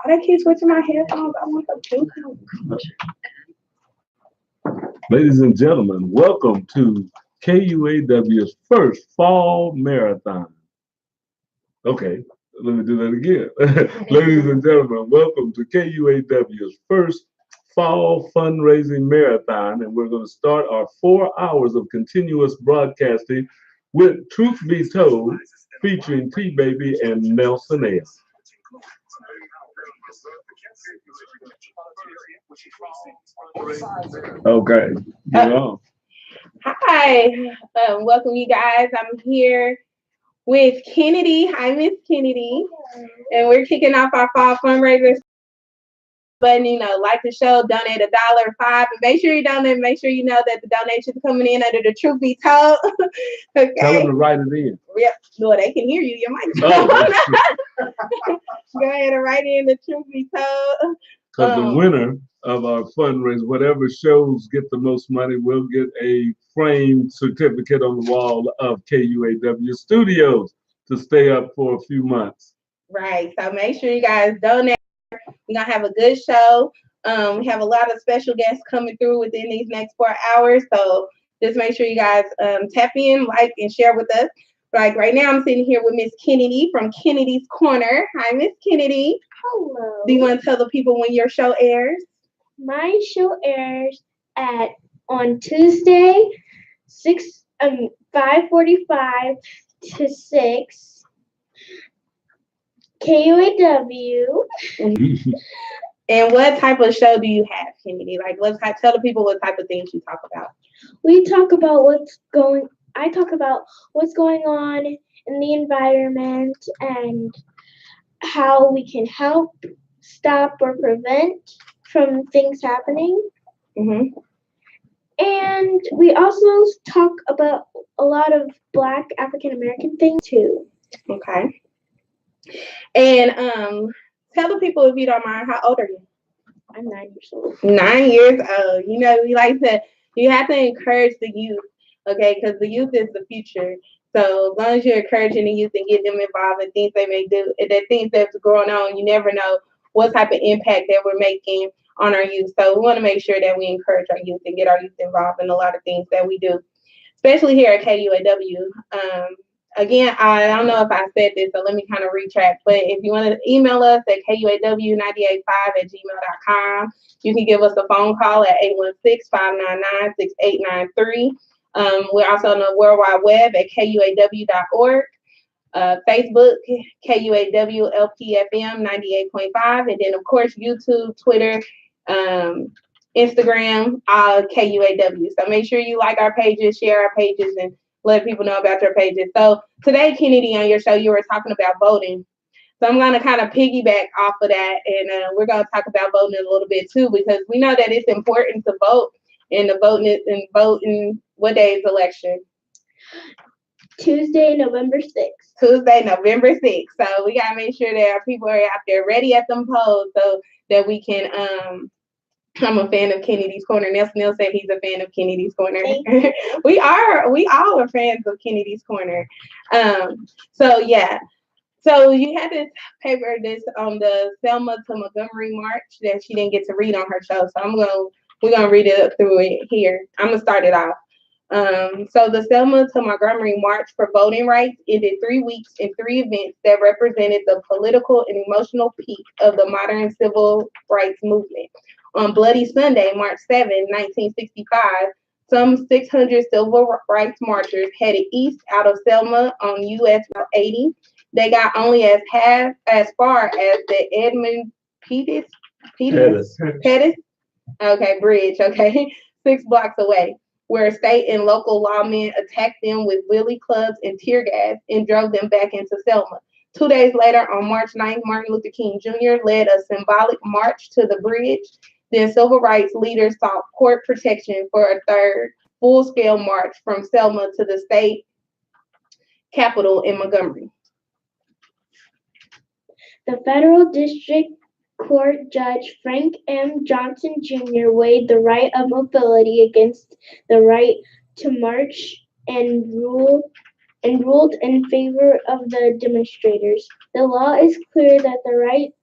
they keep switching my headphones. I want the Bluetooth. Ladies and gentlemen, welcome to KUAW's first fall marathon. Okay, let me do that again. Ladies and gentlemen, welcome to KUAW's first fall fundraising marathon, and we're going to start our 4 hours of continuous broadcasting with Truth Be Told, featuring Tbeyb and Nelson A. Okay. Hi, welcome you guys. I'm here with Kennedy. Hi, Miss Kennedy, and we're kicking off our fall fundraiser. But like the show, donate $1.05, and make sure you donate. Make sure you know that the donation's coming in under the Truth Be Told. Okay. Tell them to write it in. Yep. Well, they can hear you. Your microphone. Go ahead and write in the Truth Be Told. Because the winner of our fundraiser, whatever shows get the most money, will get a framed certificate on the wall of KUAW Studios to stay up for a few months. Right. So make sure you guys donate. We're going to have a good show. We have a lot of special guests coming through within these next 4 hours. So just make sure you guys tap in, like, and share with us. Like right now, I'm sitting here with Miss Kennedy from Kennedy's Corner. Hi, Miss Kennedy. Hello. Do you want to tell the people when your show airs? My show airs on Tuesday, 5:45 to 6. KUAW. And what type of show do you have, Kennedy? Like, tell the people what type of things you talk about. We talk about I talk about what's going on in the environment and how we can help stop or prevent from things happening. Mm-hmm. And we also talk about a lot of Black African American things too. Okay. And tell the people, if you don't mind, how old are you? I'm 9 years old. 9 years old. You have to encourage the youth, okay? Because the youth is the future. So as long as you're encouraging the youth and get them involved in things they may do, the things that's going on, you never know what type of impact that we're making on our youth. So we want to make sure that we encourage our youth and get our youth involved in a lot of things that we do, especially here at KUAW. Again, I don't know if I said this, so let me kind of retract. But if you want to email us at kuaw985@gmail.com, you can give us a phone call at 816-599-6893. We're also on the World Wide Web at kuaw.org. Facebook, KUAW LPFM 98.5. And then, of course, YouTube, Twitter, Instagram, KUAW. So make sure you like our pages, share our pages, and let people know about your pages. So today, Kennedy, on your show, you were talking about voting. So I'm going to kind of piggyback off of that, and we're going to talk about voting a little bit too, because we know that it's important to vote, and vote in what day is election? Tuesday, November 6th. Tuesday, November 6th. So we got to make sure that our people are out there ready at them polls so that we can I'm a fan of Kennedy's Corner. Nelson said he's a fan of Kennedy's Corner. We all are fans of Kennedy's Corner. So yeah. So you had this paper on the Selma to Montgomery march that she didn't get to read on her show. So we're gonna read it through it here. I'm gonna start it off. So the Selma to Montgomery March for Voting Rights ended 3 weeks in 3 events that represented the political and emotional peak of the modern civil rights movement. On Bloody Sunday, March 7, 1965, some 600 civil rights marchers headed east out of Selma on US Route 80. They got only as far as the Edmund Pettus bridge, 6 blocks away, where state and local lawmen attacked them with billy clubs and tear gas and drove them back into Selma. 2 days later, on March 9th, Martin Luther King Jr. led a symbolic march to the bridge. Then civil rights leaders sought court protection for a third full-scale march from Selma to the state capitol in Montgomery. The federal district court judge Frank M. Johnson Jr. weighed the right of mobility against the right to march and ruled in favor of the demonstrators. The law is clear that the right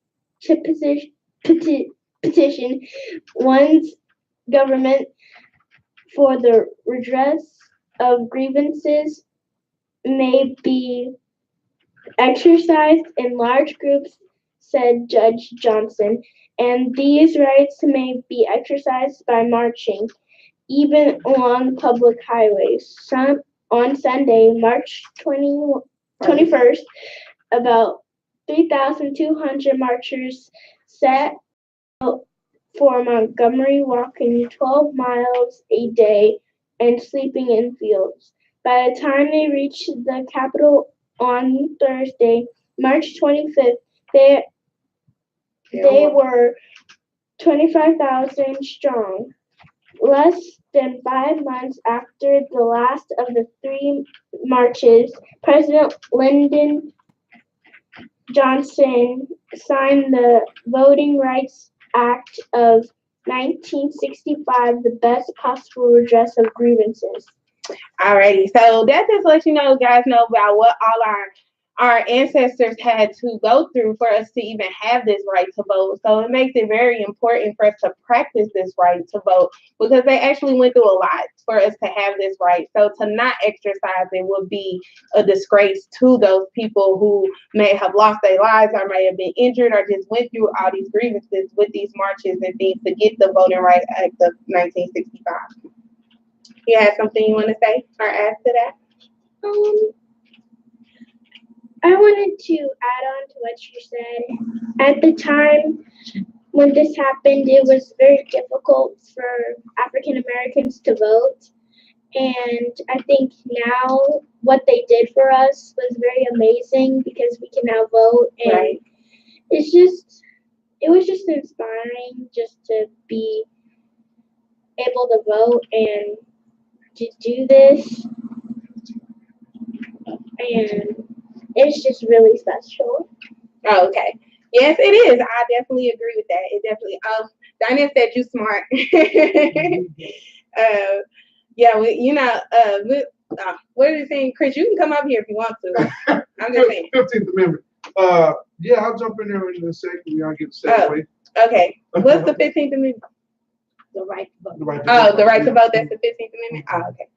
to petition one's government for the redress of grievances may be exercised in large groups, said Judge Johnson, and these rights may be exercised by marching, even along public highways. On Sunday, March 21st, about 3,200 marchers set out for Montgomery, walking 12 miles a day and sleeping in fields. By the time they reached the Capitol on Thursday, March 25th, they were 25,000 strong. Less than 5 months after the last of the three marches, President Lyndon Johnson signed the Voting Rights Act of 1965, the best possible redress of grievances. Alrighty, so that just lets you guys know about what all our ancestors had to go through for us to even have this right to vote. So it makes it very important for us to practice this right to vote because they actually went through a lot for us to have this right. So to not exercise it would be a disgrace to those people who may have lost their lives or may have been injured or just went through all these grievances with these marches and things to get the Voting Rights Act of 1965. You have something you want to say or add to that? I wanted to add on to what you said. At the time when this happened, it was very difficult for African Americans to vote. And I think now what they did for us was very amazing because we can now vote. And Right. it was just inspiring just to be able to vote and to do this. And it's just really special. Oh, okay. Yes, it is. I definitely agree with that. It definitely. Dinah said you smart. Yeah, what are you saying, Chris? You can come up here if you want to. I'm just saying. 15th Amendment. Yeah, I'll jump in there in a second. Y'all get segue. Okay. What's the 15th Amendment? The right to vote. The right to vote. The right to vote. That's the 15th Amendment. Oh, okay.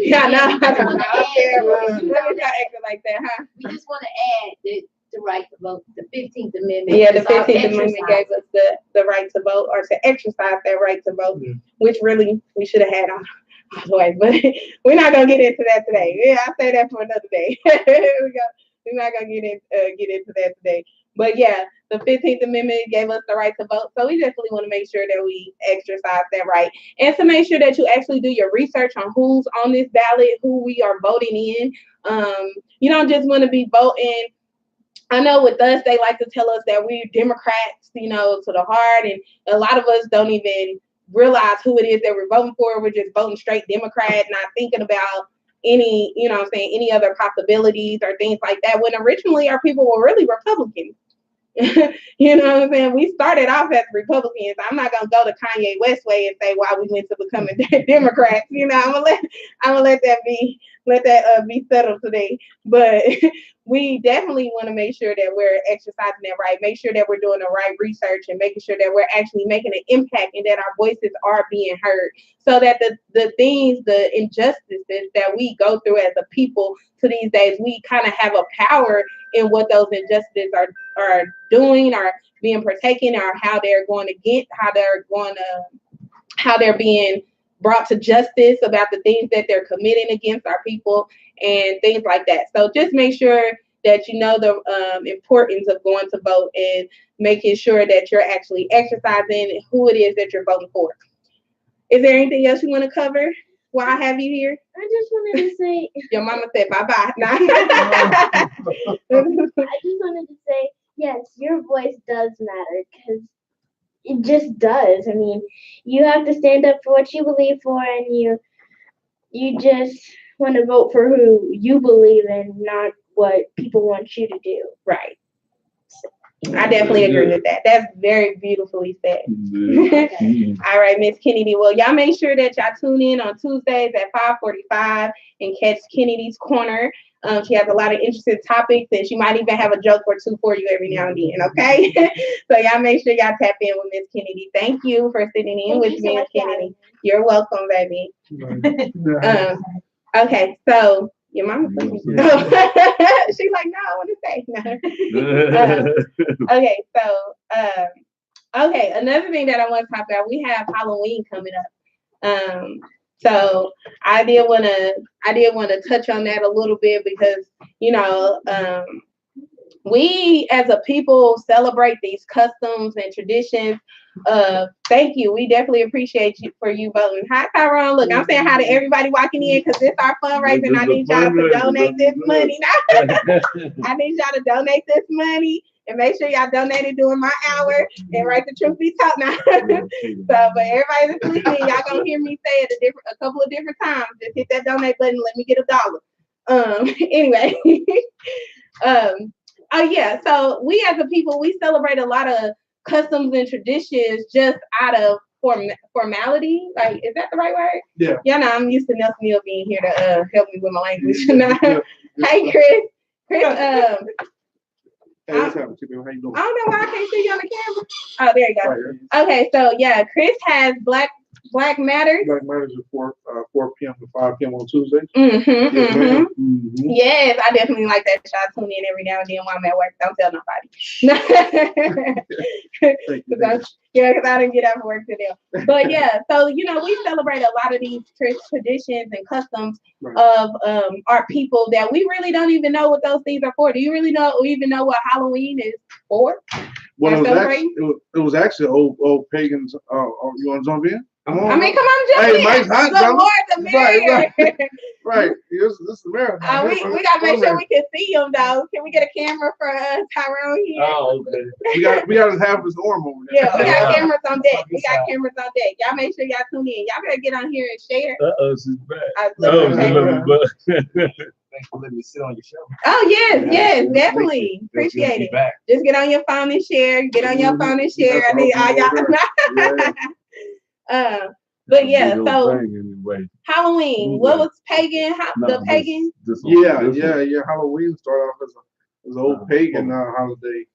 Yeah, no, I don't know. Let me not acting like that, huh? We just want to add the right to vote, the 15th Amendment. Yeah, the is our 15th Amendment gave us the right to vote or to exercise that right to vote, which really we should have had all the way. But we're not gonna get into that today. Yeah, I'll say that for another day. We're not gonna get into that today. But yeah, the 15th Amendment gave us the right to vote. So we definitely want to make sure that we exercise that right. And to make sure that you actually do your research on who's on this ballot, who we are voting in. You don't just want to be voting. I know with us, they like to tell us that we're Democrats, to the heart. And a lot of us don't even realize who it is that we're voting for. We're just voting straight Democrat, not thinking about any, any other possibilities or things like that. When originally our people were really Republicans. You know what I'm saying? We started off as Republicans. I'm not gonna go the Kanye West way and say why we went to becoming Democrats. I'm gonna let that be settled today. But we definitely want to make sure that we're exercising that right. Make sure that we're doing the right research and making sure that we're actually making an impact and that our voices are being heard. So that the injustices that we go through as a people to these days, we kind of have a power in what those injustices are doing or being partaken or how they're being brought to justice about the things that they're committing against our people and things like that. So just make sure that you know the importance of going to vote and making sure that you're actually exercising who it is that you're voting for. Is there anything else you want to cover while I have you here? I just wanted to say. Your mama said bye-bye. I just wanted to say, yes, your voice does matter because it just does. I mean, you have to stand up for what you believe for, and you just want to vote for who you believe in, not what people want you to do. Right. I definitely agree with that. That's very beautifully said. All right, Miss Kennedy. Well, y'all make sure that y'all tune in on Tuesdays at 5:45 and catch Kennedy's Corner. She has a lot of interesting topics, and she might even have a joke or two for you every now and then. Okay, so y'all make sure y'all tap in with Miss Kennedy. Thank you for sitting in with me, Miss Kennedy. You're welcome, baby. Okay, so your mama. She's like, no, I want to say no. Okay, so okay, another thing that I want to talk about, we have Halloween coming up. So I did want to touch on that a little bit because, you know, we as a people celebrate these customs and traditions. Thank you. We definitely appreciate you for you voting. Hi, Tyrone. Look, I'm saying hi to everybody walking in because it's our fundraiser. I need y'all to donate this money. I need y'all to donate this money. And make sure y'all donate it during my hour and write the truth be told now. So, but everybody that's listening, y'all gonna hear me say it a couple of different times. Just hit that donate button. Let me get $1. Anyway. Oh yeah. So we as a people, we celebrate a lot of customs and traditions just out of formality. Like, is that the right word? Yeah. Yeah. No, I'm used to Nelson Neal being here to help me with my language. Hey, Chris. Hey, what's happening, Tiffany? How you doing? I don't know why I can't see you on the camera. Oh, there you go. Right. Okay, so yeah, Chris has Black Matters. Black Matters at 4 p.m. to 5 p.m. on Tuesdays. Yes, ma'am. Yes, I definitely like that. I tune in every now and then while I'm at work. Don't tell nobody. Yeah, because I didn't get out of work today. But yeah, so you know, we celebrate a lot of these traditions and customs of our people that we really don't even know what those things are for. Do you really even know what Halloween is for? Well, it was actually old pagans. You want to jump in? Come on, jump in. Mike's hot. The more the merrier. Right. This is America. We gotta make sure we can see him though. Can we get a camera for Tyrone here? Oh, okay. We got to have his arm over there. Yeah, we got cameras on deck. Y'all make sure y'all tune in. Y'all better get on here and share. She's back. Thanks for letting me sit on your show. Oh yes, definitely. Appreciate it. Back. Just get on your phone and share. Get on your phone and share. I need all y'all. But yeah, so Halloween. What was pagan? Pagan? Yeah. Halloween started off as an old pagan holiday.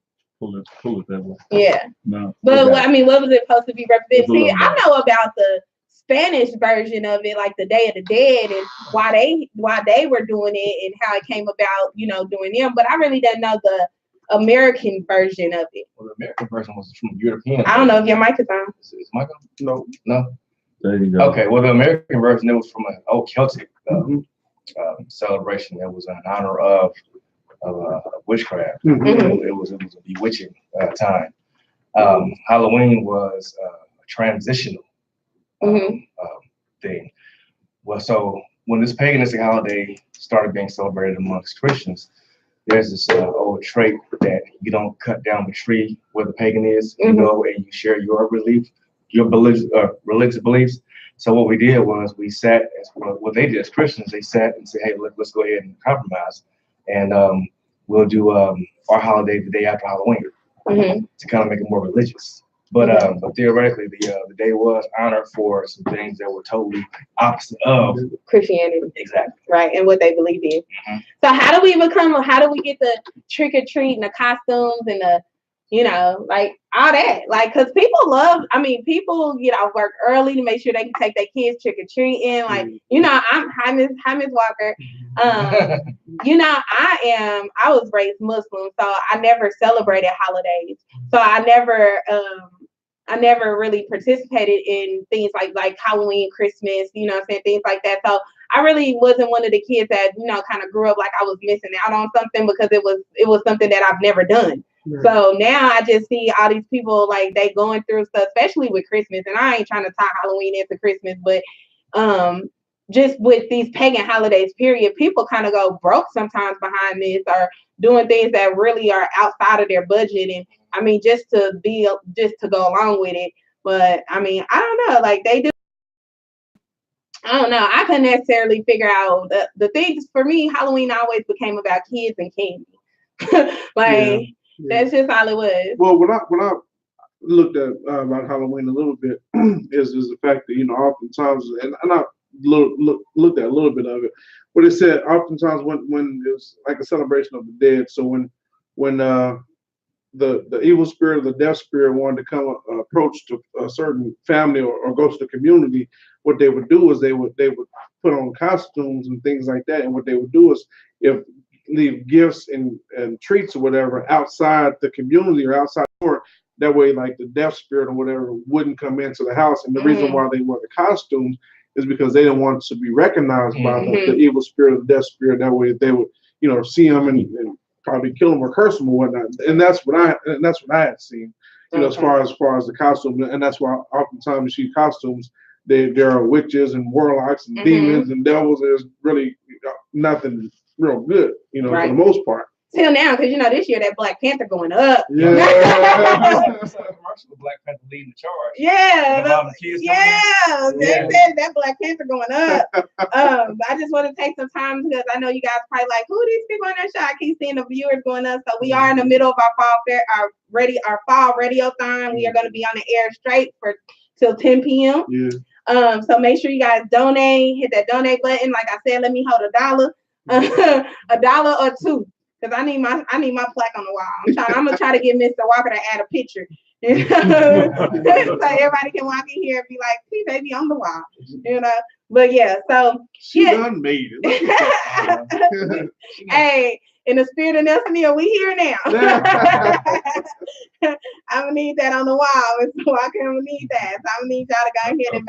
Pull it that way. Yeah. No. But okay. I mean, what was it supposed to be represented? See, I know about the Spanish version of it, like the Day of the Dead, and why they were doing it and how it came about, you know, doing them. But I really didn't know the American version of it. Well, the American version was from European. I don't know if your mic is on. Is mic on? No. There you go. Okay. Well, the American version, it was from an old Celtic celebration that was in honor of wishcraft. Mm-hmm. It was a bewitching time. Halloween was a transitional thing. Well, so when this paganistic holiday started being celebrated amongst Christians, there's this old trait that you don't cut down the tree where the pagan is. You go and you share your religious beliefs. So what we did was we sat, what they did as Christians, they sat and said, hey, let's go ahead and compromise. And we'll do our holiday the day after Halloween to kind of make it more religious. But theoretically, the day was honored for some things that were totally opposite of Christianity. Exactly. Right, and what they believe in. So how do we get the trick or treat and the costumes and the, you know, like all that? Like, because people, you know, work early to make sure they can take their kids trick or treating. Like, you know, hi Miss Walker. You know, I was raised Muslim, so I never celebrated holidays. So I never really participated in things like Halloween, Christmas, you know what I'm saying, things like that. So I really wasn't one of the kids that, you know, kind of grew up like I was missing out on something because it was something that I've never done. Right. So now I just see all these people like they going through stuff, especially with Christmas. And I ain't trying to tie Halloween into Christmas, but just with these pagan holidays, period, people kind of go broke sometimes behind this or doing things that really are outside of their budget. And I mean, just to go along with it. But I mean, I don't know, like they do. I don't know. I couldn't necessarily figure out the things. For me, Halloween always became about kids and candy. That's just all it was. Well, when I looked at about Halloween a little bit, is the fact that, you know, oftentimes, and I looked at a little bit of it, what it said. Oftentimes when it's like a celebration of the dead. So when the evil spirit, the death spirit wanted to come approach to a certain family or go to the community, what they would do is they would put on costumes and things like that. And what they would do is leave gifts and treats or whatever outside the community or outside the door. That way, like the death spirit or whatever wouldn't come into the house. And the reason why they wore the costumes is because they didn't want to be recognized by the evil spirit or the death spirit. That way they would, see them and probably kill them or curse them or whatnot. And that's what I had seen, as far as the costume. And that's why oftentimes you see costumes, there are witches and warlocks and demons and devils. There's really nothing real good, for the most part. Till now, because this year that Black Panther going up. Yeah. Black Panther leading the charge. Yeah. They said that Black Panther going up. I just want to take some time because I know you guys probably like, who are these people on that show? I keep seeing the viewers going up. So we are in the middle of our fall fair, our fall radio-thon. We are going to be on the air straight till 10 p.m. Yeah. So make sure you guys donate. Hit that donate button. Like I said, let me hold $1, $1 or $2. Because I need my plaque on the wall. I'm gonna try to get Mr. Walker to add a picture. So everybody can walk in here and be like, Tbeyb on the wall. But yeah, so she done made it. Hey, in the spirit of Nelson Neal, we here now. I'm gonna need that on the wall. Mr. Walker, I'm gonna need that. So I'm gonna need y'all to go ahead and make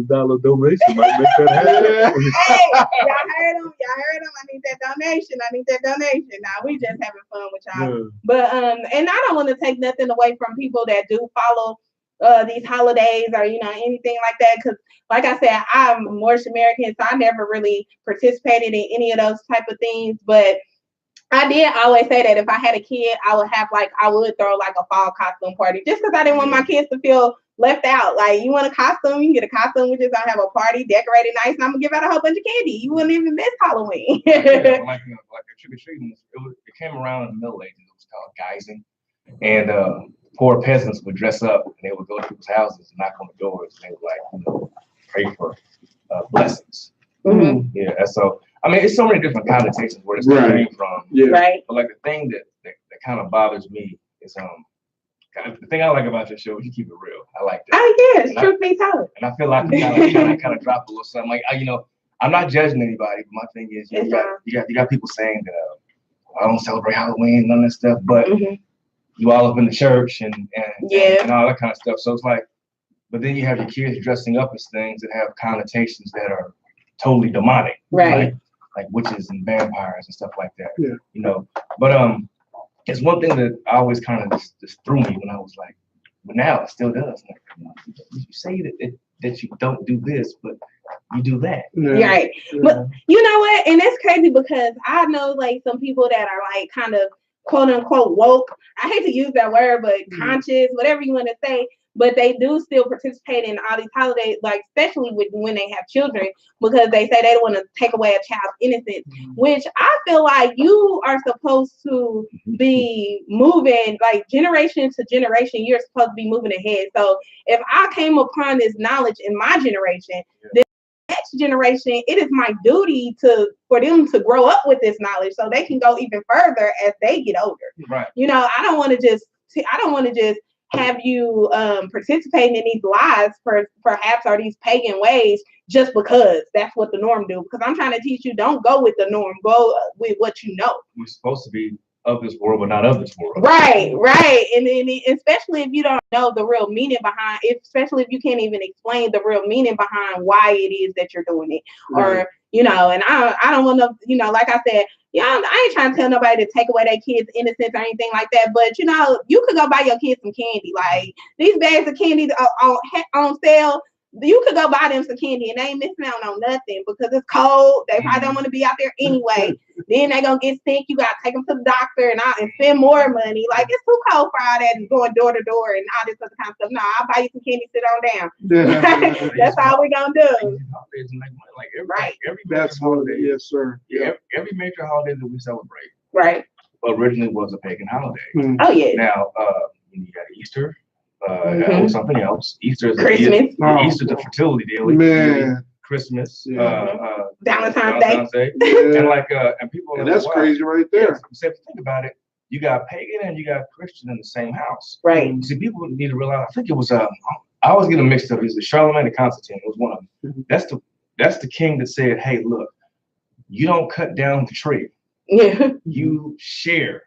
$500 donation might make that happen. Hey, y'all heard him. I need that donation. Now we just having fun with y'all. Yeah. But and I don't want to take nothing away from people that do follow these holidays or anything like that, because like I said, I'm Moorish American, so I never really participated in any of those type of things. But I did always say that if I had a kid, I would throw like a fall costume party, just because I didn't want my kids to feel left out. Like, you want a costume, you can get a costume. We just gonna have a party, decorated nice, and I'm gonna give out a whole bunch of candy. You wouldn't even miss Halloween. Like a trick or treating, it came around in the Middle Ages. It was called guising, and poor peasants would dress up and they would go to people's houses and knock on the doors, and they would pray for blessings. Mm-hmm. Yeah, and so I mean, it's so many different connotations where it's coming from. Yeah. Right. But like the thing that kind of bothers me is the thing I like about your show is you keep it real. I like that. Oh yes, truth be told. And I feel like I kind of drop a little something. Like I'm not judging anybody, but my thing is you got people saying that I don't celebrate Halloween, none of that stuff, but you all up in the church and all that kind of stuff. So it's like, but then you have your kids dressing up as things that have connotations that are totally demonic, right? Like witches and vampires and stuff like that. Yeah. But it's one thing that always kind of just threw me when I was like, but now it still does. Like, you say that you don't do this, but you do that. Yeah. Right. Yeah. But you know what? And that's crazy because I know like some people that are like kind of quote unquote woke. I hate to use that word, but conscious, whatever you want to say. But they do still participate in all these holidays, like especially when they have children, because they say they don't want to take away a child's innocence, which I feel like you are supposed to be moving like generation to generation. You're supposed to be moving ahead. So if I came upon this knowledge in my generation, then next generation, it is my duty for them to grow up with this knowledge so they can go even further as they get older. Right. I don't want to just have you participating in these lies perhaps or these pagan ways just because that's what the norm do. Because I'm trying to teach you, don't go with the norm, go with what you know. We're supposed to be of this world, but not of this world. Right. And then especially if you don't know the real meaning behind it, especially if you can't even explain the real meaning behind why it is that you're doing it. Right. Or, and I don't want to, like I said, I ain't trying to tell nobody to take away their kids' innocence or anything like that. But, you could go buy your kids some candy. Like, these bags of candy on sale, you could go buy them some candy and they ain't missing out on nothing because it's cold. They probably don't want to be out there anyway. Then they going to get sick. You got to take them to the doctor and spend more money. Like, it's too cold for all that and going door to door and all this other kind of stuff. No, I'll buy you some candy, sit on down. That's all we going to do. Like every that's holiday, yes, sir. Yeah. Every major holiday that we celebrate, right, originally was a pagan holiday. Oh yeah. Now, you got Easter, or something else. Easter is Christmas. Easter's a fertility deal. Man, Christmas, Valentine's Day. Yeah. and like and people. And that's crazy right there. So if you think about it, you got pagan and you got Christian in the same house. Right. See, people need to realize. I think it was I always get them mixed up. Is it Charlemagne or Constantine? It was one of them. That's the king that said, "Hey, look, you don't cut down the tree. Yeah. You share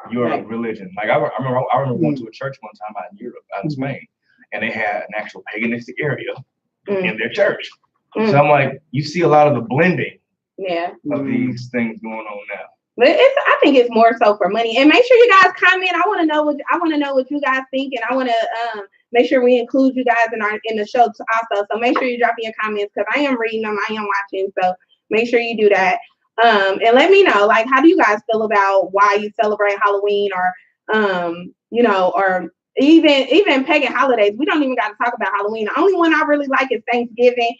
your religion." Like I remember going to a church one time out in Europe, out in Spain, and they had an actual paganistic area in their church. So I'm like, you see a lot of the blending of these things going on now. But I think it's more so for money. And make sure you guys comment. I want to know what you guys think, and I want to make sure we include you guys in the show also. So make sure you drop in your comments because I am reading them, I am watching. So make sure you do that. And let me know, like, how do you guys feel about why you celebrate Halloween or or even pagan holidays? We don't even got to talk about Halloween. The only one I really like is Thanksgiving.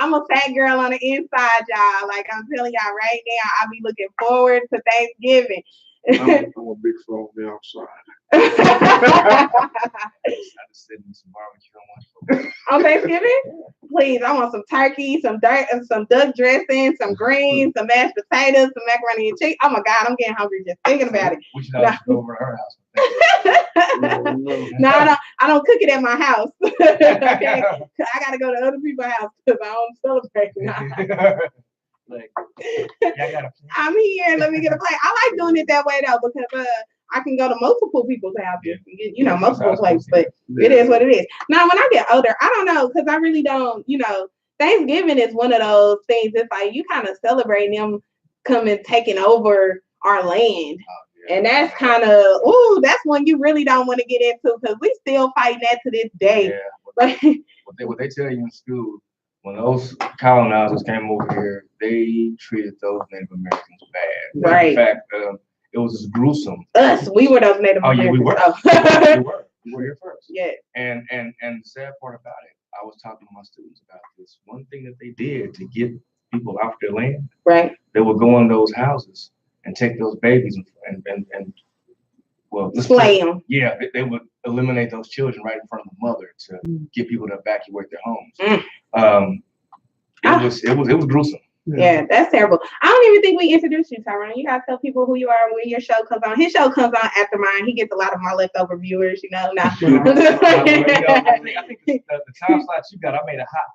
I'm a fat girl on the inside, y'all. Like I'm telling y'all right now, I'll be looking forward to Thanksgiving. I'm a big fan of the outside. I just sit in some barbecue On Thanksgiving? Please, I want some turkey, some duck dressing, some greens, some mashed potatoes, some macaroni and cheese. Oh my God, I'm getting hungry just thinking about it. We should go over to her house. No, I don't cook it at my house. Okay, I gotta go to other people's house because I don't celebrate. Like, I'm here. Let me get a plate. I like doing it that way though because I can go to multiple people's houses, multiple places. But it is what it is. Now, when I get older, I don't know because I really don't. Thanksgiving is one of those things. It's like you kind of celebrate them coming taking over our land. And that's kind of, that's one you really don't want to get into because we still fighting that to this day. Yeah. What they tell you in school, when those colonizers came over here, they treated those Native Americans bad. Right. In fact, it was just gruesome. We were those Native Americans. Yeah, we were. We were here first. Yeah. And the sad part about it, I was talking to my students about this. One thing that they did to get people off their land, right? They would go in those houses and take those babies and slay them. Yeah, they would eliminate those children right in front of the mother to get people to evacuate their homes. It was gruesome. Yeah, that's terrible. I don't even think we introduced you, Tyrone. You gotta tell people who you are when your show comes on. His show comes on after mine. He gets a lot of my leftover viewers, Now. I think the time slots you got, I made it hot.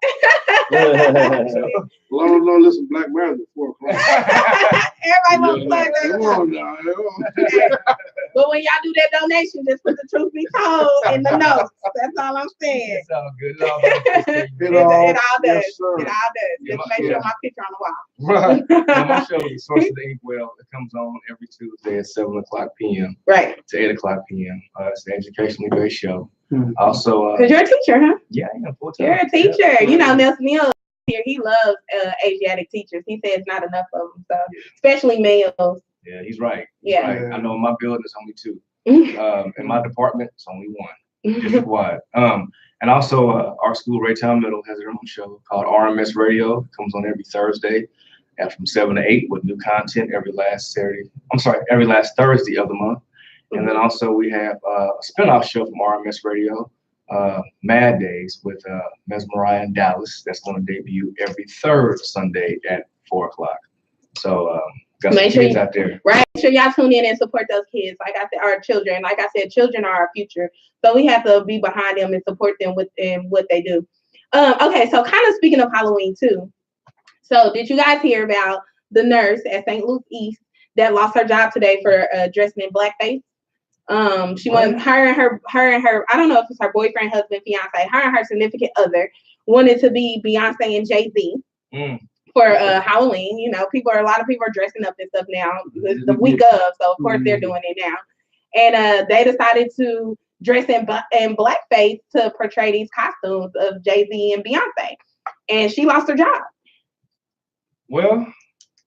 No, listen, Black Mirror before. Everybody wants Black Mirror. Come on now. But when y'all do that donation, just put the truth be told in the notes. That's all I'm saying. It's all good. It all does. It all does. Yes, sir. It all does. Just make sure my picture on the wall. Right. Now, my show is Source of the Inkwell. It comes on every Tuesday at 7:00 p.m. Right. to 8:00 p.m. It's an educationally based show. Also, because you're a teacher, huh? Yeah, full-time. You're a teacher. Yeah. Nelson Neal here. He loves Asiatic teachers. He says not enough of them, so especially males. Yeah, he's right. Yeah. Right. I know in my building it's only 2. In my department it's only 1. District wide. And also our school, Raytown Middle, has their own show called RMS Radio. It comes on every Thursday from 7 to 8 with new content every last Thursday of the month. And then also we have a spinoff show from RMS Radio, Mad Days with Ms. Mariah in Dallas. That's going to debut every third Sunday at 4:00. So got some kids out there. Right. Make sure y'all tune in and support those kids. Like I said, our children. Like I said, children are our future. So we have to be behind them and support them in what they do. Okay, so kind of speaking of Halloween too. So did you guys hear about the nurse at St. Luke's East that lost her job today for dressing in blackface? She wanted her and her, I don't know if it's her boyfriend, husband, fiance, her and her significant other wanted to be Beyonce and Jay-Z for Halloween. A lot of people are dressing up and stuff now. It's the week of, so of course they're doing it now. And they decided to dress in blackface to portray these costumes of Jay-Z and Beyonce. And she lost her job. Well,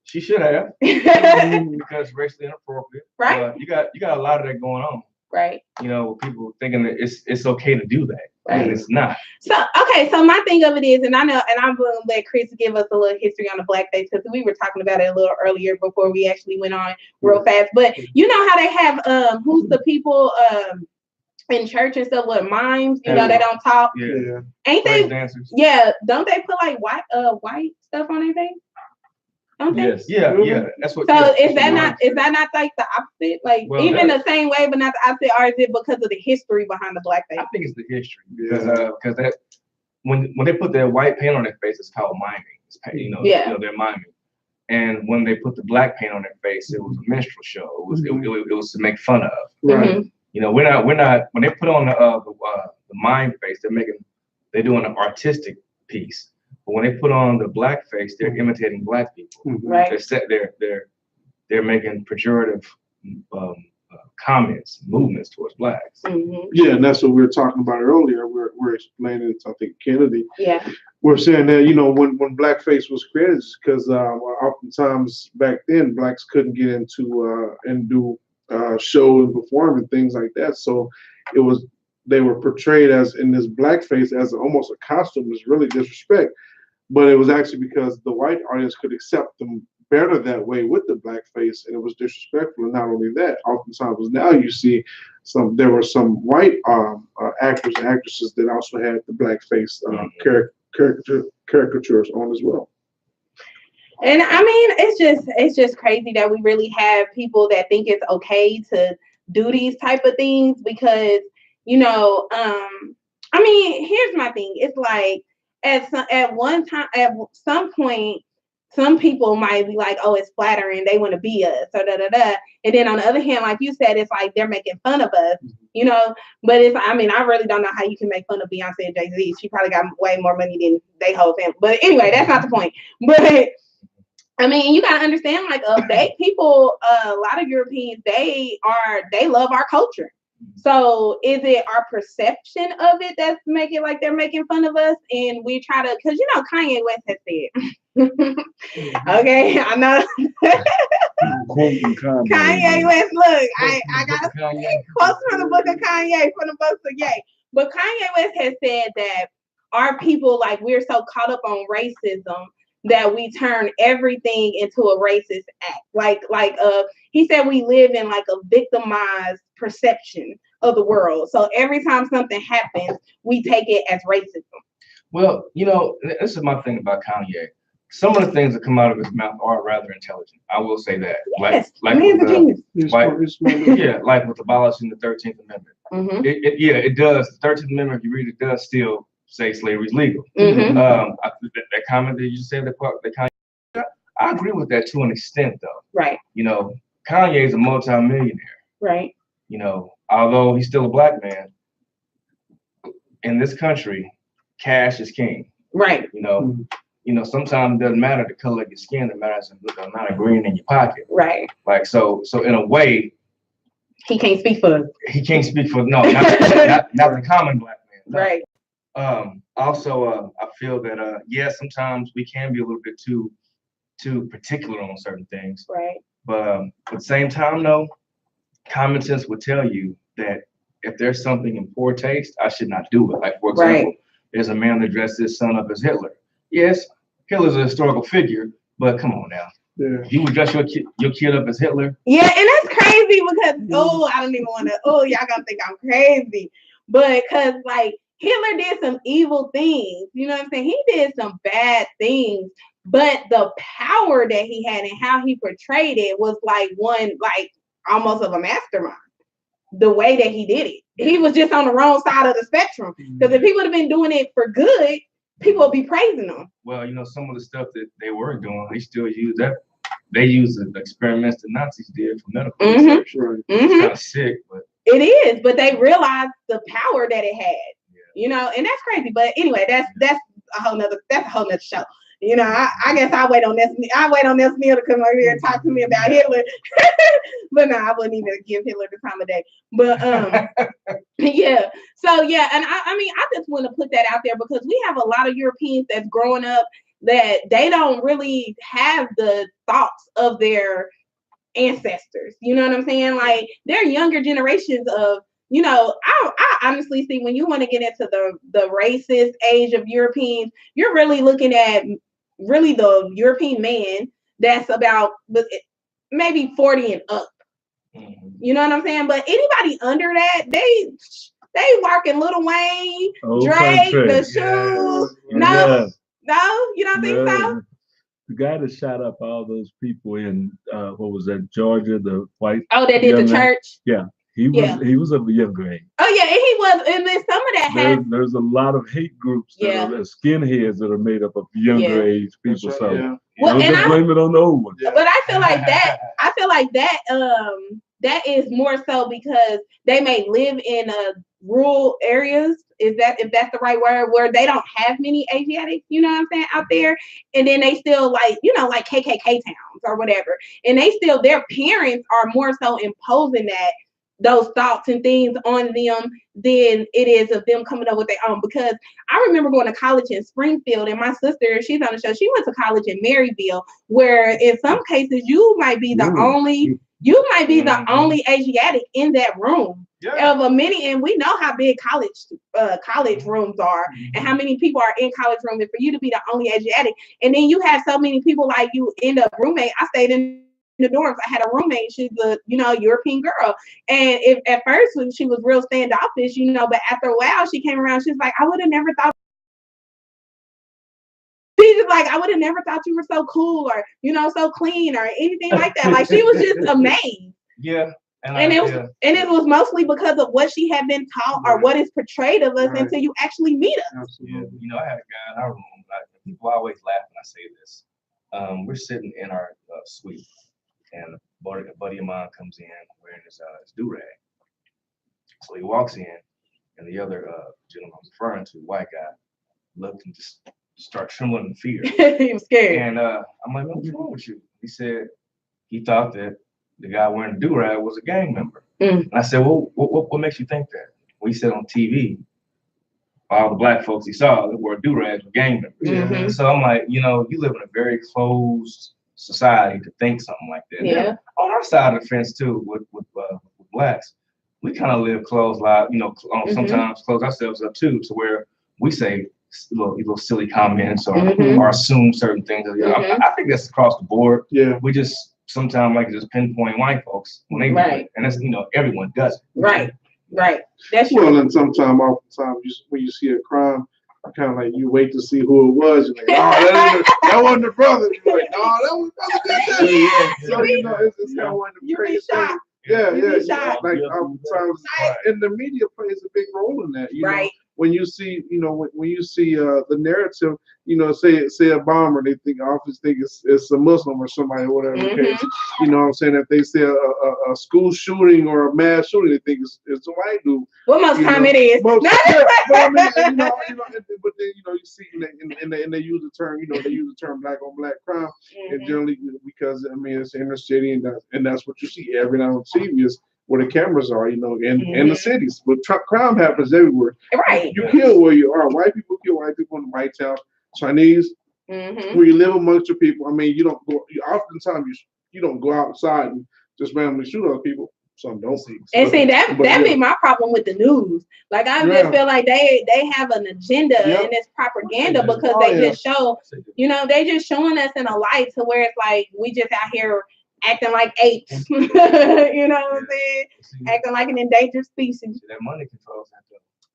she should have because racially inappropriate. Right. You got a lot of that going on. Right. People thinking that it's okay to do that. Right. And it's not. So my thing of it is, and I know, and I'm going to let Chris give us a little history on the blackface because we were talking about it a little earlier before we actually went on real fast. But you know how they have who's the people in church and stuff with mimes, you know, they don't talk. Yeah. Ain't Praise they? dancers. Yeah, don't they put like white stuff on their face? Don't they? Yes. Yeah. That's what. So yeah, is that that's not like the opposite? Like Well, even the same way, but not the opposite, or is it because of the history behind the blackface? I think it's the history because that when they put their white paint on their face, it's called miming. It's, you know, they're miming. And when they put the black paint on their face, it was a minstrel show. It was to make fun of. Right. You know, we're not when they put on the mime face, they're doing an artistic piece. But when they put on the black face, they're imitating black people. Right. They're making pejorative comments, movements towards blacks. Yeah, and that's what we were talking about earlier. We're explaining it to, I think, Kennedy. Yeah. We're saying that, you know, when blackface was created, because oftentimes back then blacks couldn't get into and do show and perform and things like that. So they were portrayed as in this blackface as almost a costume. Is really disrespect. But it was actually because the white audience could accept them better that way with the blackface, and it was disrespectful. And not only that, oftentimes now you see there were some white actors and actresses that also had the blackface caricatures on as well. And I mean, it's just crazy that we really have people that think it's okay to do these type of things because, you know, I mean, here's my thing. It's like at some point, some people might be like, oh, it's flattering. They want to be us or da da da. And then on the other hand, like you said, it's like they're making fun of us, you know. But I mean, I really don't know how you can make fun of Beyonce and Jay-Z. She probably got way more money than they whole family. But anyway, that's not the point. But I mean, you gotta understand, like, people, a lot of Europeans, they love our culture. So is it our perception of it that's making like they're making fun of us, and we try to, because you know Kanye West has said, okay, I know. Kanye West, look, I got quotes from the book of Kanye, from the book of Ye. But Kanye West has said that our people, like, we're so caught up on racism that we turn everything into a racist act. Like he said we live in like a victimized perception of the world. So every time something happens, we take it as racism. Well, you know, this is my thing about Kanye. Some of the things that come out of his mouth are rather intelligent. I will say that. Yes, like man's a genius. Like with abolishing the 13th Amendment. It does. The 13th Amendment, if you read it, does still say slavery is legal. That comment that you said, I agree with that to an extent, though. Right. You know, Kanye is a multi-millionaire. Right. You know, although he's still a black man, in this country, cash is king. Right. You know, sometimes it doesn't matter the color of your skin; it matters the amount of green in your pocket. Right. Like so in a way, he can't speak for us. He can't speak for not the common black man. No. Right. Also, I feel that sometimes we can be a little bit too particular on certain things. Right. But at the same time, though, common sense would tell you that if there's something in poor taste, I should not do it. Like, for example, there's a man that dressed his son up as Hitler. Yes, Hitler's a historical figure, but come on now. Yeah. You would dress your kid up as Hitler? Yeah, and that's crazy because I don't even want to. Oh, y'all gonna think I'm crazy, but because like Hitler did some evil things. You know what I'm saying? He did some bad things, but the power that he had and how he portrayed it was like almost of a mastermind. The way that he did it, he was just on the wrong side of the spectrum. Because if he would have been doing it for good, people would be praising him. Well, you know, some of the stuff that they were doing, they still use that. They use the experiments the Nazis did for medical research. Right. It's kind of sick, but it is. But they realized the power that it had. Yeah. You know, and that's crazy. But anyway, that's a whole nother show. You know, I guess I'll wait on this. I'll wait on this meal to come over here and talk to me about Hitler. But no, I wouldn't even give Hitler the time of day. But yeah. So yeah, and I mean, I just want to put that out there because we have a lot of Europeans that's growing up that they don't really have the thoughts of their ancestors. You know what I'm saying? Like they're younger generations of, you know, I honestly see when you want to get into the racist age of Europeans, you're really looking at really the European man that's about maybe 40 and up. You know what I'm saying? But anybody under that, They working Lil Wayne, Old Drake, country. the shoes. Yeah. No, you don't think so? The guy that shot up all those people in what was that, Georgia, the white. Oh, that did the young man? church. Yeah, he was of a younger age. Oh yeah, and he was, and then some of that had. There's a lot of hate groups that are skinheads that are made up of younger age people. Right, So Well, don't and just blame it on the old ones. Yeah. But I feel like that. That is more so because they may live in rural areas. If that's the right word, where they don't have many Asiatics, you know what I'm saying, out there, and then they still like KKK towns or whatever, and they still, their parents are more so imposing those thoughts and things on them than it is of them coming up with their own. Because I remember going to college in Springfield, and my sister, she's on the show, she went to college in Maryville, where in some cases you might be the only Asiatic in that room. Of a many, and we know how big college rooms are, and how many people are in college rooms, and for you to be the only Asiatic, and then you have so many people like you end up roommate. I stayed in the dorms. I had a roommate. She's a European girl, and if at first when she was real standoffish, but after a while she came around. She's like, I would have never thought. She's just like, I would have never thought you were so cool or so clean or anything like that. Like, she was just amazed. Yeah. And it was mostly because of what she had been taught or what is portrayed of us until you actually meet us. Absolutely. I had a guy in our room. People always laugh when I say this. We're sitting in our suite, and a buddy of mine comes in wearing his do-rag. So he walks in, and the other gentleman I'm referring to, white guy, looked and just start trembling in fear. He was scared. And I'm like, what's wrong with you? He said he thought that the guy wearing the do-rag was a gang member. And I said, well, what makes you think that? Well, he said on TV, all the black folks he saw that wore do-rags were gang members. So I'm like, you live in a very closed society to think something like that. Yeah. Now, on our side of the fence too, with blacks, we kind of live closed lives, sometimes close ourselves up too, to where we say little silly comments or assume certain things. I think that's across the board. Yeah. We just sometimes like just pinpoint white folks when they do it. And that's everyone does it. Right. That's true. Well, and sometimes, oftentimes, when you see a crime, kind of like you wait to see who it was. You're like, that wasn't the brother. You're like, no, that was brother. So it's kind of one of the crazy things. Yeah. Like oftentimes, and the media plays a big role in that. You know, when you see, when you see the narrative, say a bomber, they often think it's a Muslim or somebody or whatever the case. You know what I'm saying? If they say a school shooting or a mass shooting, they think it's a white dude. Well, most time it is. But then you see, and they use the term, black on black crime, and generally because it's inner city, and that's what you see every night on TV is where the cameras are, in the cities. But crime happens everywhere. Right. You kill where you are. White people kill white people in the White House. Chinese, where you live amongst your people. You don't go. Oftentimes you don't go outside and just randomly shoot other people. Some don't see. And see that be my problem with the news. Like I just feel like they have an agenda and it's propaganda because they just show, they just showing us in a light to where it's like we just out here acting like apes. You know what I'm saying? Acting like an endangered species. That money controls that.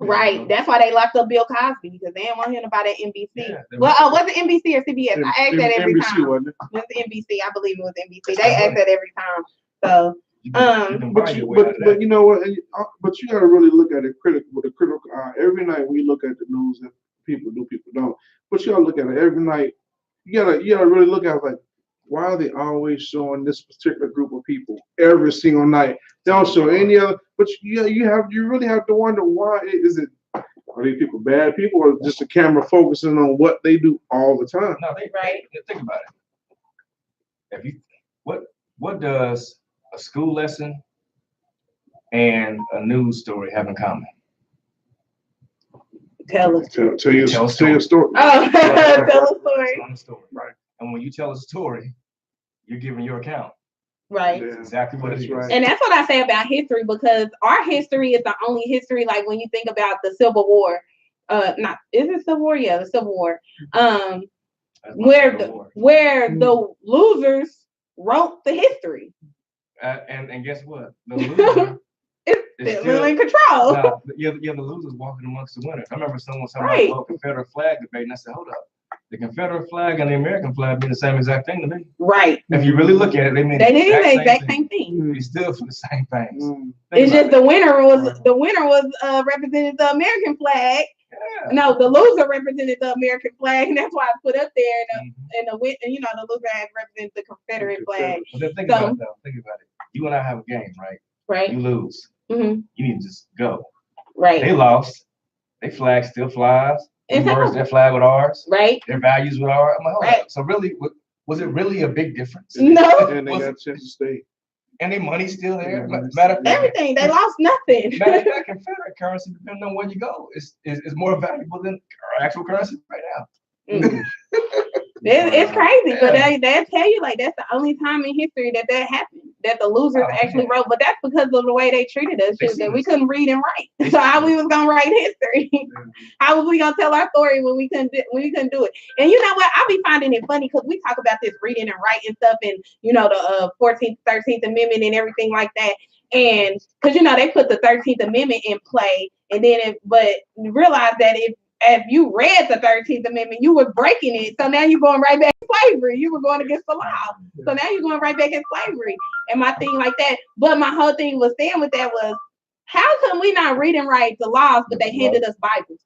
Right. That's why they locked up Bill Cosby, because they didn't want him about that NBC. Yeah, was it NBC or CBS? I ask that every NBC, time. Wasn't it? Was NBC? I believe it was NBC. They ask that every time. So but you know what? But you got to really look at it with a critical eye. Every night we look at the news, and people don't. But you got to look at it every night. You gotta really look at it like, why are they always showing this particular group of people every single night? They don't show any other. But you really have to wonder, why is it? Are these people bad people, or just the camera focusing on what they do all the time? No, think about it. What does a school lesson and a news story have in common? Tell your story. Oh, tell a story. Tell a story. Right. And when you tell a story, you're giving your account. Right. That's exactly what it is. Right. And that's what I say about history, because our history is the only history, like when you think about the Civil War, is it Civil War? Yeah, the Civil War. Where the losers wrote the history. And guess what? The loser is still in control. No. Nah, you have the losers walking amongst the winners. I remember someone talking Right. about Confederate flag debate, and I said, hold up. The Confederate flag and the American flag mean the same exact thing to me. Right. If you really look at it, they mean They did the exact thing. same thing. They still for the same things. Mm. Think It's about just the winner was represented the American flag. Yeah. No, the loser represented the American flag, and that's why I put up there. And the loser had represented the Confederate flag. But then think about it though. Think about it. You and I have a game, right? Right. You lose. Mm-hmm. You need to just go. Right. They lost. Their flag still flies. We merged their flag with ours. Right. Their values with ours. I'm like, hold Right. up. So really, was it really a big difference? No. And they Was got it- a chance to stay. And their money's still there. Yeah, Matter of fact, Everything. They lost nothing. matter of fact, Confederate currency, depending on where you go, is more valuable than our actual currency right now. Mm. It's crazy, but Yeah. they tell you like that's the only time in history that happened, that the losers Oh, actually man. wrote. But that's because of the way they treated us, They that see we us. couldn't read and write. They So see how us. we was gonna write history? How was we gonna tell our story when we couldn't do it? And you know what? I be finding it funny because we talk about this reading and writing stuff, and the 14th, 13th Amendment and everything like that. And because they put the 13th Amendment in play, and then but realize that if you read the 13th Amendment, you were breaking it. So now you're going right back to slavery. You were going against the law. So now you're going right back in slavery. And my thing like that. But my whole thing was saying with that was, how come we not read and write the laws, but they handed us Bibles?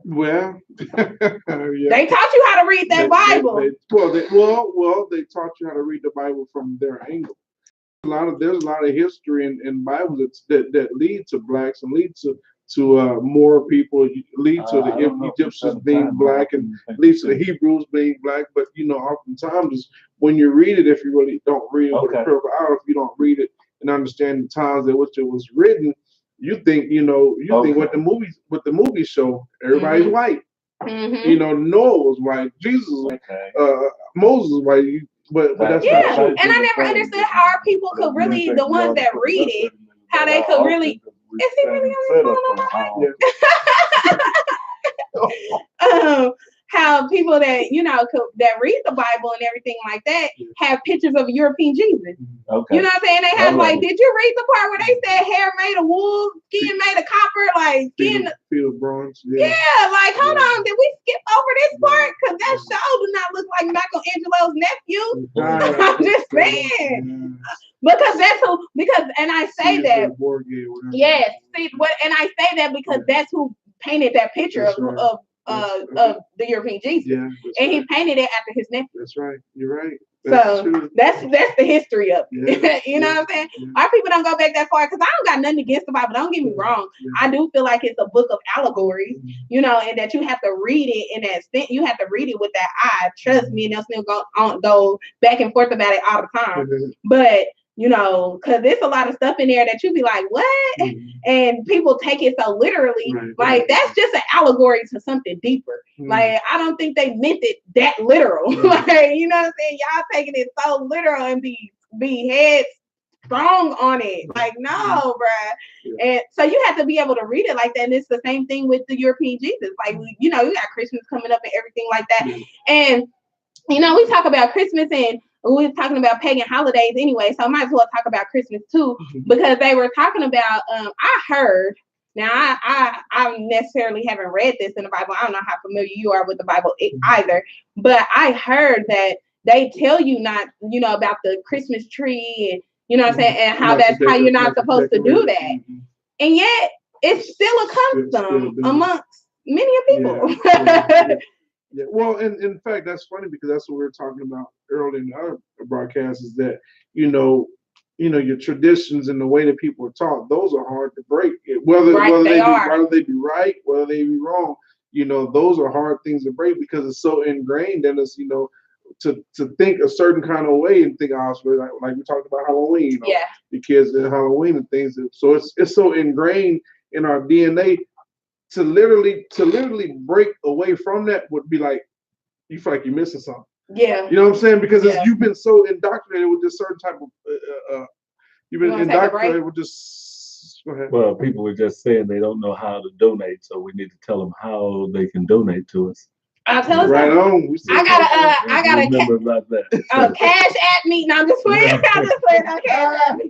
Well, yeah. They taught you how to read that Bible. They taught you how to read the Bible from their angle. There's a lot of history in Bible that lead to blacks and lead to more people, lead to the Egyptians being black and lead to the Hebrews being black. But oftentimes when you read it, if you really don't read it with a critical eye, if you don't read it and understand the times in which it was written, you think think what the movies show, everybody's white. Mm-hmm. Noah was white, Jesus was white, Moses was white. But that's not Yeah, true. and I never understood how our people could really, the ones that read it, how they could really. Is he really on his phone? How people that that read the Bible and everything like that have pictures of European Jesus. Okay. You know what I'm saying? They have did you read the part where they said hair made of wool, skin made of copper, like skin? Feet of bronze. Yeah, like hold on, did we skip over this part? Because that show do not look like Michelangelo's nephew. I'm just saying. Because and I say that. Yes, see and I say that because that's who painted that picture of the European Jesus. Yeah, and he painted it after his nephew. That's right. You're right. That's the history of it. Yeah. You know what I'm saying? Our people don't go back that far because I don't got nothing against the Bible. Don't get me wrong. I do feel like it's a book of allegories, and that you have to read it in that sense. You have to read it with that eye. Trust me, and they'll still go back and forth about it all the time. But because there's a lot of stuff in there that you be like, what? And people take it so literally. Like, that's just an allegory to something deeper. Like, I don't think they meant it that literal. Like, you know what I'm saying? Y'all taking it so literal and be head strong on it. Like, no, bruh. And so you have to be able to read it like that. And it's the same thing with the European Jesus. Like, you got Christmas coming up and everything like that. And, we talk about Christmas and we were talking about pagan holidays anyway, so I might as well talk about Christmas too, because they were talking about, I heard, now I necessarily haven't read this in the Bible. I don't know how familiar you are with the Bible either, but I heard that they tell you not, about the Christmas tree and, you know what I'm saying, and how that's how you're not supposed to do that. And yet it's still a custom amongst many people. Yeah, well, in fact, that's funny because that's what we were talking about earlier in the other broadcast is that, your traditions and the way that people are taught, those are hard to break. Whether they be right, whether they be wrong, those are hard things to break because it's so ingrained in us, to think a certain kind of way and think, like we talked about Halloween, the kids in Halloween and things. So it's so ingrained in our DNA. To literally break away from that would be like, you feel like you're missing something. Yeah. You know what I'm saying? Because you've been so indoctrinated with this certain type of, you've been indoctrinated with this. Go ahead. Well, people were just saying they don't know how to donate, so we need to tell them how they can donate to us. I'll tell us. Right on. I gotta remember about that. cash at me. No, I'm just playing. I'm just playing. Okay, cash at me.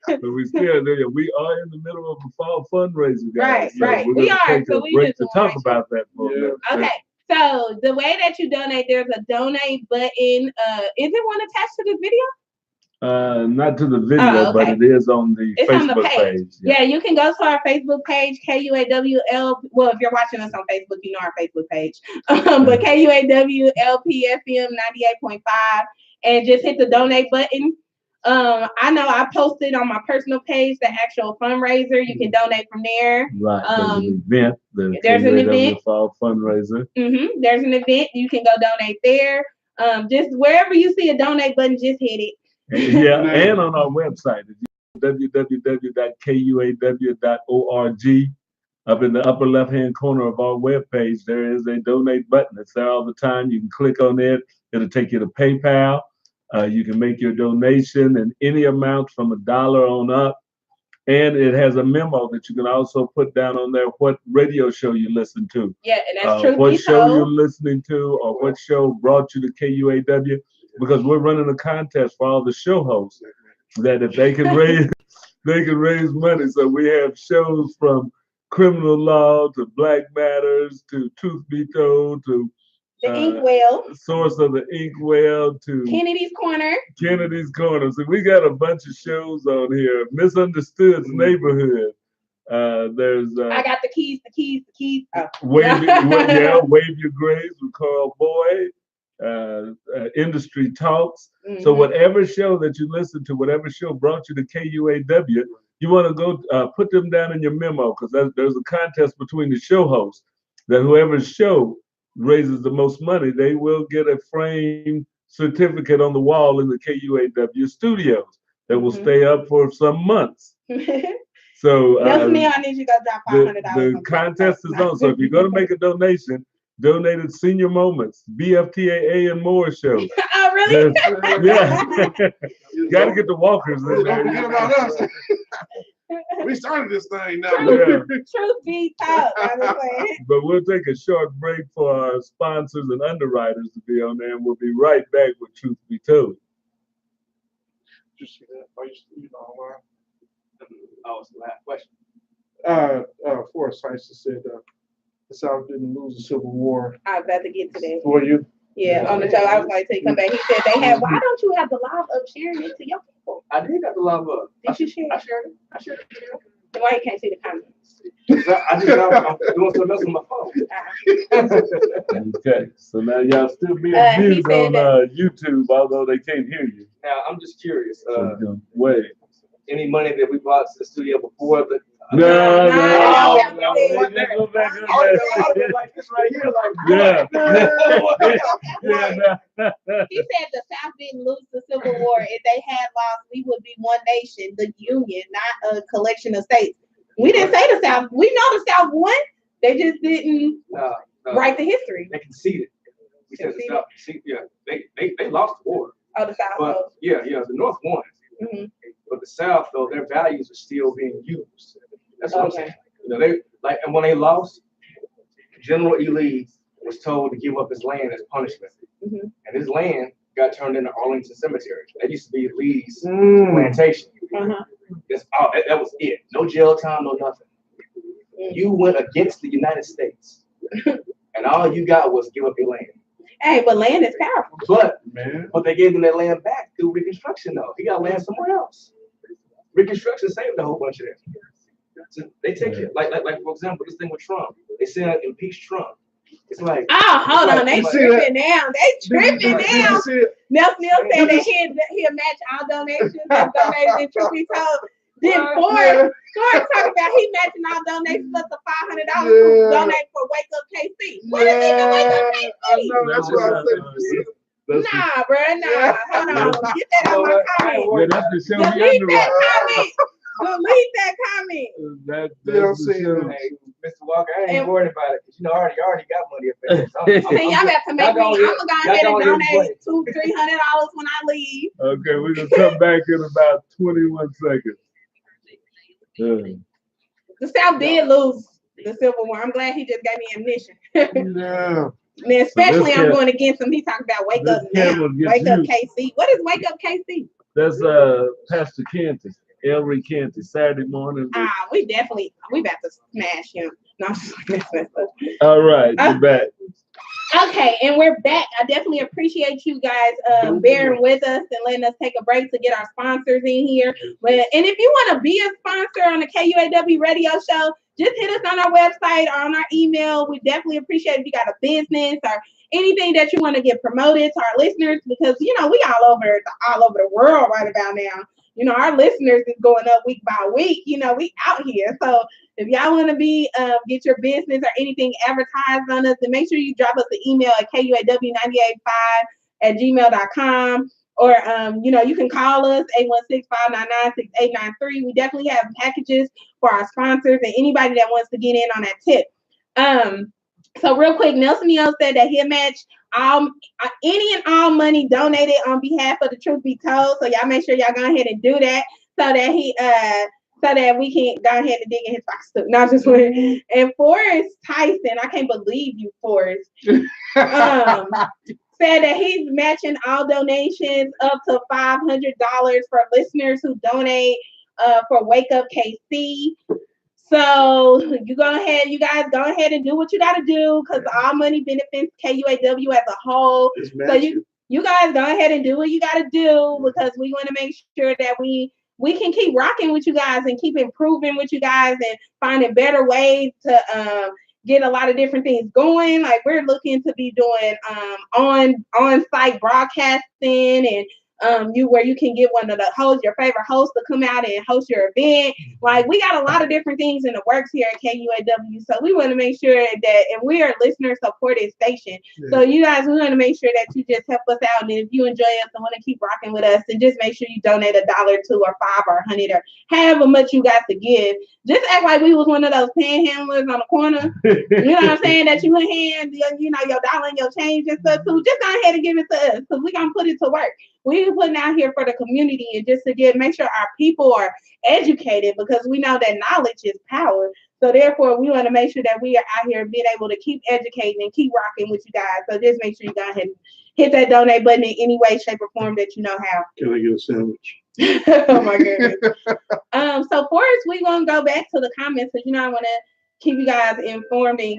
But we still there. We are in the middle of a fall fundraiser, guys. Right. We're We gonna are. take So a we break just to wanna talk make sure. about that for a minute. Okay. So the way that you donate, there's a donate button. Is it one attached to this video? Not to the video, but it is on the It's Facebook on the page. Yeah, you can go to our Facebook page, KUAWL. Well, if you're watching us on Facebook, you know our Facebook page. But KUAWLPFM 98.5, and just hit the donate button. I know I posted on my personal page the actual fundraiser. You can donate from there. Right. There's an event. There's an event. Fall fundraiser. There's an event. You can go donate there. Just wherever you see a donate button, just hit it. Yeah, and on our website, www.kuaw.org. Up in the upper left-hand corner of our webpage, there is a donate button. It's there all the time. You can click on it. It'll take you to PayPal. You can make your donation in any amount from $1 on up. And it has a memo that you can also put down on there what radio show you listen to. Yeah, and that's true. What show you're listening to, or what show brought you to KUAW. Because we're running a contest for all the show hosts that if they can raise money. So we have shows from Criminal Law to Black Matters to Truth Be Told to the Inkwell, Source of the Inkwell to Kennedy's Corner. So we got a bunch of shows on here. Misunderstood's Neighborhood. There's I got the keys. Oh. Wave Your Grace with Carl Boyd. Industry Talks. So whatever show that you listen to, whatever show brought you to KUAW, you want to go put them down in your memo, because there's a contest between the show hosts that whoever's show raises the most money, they will get a framed certificate on the wall in the KUAW studios that will stay up for some months. So I need you to go drop $500. The contest is on. So if you're going to make a donation, donated Senior Moments, BFTAA, and more show. Oh, really? Yeah. Got to get the walkers in there. Don't forget about us. We started this thing now. Truth be told. But we'll take a short break for our sponsors and underwriters to be on there, and we'll be right back with Truth Be Told. Did you see that? Are you online? Oh, it's the last question. Forrest Heisen said the South didn't lose the Civil War. I was about to get to that. For you? Yeah, on the show, I was going to come back. He said they had. Why don't you have the live up sharing it to your people? I did got the live up. Did you share it? I shared it. Then why you can't see the comments? I'm doing something else on my phone. Okay, so now y'all still being viewed on YouTube, although they can't hear you. Now, I'm just curious. Wait. Any money that we brought to the studio before the No. Like this right here, like Yeah. He said the South didn't lose the Civil War. If they had lost, we would be one nation, the Union, not a collection of states. We didn't say the South. We know the South won. They just didn't write the history. They conceded. We said the South. They lost the war. Oh, the South. But the North won. Mm-hmm. But the South, though, their values are still being used. That's what I'm saying. They and when they lost, General Ely was told to give up his land as punishment, and his land got turned into Arlington Cemetery. That used to be Lee's plantation. That was it. No jail time, no nothing. You went against the United States, and all you got was give up your land. Hey, but land is powerful. But they gave him that land back through Reconstruction, though. He got land somewhere else. Reconstruction saved a whole bunch of that. So they take it like for example, this thing with Trump. They said impeach Trump. It's like hold on, they tripping now. They tripping now. Nelson Neal said that he'll match all donations that donated in Truth Be Told. Then Ford talking about he matching all donations up to $500 to donate for Wake Up KC. What is even Wake Up KC? That's what I said. Nah, bro, nah. Hold on. Get that out my comment. That's the show Delete that comment. Delete that comment. That's the show. Hey, Mr. Walker, I ain't worried about it because I already got money up there. Y'all got to make me. I'm gonna go ahead and donate $200-300 when I leave. Okay, we're gonna come back in about 21 seconds. The South did lose the Civil War. I'm glad he just gave me ammunition. Yeah. And especially I'm cat- going against him. He talking about wake this up cat now. will get Wake up you. KC. What is wake up KC? That's Pastor Canty, Ellery Canty, Saturday morning. We about to smash him. No, I'm just messing with you. All right, you're back. Okay, and we're back. I definitely appreciate you guys bearing with us and letting us take a break to get our sponsors in here. And if you want to be a sponsor on the KUAW radio show, just hit us on our website or on our email. We definitely appreciate if you got a business or anything that you want to get promoted to our listeners, because we all over the world right about now. Our listeners is going up week by week. We out here. So if y'all want to be get your business or anything advertised on us, then make sure you drop us an email at kuaw985@gmail.com. Or you can call us 816-599-6893. We definitely have packages for our sponsors and anybody that wants to get in on that tip. So real quick, Nelson Neal said that he'll match any and all money donated on behalf of the Truth Be Told. So y'all make sure y'all go ahead and do that so that we can go ahead and dig in his box too. Not just one. And Forrest Tyson, I can't believe you, Forrest. Said that he's matching all donations up to $500 for listeners who donate for Wake Up KC. So you guys go ahead and do what you got to do, because all money benefits KUAW as a whole. So you guys go ahead and do what you got to do, because we want to make sure that we can keep rocking with you guys and keep improving with you guys and finding better ways to get a lot of different things going. Like we're looking to be doing on-site broadcasting and where you can get one of the hosts, your favorite host, to come out and host your event. Like we got a lot of different things in the works here at KUAW. So we want to make sure that, and we are a listener supported station. Yeah. So you guys, we want to make sure that you just help us out. And if you enjoy us and want to keep rocking with us, then just make sure you donate $1, $2, or $5, or $100, or however much you got to give. Just act like we was one of those panhandlers on the corner. You know what I'm saying? That you hand, your dollar and your change and stuff too. Just go ahead and give it to us, because we're going to put it to work. We're putting out here for the community and just to make sure our people are educated, because we know that knowledge is power. So therefore, we want to make sure that we are out here being able to keep educating and keep rocking with you guys. So just make sure you go ahead and hit that donate button in any way, shape, or form that you know how. Can I get a sandwich? Oh my goodness. So first, we're gonna go back to the comments, because I want to keep you guys informed in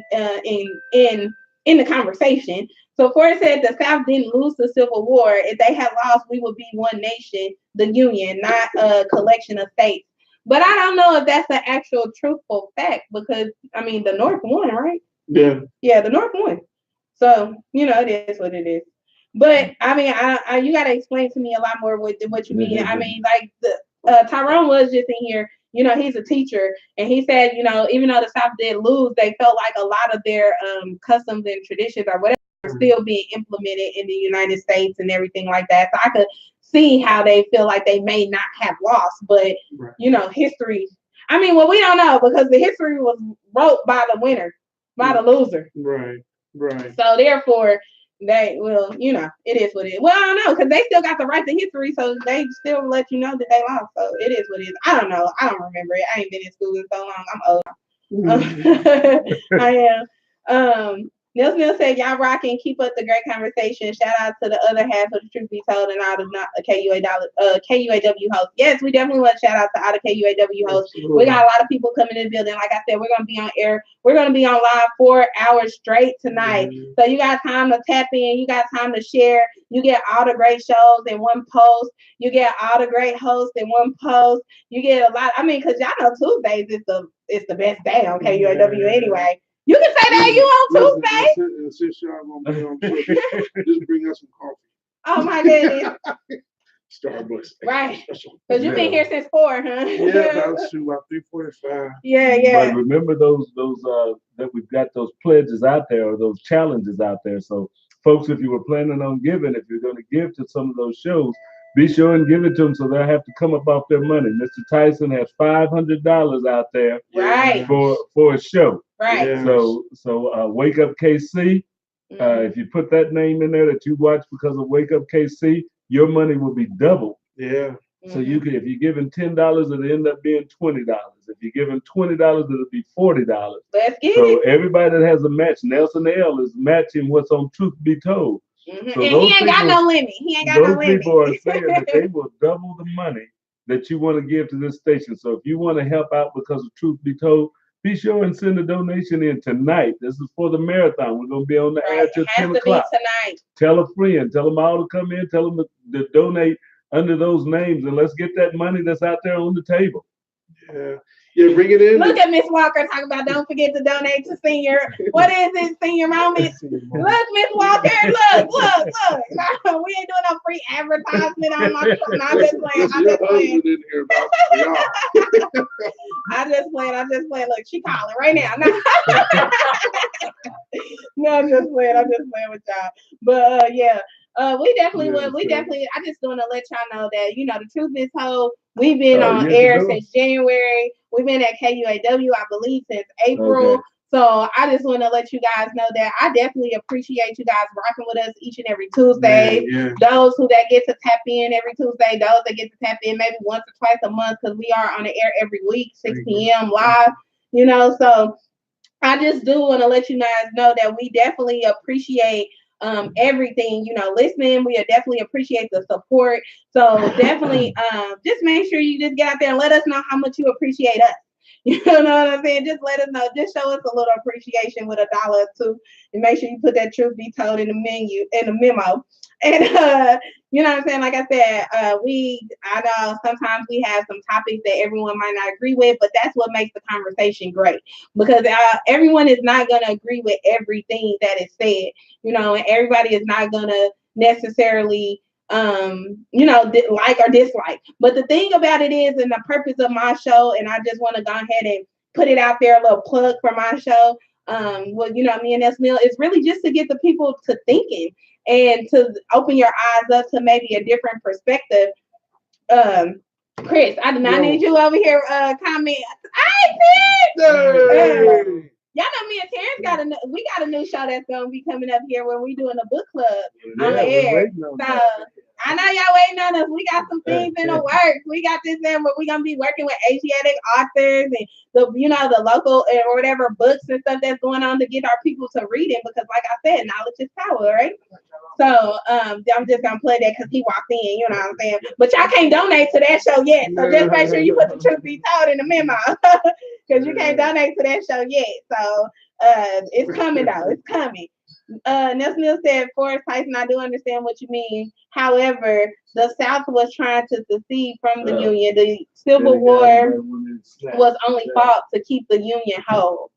the conversation. So Ford said the South didn't lose the Civil War. If they had lost, we would be one nation, the Union, not a collection of states. But I don't know if that's the actual truthful fact, because the North won, right? Yeah. Yeah, the North won. So it is what it is. But I you got to explain to me a lot more what you mean. Like Tyrone was just in here. He's a teacher, and he said, even though the South did lose, they felt like a lot of their customs and traditions or whatever are still being implemented in the United States and everything like that. So I could see how they feel like they may not have lost, but history. We don't know, because the history was wrote by the winner, by the loser. Right. So therefore, they will, it is what it is. Well, I don't know, because they still got the right to history, so they still let you know that they lost. So it is what it is. I don't know. I don't remember it. I ain't been in school in so long. I'm old. I am. Nelson said, y'all rocking, keep up the great conversation. Shout out to the other half of the Truth Be Told and all the KUAW hosts. Yes, we definitely want to shout out to all the KUAW hosts. We got a lot of people coming in the building. Like I said, we're going to be on air. We're going to be on live 4 hours straight tonight. So you got time to tap in. You got time to share. You get all the great shows in one post. You get all the great hosts in one post. You get a lot. Because y'all know Tuesdays is the best day on KUAW anyway. You can say that you on Tuesday. Since y'all gonna be on Tuesday, just bring us some coffee. Oh my goodness. Starbucks. Right. Because you've been here since 4, huh? Yeah, about 3:45. Yeah. But remember those that we've got those pledges out there, or those challenges out there. So folks, if you were planning on giving, if you're going to give to some of those shows, be sure and give it to them, so they'll have to come up off their money. Mr. Tyson has $500 out there, right, for a show. Right. Yeah. So Wake Up KC. If you put that name in there that you watch because of Wake Up KC, your money will be doubled. Yeah. So you can, if you're giving $10, it'll end up being $20. If you're giving $20, it'll be $40. Let's get So it. everybody that has a match, Nelson L is matching what's on Truth Be Told. Mhm. So And those he ain't got people- no limit. He ain't got no Those limit. people are saying that they will double the money that you want to give to this station. So if you want to help out because of Truth Be Told, be sure and send a donation in tonight. This is for the marathon. We're going to be on the air Right. till It has 10 to o'clock. be tonight. Tell a friend. Tell them all to come in. Tell them to donate under those names. And let's get that money that's out there on the table. Yeah, bring it in. Look at Miss Walker talking about don't forget to donate to senior. What is it? Senior moment. Look, Miss Walker. Look. No, we ain't doing no free advertisement on my show. No, I'm just playing. Listen, your husband in here about y'all. I just playing. Look, she calling right now. No, I'm just playing with y'all. But yeah. We definitely would. We definitely. I just want to let y'all know that the truth is told. We've been on air since January. We've been at KUAW, I believe, since April. Okay. So I just want to let you guys know that I definitely appreciate you guys rocking with us each and every Tuesday. Yeah. Those that get to tap in every Tuesday, those that get to tap in maybe once or twice a month, because we are on the air every week, 6 p.m. live. So I just do want to let you guys know that we definitely appreciate everything, listening. We definitely appreciate the support. So definitely just make sure you just get out there and let us know how much you appreciate us. You know what I'm saying? Just let us know. Just show us a little appreciation with $1 or $2, and make sure you put that truth be told in the memo. And you know what I'm saying? Like I said, I know sometimes we have some topics that everyone might not agree with, but that's what makes the conversation great, because everyone is not going to agree with everything that is said, and everybody is not going to necessarily like or dislike. But the thing about it is, and the purpose of my show, and I just want to go ahead and put it out there, a little plug for my show. Me and Nesmil, is really just to get the people to thinking and to open your eyes up to maybe a different perspective. Chris, I do not need you over here comment. Y'all know me and Terrence got a new show that's gonna be coming up here when we doing a book club on the air. So I know y'all waiting on us. We got some things in the works. We got this there, but we're gonna be working with Asiatic authors and the local or whatever books and stuff that's going on to get our people to reading, because like I said, knowledge is power, right? So I'm just gonna play that because he walked in, you know what I'm saying? But y'all can't donate to that show yet. So just make sure you put the truth be told in the memo. Because you can't donate to that show yet. So it's coming though. It's coming. Nelson Hill said, Forrest Tyson, I do understand what you mean. However, the South was trying to secede from the Union. The Civil War was only fought to keep the Union whole.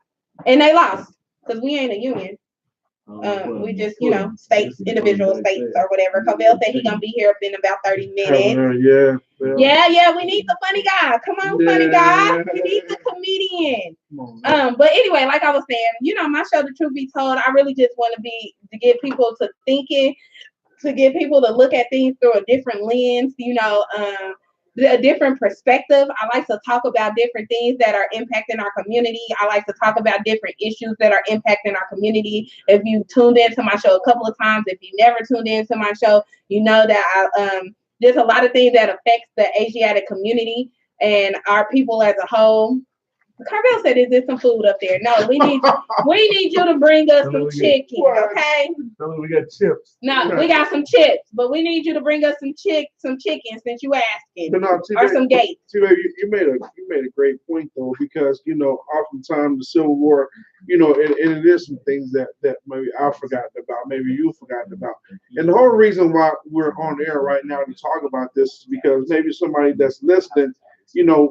And they lost, because we ain't a union. We just, states, individual states or whatever. Covell said he's gonna be here in about 30 minutes. Yeah, we need the funny guy. Come on, funny guy. We need the comedian. But anyway, like I was saying, my show, The Truth Be Told, I really just want to get people to thinking, to get people to look at things through a different lens, a different perspective. I like to talk about different things that are impacting our community. I like to talk about different issues that are impacting our community. If you tuned into my show a couple of times, if you never tuned into my show, you know that there's a lot of things that affects the Asiatic community and our people as a whole. Carvel said, "Is there some food up there?" No, we need you to bring us some chicken, okay? We got chips. No, we got some chips, but we need you to bring us some chicken since you asking, or some gates. Tbeyb, you made a great point though, because oftentimes the Civil War, and it is some things that maybe I've forgotten about, maybe you've forgotten about, and the whole reason why we're on air right now to talk about this is because maybe somebody that's listening,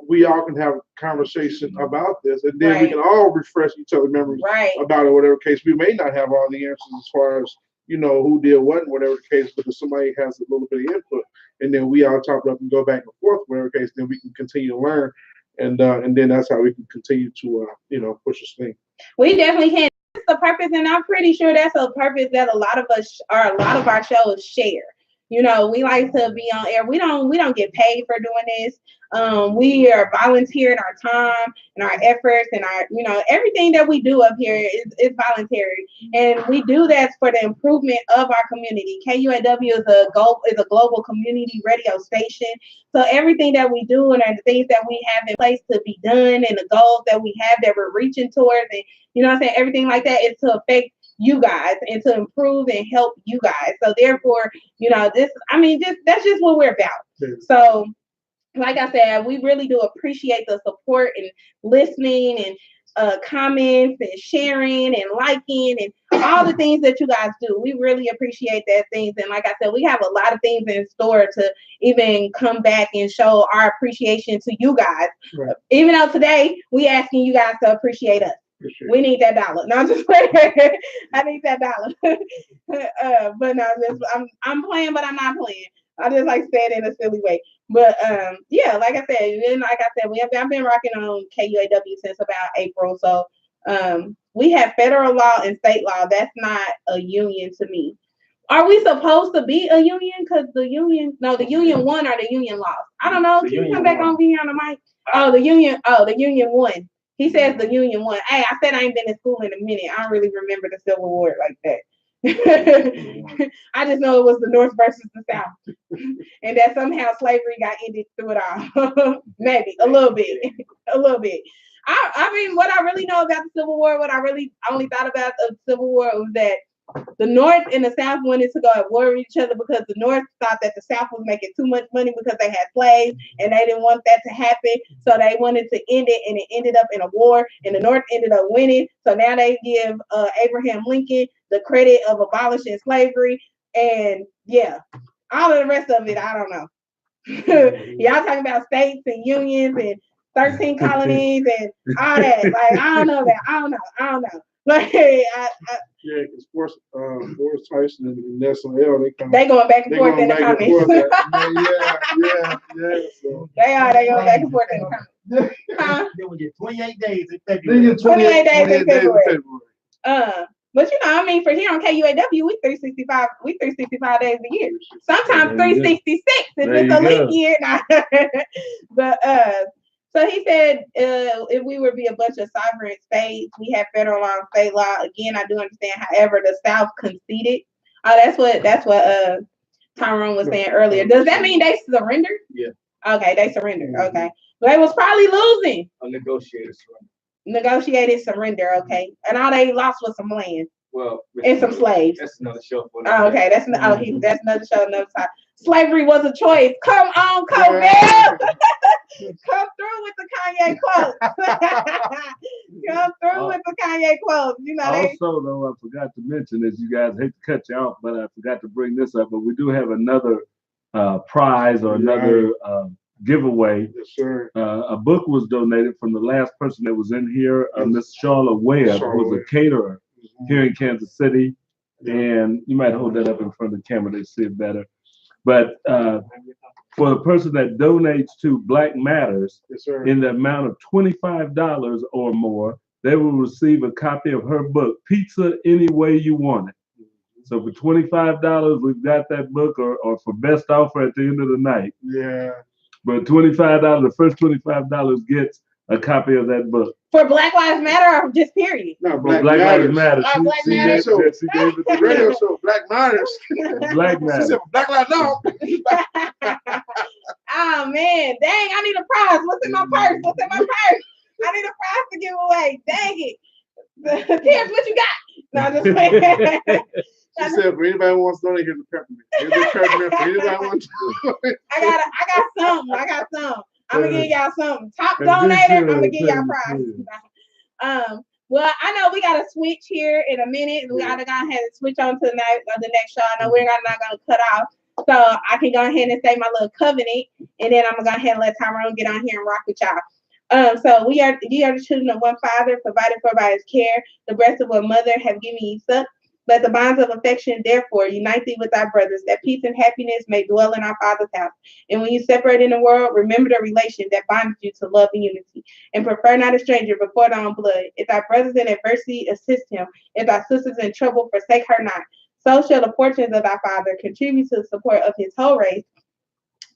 we all can have a conversation about this, and then we can all refresh each other's memories about it, whatever case. We may not have all the answers as far as, who did what, whatever the case, but if somebody has a little bit of input, and then we all talk up and go back and forth, whatever case, then we can continue to learn, and then that's how we can continue to, push this thing. We definitely can. That's the purpose, and I'm pretty sure that's a purpose that a lot of our shows share. You know, we like to be on air. We don't get paid for doing this. We are volunteering our time and our efforts and our, you know, everything that we do up here is voluntary. And we do that for the improvement of our community. KUAW is a global community radio station. So everything that we do and the things that we have in place to be done and the goals that we have that we're reaching towards and, you know what I'm saying, everything like that is to affect you guys and to improve and help you guys. So therefore, you know, that's just what we're about. So like I said, we really do appreciate the support and listening and comments and sharing and liking and all the things that you guys do. We really appreciate that things. And like I said, we have a lot of things in store to even come back and show our appreciation to you guys. Right. Even though today we asking you guys to appreciate us. Sure. We need that dollar. No, I'm just playing. I need that dollar. But no, I'm playing, but I'm not playing. I just like say it in a silly way. But yeah, like I said, I've been rocking on KUAW since about April. So we have federal law and state law. That's not a union to me. Are we supposed to be a union? Because the union won or the union lost. I don't know. Can you come back over here on the mic? The union won. He says the union won. Hey, I said I ain't been in school in a minute. I don't really remember the Civil War like that. I just know it was the North versus the South, and that somehow slavery got ended through it all. Maybe a little bit. I mean, what I really know about the Civil War, what I only thought about the Civil War was that the North and the South wanted to go at war with each other because the North thought that the South was making too much money because they had slaves and they didn't want that to happen. So they wanted to end it, and it ended up in a war, and the North ended up winning. So now they give Abraham Lincoln the credit of abolishing slavery. And yeah, all of the rest of it, I don't know. Y'all talking about states and unions and 13 colonies and all that. Like, I don't know. Like, yeah, because Forrest Tyson and Nelson L. They going back and forth in the comments. Yeah. So. They go back and forth in the comments. Huh? They will get 28 days in February. 28 days in February. But you know, I mean, for here on KUAW, we 365 days a year. Sometimes 366 if it's a leap year. But so he said, if we would be a bunch of sovereign states, we have federal law and state law. Again, I do understand. However, the South conceded. Oh, that's what Tyrone was saying earlier. Does that mean they surrendered? Yeah. Okay, they surrendered. Okay, they was probably losing. A negotiated surrender. Negotiated surrender. Okay, and all they lost was some land. Well, and some slaves. That's another show. Okay, that's another show, another time. Slavery was a choice. Come on, Cobell. Come through with the Kanye quote. Come through with the Kanye quote. You know. Also, though, I forgot to mention this. You guys hate to cut you off, but I forgot to bring this up. But we do have another prize or another giveaway. Yes, sir. A book was donated from the last person that was in here, Miss Charlotte Webb, who was a caterer here in Kansas City. And you might hold that up in front of the camera to see it better. But for the person that donates to Black Matters in the amount of $25 or more, they will receive a copy of her book, Pizza Any Way You Want It. So for $25, we've got that book, or for best offer at the end of the night. Yeah. But $25, the first $25 gets a copy of that book. For Black Lives Matter or just period? No, Black Lives Matter. Oh, Black Matters. She gave it to radio show, Black Matters. Black Matters. She said, Black Lives Matter. Oh, man. Dang, I need a prize. What's in my purse? I need a prize to give away. Dang it. Tiff, what you got? No, just playing. She said, for anybody who wants to donate, here's a peppermint. Here's a peppermint for anybody who wants to. I got some. I'm gonna give y'all something. Top donator, I'm gonna give y'all prizes. Well, I know we gotta switch here in a minute. We gotta go ahead and switch on to the next show. I know we're not gonna cut off, so I can go ahead and say my little covenant, and then I'm gonna go ahead and let Tyrone get on here and rock with y'all. So you are the children of one Father, provided for by His care. The breast of a mother have given you suck. Let the bonds of affection, therefore, unite thee with thy brothers, that peace and happiness may dwell in our Father's house. And when you separate in the world, remember the relation that binds you to love and unity. And prefer not a stranger before thy own blood. If thy brothers in adversity, assist him. If thy sisters in trouble, forsake her not. So shall the fortunes of our Father contribute to the support of his whole race.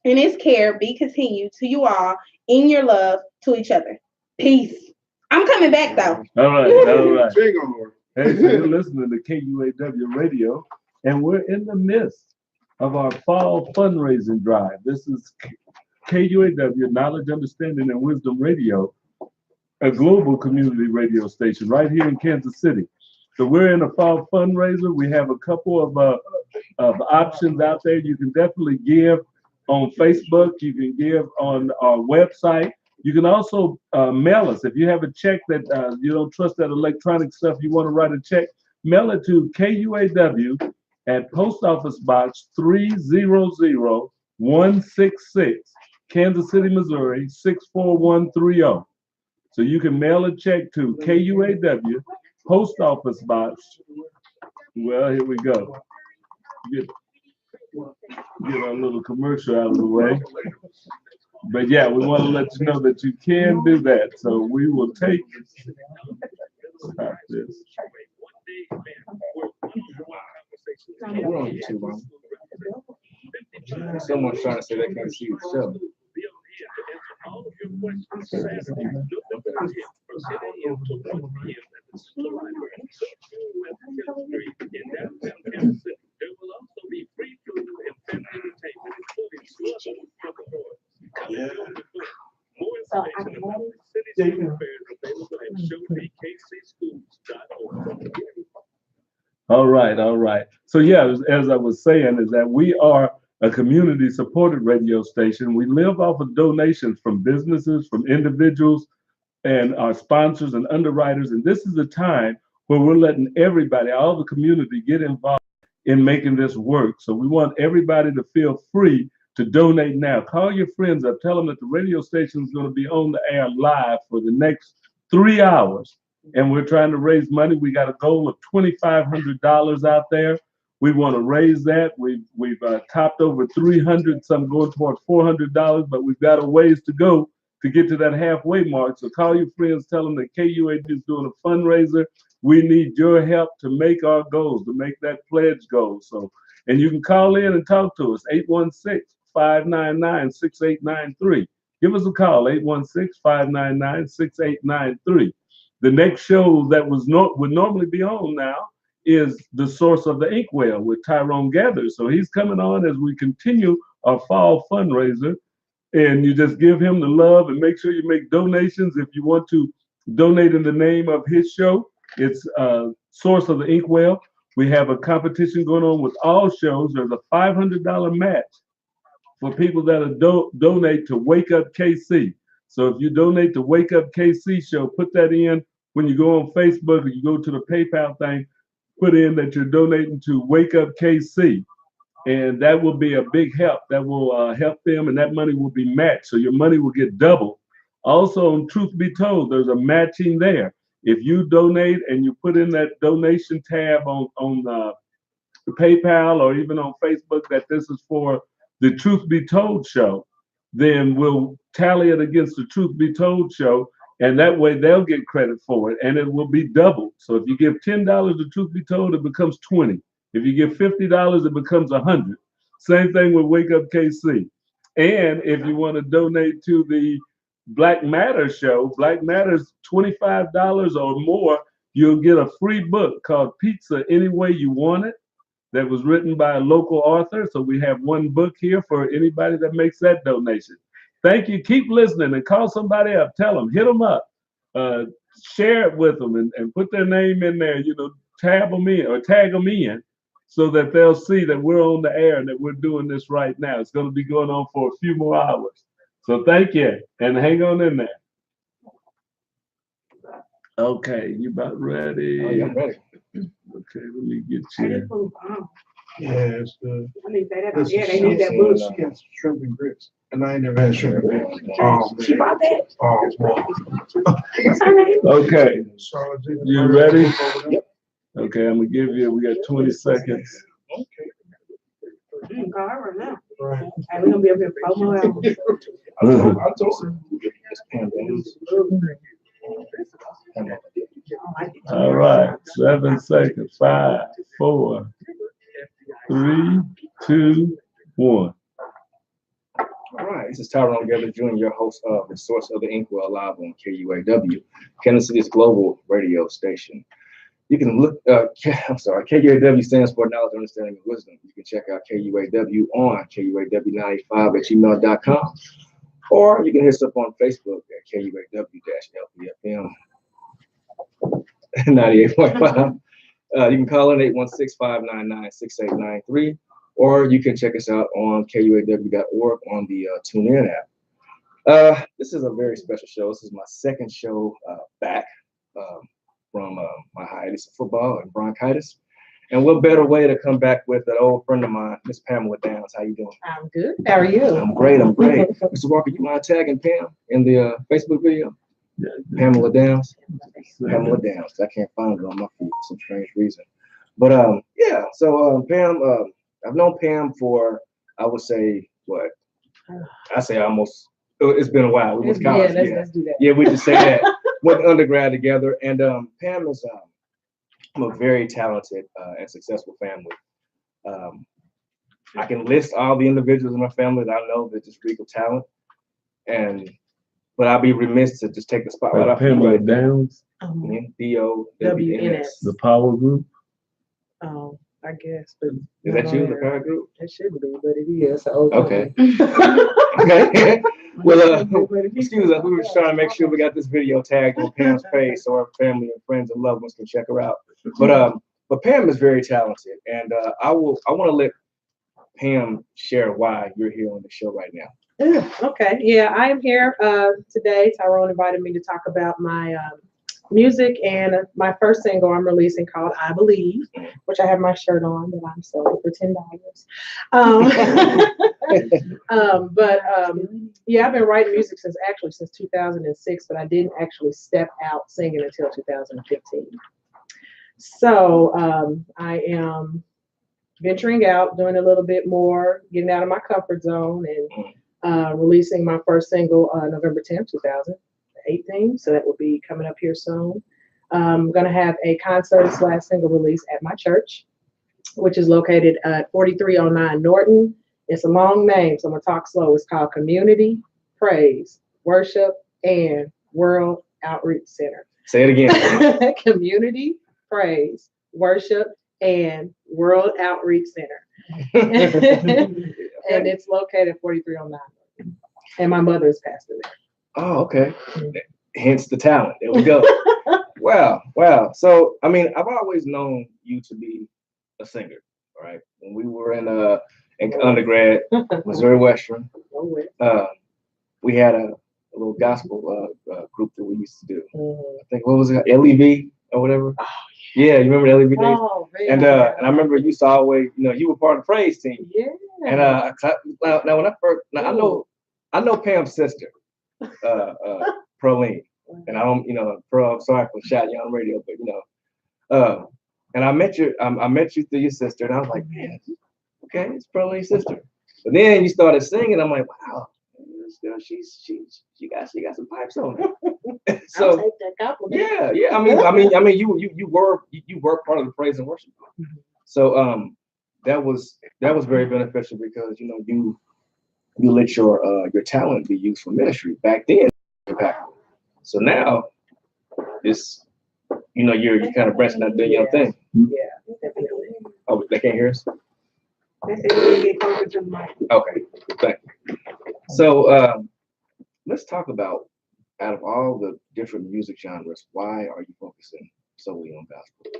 And his care be continued to you all in your love to each other. Peace. I'm coming back though. All right, all right. Big on Lord. Hey, so you're listening to KUAW Radio, and we're in the midst of our fall fundraising drive. This is KUAW, Knowledge, Understanding, and Wisdom Radio, a global community radio station right here in Kansas City. So we're in a fall fundraiser. We have a couple of options out there. You can definitely give on Facebook. You can give on our website. You can also mail us. If you have a check that you don't trust that electronic stuff, you want to write a check, mail it to KUAW at Post Office Box 300166, Kansas City, Missouri 64130. So you can mail a check to KUAW, Post Office Box. Well, here we go. Get our little commercial out of the way. But yeah, we want to let you know that you can do that. So we will take stop this. We're on YouTube, man. Someone's trying to say they can't see the show. Yeah. So I can All right, all right. So yeah, as I was saying, is that we are a community-supported radio station. We live off of donations from businesses, from individuals, and our sponsors and underwriters. And this is the time where we're letting everybody, all the community, get involved in making this work. So we want everybody to feel free to donate now. Call your friends up. Tell them that the radio station is going to be on the air live for the next 3 hours. And we're trying to raise money. We got a goal of $2,500 out there. We want to raise that. We've topped over 300, some going toward $400, but we've got a ways to go to get to that halfway mark. So call your friends, tell them that KUAD is doing a fundraiser. We need your help to make our goals, to make that pledge goal. So, and you can call in and talk to us, 816-599-6893. Give us a call, 816-599-6893. The next show that would normally be on now is The Source of the Inkwell with Tyrone Gathers. So he's coming on as we continue our fall fundraiser. And you just give him the love and make sure you make donations. If you want to donate in the name of his show, it's Source of the Inkwell. We have a competition going on with all shows. There's a $500 match for people that donate to Wake Up KC. So if you donate to Wake Up KC show, put that in when you go on Facebook or you go to the PayPal thing, put in that you're donating to Wake Up KC. And that will be a big help. That will help them, and that money will be matched. So your money will get doubled. Also, on Truth Be Told, there's a matching there. If you donate and you put in that donation tab on PayPal or even on Facebook that this is for the Truth Be Told show, then we'll tally it against the Truth Be Told show, and that way they'll get credit for it, and it will be doubled. So if you give $10 to Truth Be Told, it becomes 20. If you give $50, it becomes 100. Same thing with Wake Up KC. And if you want to donate to the Black Matter show, Black Matter's $25 or more, you'll get a free book called Pizza Any Way You Want It that was written by a local author. So we have one book here for anybody that makes that donation. Thank you. Keep listening and call somebody up. Tell them, hit them up, share it with them and put their name in there, tag them in so that they'll see that we're on the air and that we're doing this right now. It's going to be going on for a few more hours. So thank you, and hang on in there. Okay, you about ready? Oh, yeah, I'm ready. Okay, let me get you. Yeah, it's good. I need that. That's Yeah, they need that bush. bush. Yes, shrimp and grits. And I ain't never had shrimp and grits. She bought that. Okay, Charlotte, you ready? Okay, I'm gonna give you, we got 20 seconds. Call her right now. Right. And we're gonna be up here for 4 more hours. I told her. All right, 7 seconds, 5, 4, 3, 2, 1. All right, this is Tyrone Gether Jr., your host of The Source of the Inkwell live on KUAW, Kansas City's global radio station. You can look, KUAW stands for Knowledge, Understanding, and Wisdom. You can check out KUAW on KUAW95@gmail.com, or you can hit us up on Facebook at KUAW-LPFM 98.5. You can call in 816-599-6893, or you can check us out on KUAW.org on the TuneIn app. This is a very special show. This is my second show back from my hiatus of football and bronchitis. And what better way to come back with an old friend of mine, Miss Pamela Downs. How you doing? I'm good. How are you? I'm great. Mr. Walker, you mind tagging Pam in the Facebook video? Yeah. Pamela Downs. Pamela Downs. I can't find her on my feed for some strange reason. But yeah. So Pam, I've known Pam for, I would say, what? I say almost. It's been a while. We went to college. Let's do that. Yeah, we just say that. Went to undergrad together, and Pam is from a very talented and successful family. I can list all the individuals in my family that I know that just reek of talent, but I'll be remiss to just take the spotlight off Pamela Downs, DOWNS. the Power Group. Oh, I guess. But Is that you, the power group? It should be, but it is. So, Okay. Okay. Well, excuse us. We were just trying to make sure we got this video tagged on Pam's face so our family and friends and loved ones can check her out. But Pam is very talented, and I want to let Pam share why you're here on the show right now. Okay. Yeah, I am here today. Tyrone invited me to talk about my music and my first single I'm releasing called I Believe, which I have my shirt on that I'm selling for $10. Yeah, I've been writing music since 2006, but I didn't actually step out singing until 2015. So I am venturing out, doing a little bit more, getting out of my comfort zone, and releasing my first single November 10th, 2018. So that will be coming up here soon. I'm going to have a concert/single release at my church, which is located at 4309 Norton. It's a long name, so I'm going to talk slow. It's called Community, Praise, Worship, and World Outreach Center. Say it again. Community, Praise, Worship, and World Outreach Center. And it's located at 4309. And my mother is pastor there. Oh, okay. Hence the talent. There we go. Wow. So, I mean, I've always known you to be a singer, right? When we were in undergrad, Missouri Western, we had a little gospel group that we used to do. I think, what was it? LEV or whatever? Oh, yeah, you remember the LEV days? Oh, really? And I remember you used to always, you were part of the praise team. Yeah. And now when I first, I know Pam's sister, Proline, and I don't, I'm sorry for shouting you on the radio, but and I met you through your sister, and I was like, man, okay, it's Proline's sister. But then you started singing, I'm like, wow, this girl, she got some pipes on her. So I'll take that compliment. Yeah. I mean, you were part of the praise and worship. Mm-hmm. So that was very beneficial because you let your talent be used for ministry back then. So now it's you're kind of branching out doing your own thing. Yeah, definitely. Oh, they can't hear us? Get closer to the mic. Okay, thank you. So let's talk about, out of all the different music genres, why are you focusing solely on gospel?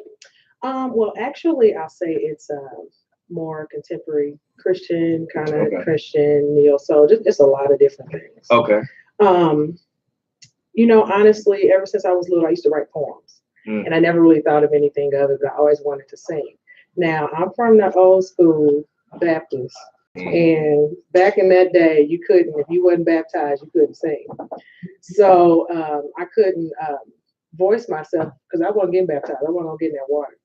Well, actually, I'll say it's more contemporary Christian, kind of Christian, neo soul, just a lot of different things. Okay. Honestly, ever since I was little, I used to write poems, and I never really thought of anything other, but I always wanted to sing. Now, I'm from the old school Baptist, and back in that day, you couldn't, if you wasn't baptized, you couldn't sing. So I couldn't voice myself because I wasn't getting baptized. I wasn't getting that water.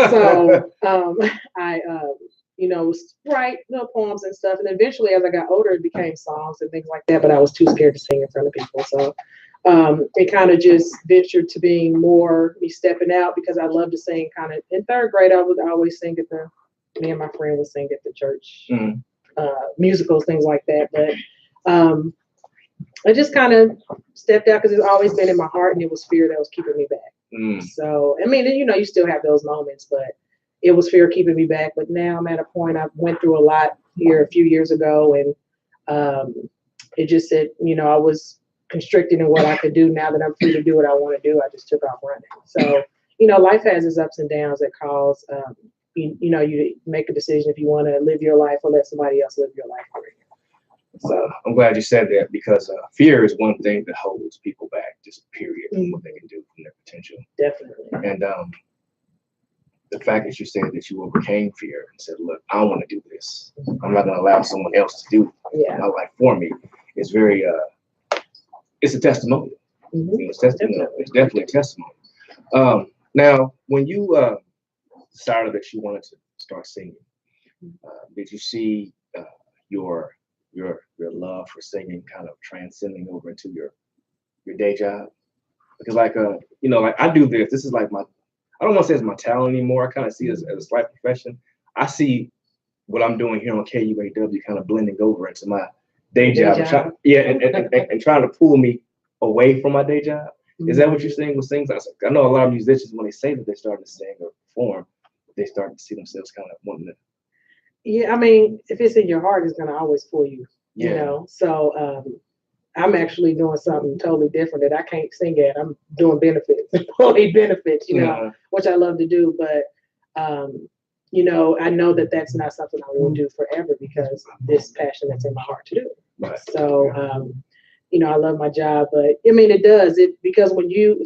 So I write little poems and stuff, and eventually, as I got older, it became songs and things like that. But I was too scared to sing in front of people, so it kind of just ventured to being more me stepping out because I love to sing. Kind of in third grade, I would always sing at the me and my friend would sing at the church, Mhm. musicals, things like that. But I just kind of stepped out because it's always been in my heart, and it was fear that was keeping me back. Mm. So, I mean, you know, you still have those moments, but it was fear keeping me back. But now I'm at a point, I went through a lot here a few years ago, and it just said, you know, I was constricted in what I could do. Now that I'm free to do what I want to do, I just took off running. So, you know, life has its ups and downs that cause, you know, you make a decision if you want to live your life or let somebody else live your life for you. So I'm glad you said that, because fear is one thing that holds people back, just period, from what they can do from their potential. Definitely. And the fact that you said that you overcame fear and said, look, I want to do this. I'm not going to allow someone else to do my life for me. It's very, it's a testimony. It's testimony. It's definitely a testimony. Now, when you decided that you wanted to start singing, did you see your love for singing kind of transcending over into your day job? Because like you know, like I do this. This is like my, I don't want to say it's my talent anymore. I kind of see it as a slight profession. I see what I'm doing here on KUAW kind of blending over into my day job. And trying to pull me away from my day job. Is that what you're saying with things? I know a lot of musicians, when they say that they're starting to sing or perform, they start to see themselves kind of wanting to. Yeah, I mean, if it's in your heart, it's gonna always pull you. You know. So I'm actually doing something totally different that I can't sing at. I'm doing benefits, employee benefits, you know, which I love to do. But you know, I know that that's not something I will do forever because this passion that's in my heart to do. Right. So you know, I love my job, but I mean, it does it because when you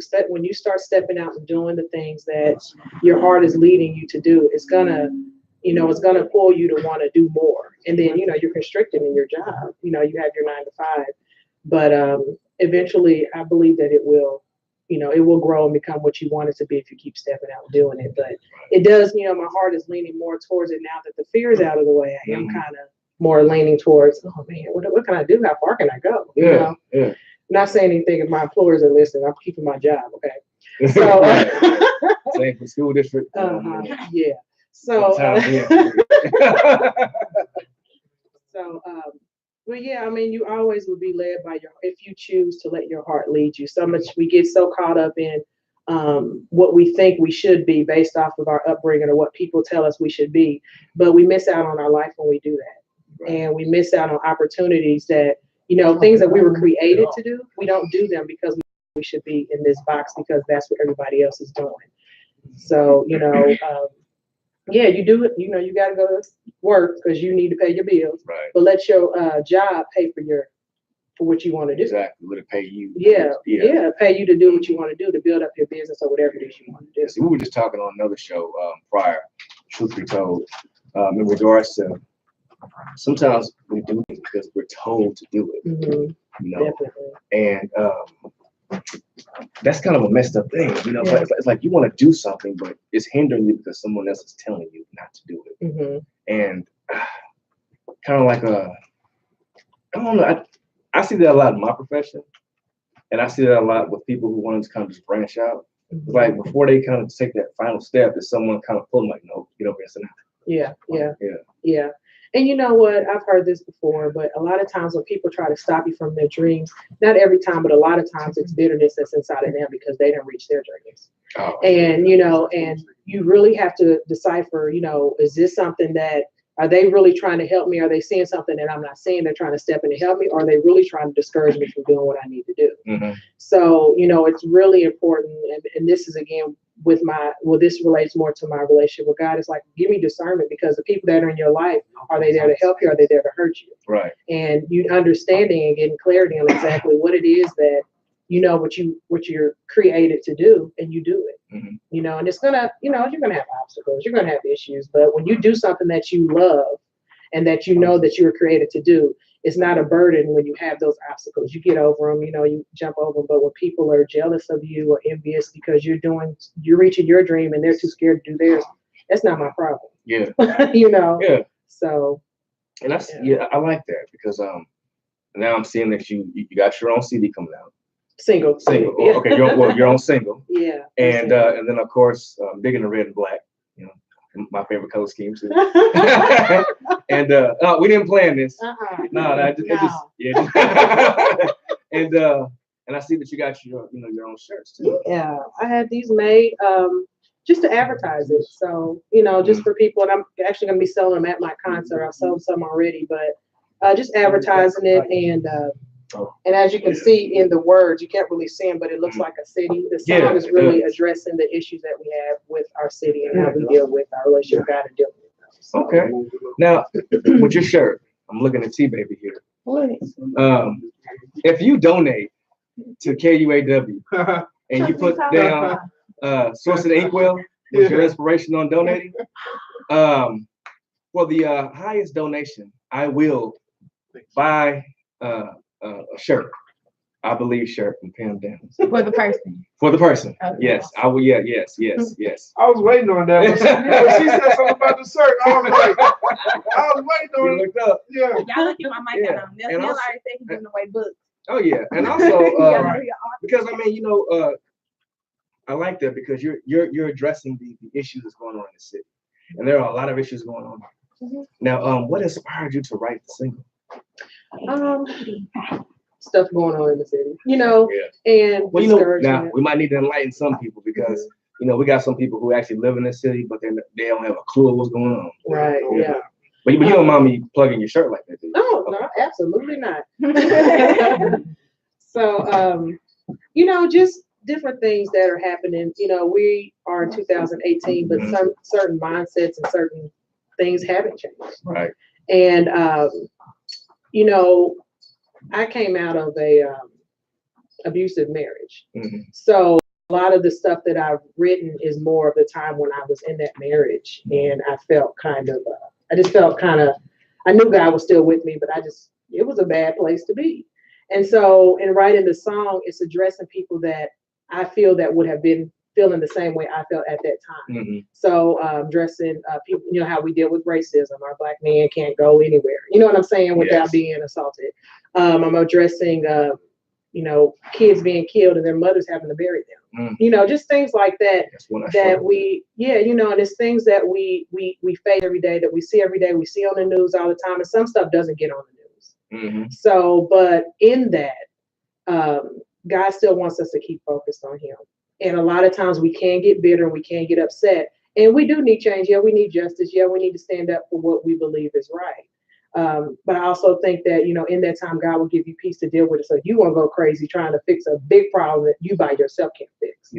start stepping out and doing the things that your heart is leading you to do, it's gonna, you know, it's gonna pull you to want to do more. And then, you know, you're constricted in your job. You know, you have your 9 to 5, but eventually, I believe that it will, you know, it will grow and become what you want it to be if you keep stepping out and doing it. But it does, you know, my heart is leaning more towards it now that the fear is out of the way. I am kind of more leaning towards, oh man, what can I do? How far can I go? You know? I'm not saying anything if my employers are listening. I'm keeping my job, okay? So same for school district. Yeah. So well, yeah, I mean, you always will be led by if you choose to let your heart lead you. So much we get so caught up in what we think we should be based off of our upbringing or what people tell us we should be, but we miss out on our life when we do that. And we miss out on opportunities that, you know, things that we were created to do. We don't do them because we should be in this box because that's what everybody else is doing. So, you know, yeah, you do it. You know, you got to go to work because you need to pay your bills. Right. But let your job pay for what you want to do. Exactly. Let it pay you. Yeah. Pay you to do what you want to do to build up your business or whatever it is you want to do. See, we were just talking on another show prior, truth be told, in regards to sometimes we do it because we're told to do it. You know, definitely. And that's kind of a messed up thing. You know, it's like you want to do something, but it's hindering you because someone else is telling you not to do it. And kind of like I don't know. I see that a lot in my profession, and I see that a lot with people who want to kind of just branch out. Like before they kind of take that final step, is someone kind of pulling like, no, get over here, sit down. Yeah. And you know what? I've heard this before, but a lot of times when people try to stop you from their dreams, not every time, but a lot of times it's bitterness that's inside of them because they didn't reach their dreams. And, you know, and you really have to decipher, you know, is this something that, are they really trying to help me? Are they seeing something that I'm not seeing? They're trying to step in to help me, or are they really trying to discourage me from doing what I need to do? So, you know, it's really important. And this is, again, this relates more to my relationship with God. It's like, give me discernment, because the people that are in your life, are they there to help you? Or are they there to hurt you? Right. And you understanding and getting clarity on exactly what it is that, you know, what you're created to do, and you do it. You know, and it's gonna, you know, you're gonna have obstacles, you're gonna have issues, but when you do something that you love and that you know that you were created to do, it's not a burden when you have those obstacles. You get over them, you know, you jump over them. But when people are jealous of you or envious because you're reaching your dream and they're too scared to do theirs, that's not my problem. Yeah. You know. Yeah. So. And that's I like that, because now I'm seeing that you got your own CD coming out. Single. Yeah. Okay, your own single. Yeah. And then of course, Big in the Red and Black. You know, my favorite color scheme too. And we didn't plan this. No, it just yeah. And I see that you got your your own shirts too. Yeah, I had these made just to advertise it. So, just for people, and I'm actually gonna be selling them at my concert. I've sold some already, but just advertising it and as you can see in the words, you can't really see them, but it looks like a city. The song is really addressing the issues that we have with our city and how we deal with our relationship with God and deal with them. So, okay. Now, with your shirt, I'm looking at Tbeyb here. If you donate to KUAW and you put down Source of the Inkwell with your inspiration on donating, for the highest donation, I will buy a shirt. I believe shirt from Pam Downs. For the person. For the person. Okay. Yes, I will. Yeah, yes. I was waiting on that. When she said something about the shirt, I was waiting on it. Looked up. Yeah. Y'all look at my mic Yeah. on. Neil And already also- said he's giving away books. Oh yeah, and also Y'all know your because I mean, I like that because you're addressing the issues that's going on in the city, and there are a lot of issues going on. Now, what inspired you to write the single? stuff going on in the city, Yeah. and Well, now discouragement. we might need to enlighten some people because we got some people who actually live in the city, but they don't have a clue of what's going on. Right, yeah. But you don't mind me plugging your shirt like that, do you? No, absolutely not. So, just different things that are happening. We are in 2018, but some certain mindsets and certain things haven't changed. Right. And, I came out of a abusive marriage. So a lot of the stuff that I've written is more of the time when I was in that marriage, and I felt I knew God was still with me, but it was a bad place to be. And so in writing the song, it's addressing people that I feel that would have been feeling the same way I felt at that time. So addressing people, how we deal with racism. Our Black man can't go anywhere. You know what I'm saying? Without being assaulted. I'm addressing, kids being killed and their mothers having to bury them. Just things like that. And it's things that we face every day, that we see every day. We see on the news all the time, and some stuff doesn't get on the news. So, but in that, God still wants us to keep focused on Him. And a lot of times we can get bitter and we can get upset. And we do need change. Yeah, we need justice. Yeah, we need to stand up for what we believe is right. But I also think that, in that time, God will give you peace to deal with it. So you won't go crazy trying to fix a big problem that you by yourself can't fix.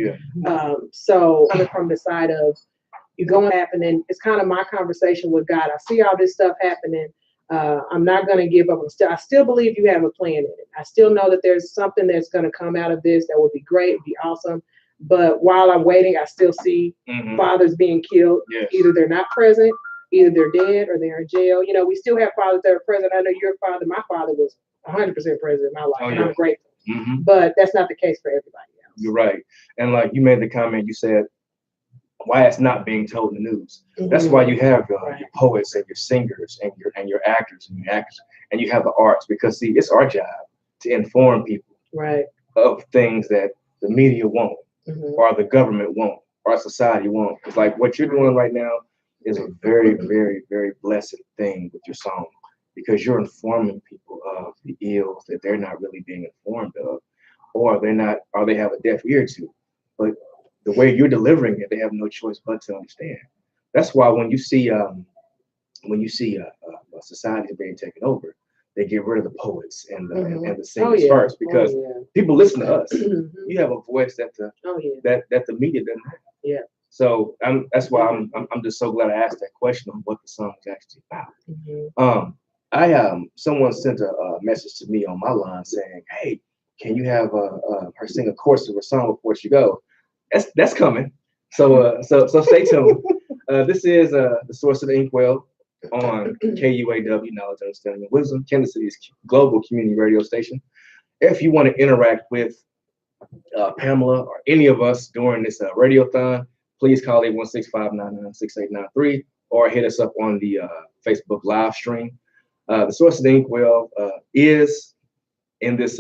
So coming from the side of you going happening, it's kind of my conversation with God. I see all this stuff happening. I'm not going to give up. I still believe you have a plan in it. I still know that there's something that's going to come out of this that will be great, be awesome. But while I'm waiting, I still see fathers being killed. Either they're not present, either they're dead, or they're in jail. We still have fathers that are present. I know your father, my father was 100% present in my life, and I'm grateful. But that's not the case for everybody else. You're right. And like you made the comment, you said, why it's not being told in the news. That's why you have your poets and your singers and your actors and you have the arts, because see, it's our job to inform people of things that the media won't, or the government won't, or our society won't. It's like what you're doing right now is a very, very, very blessed thing with your song, because you're informing people of the ills that they're not really being informed of, or they have a deaf ear to. But the way you're delivering it, they have no choice but to understand. That's why when you see a society being taken over, they get rid of the poets and the singers first, because people listen to us. You have a voice that the media doesn't have. So that's why I'm just so glad I asked that question on what the song is actually about. Someone sent a message to me on my line saying, "Hey, can you have her sing a chorus of her song before she go?" That's coming. So stay tuned. This is the Source of the Inkwell on KUAW, Knowledge, Understanding, and Wisdom, Kansas City's global community radio station. If you want to interact with Pamela or any of us during this radiothon, please call 816-599-6893 or hit us up on the Facebook live stream. The Source of the Inkwell is in this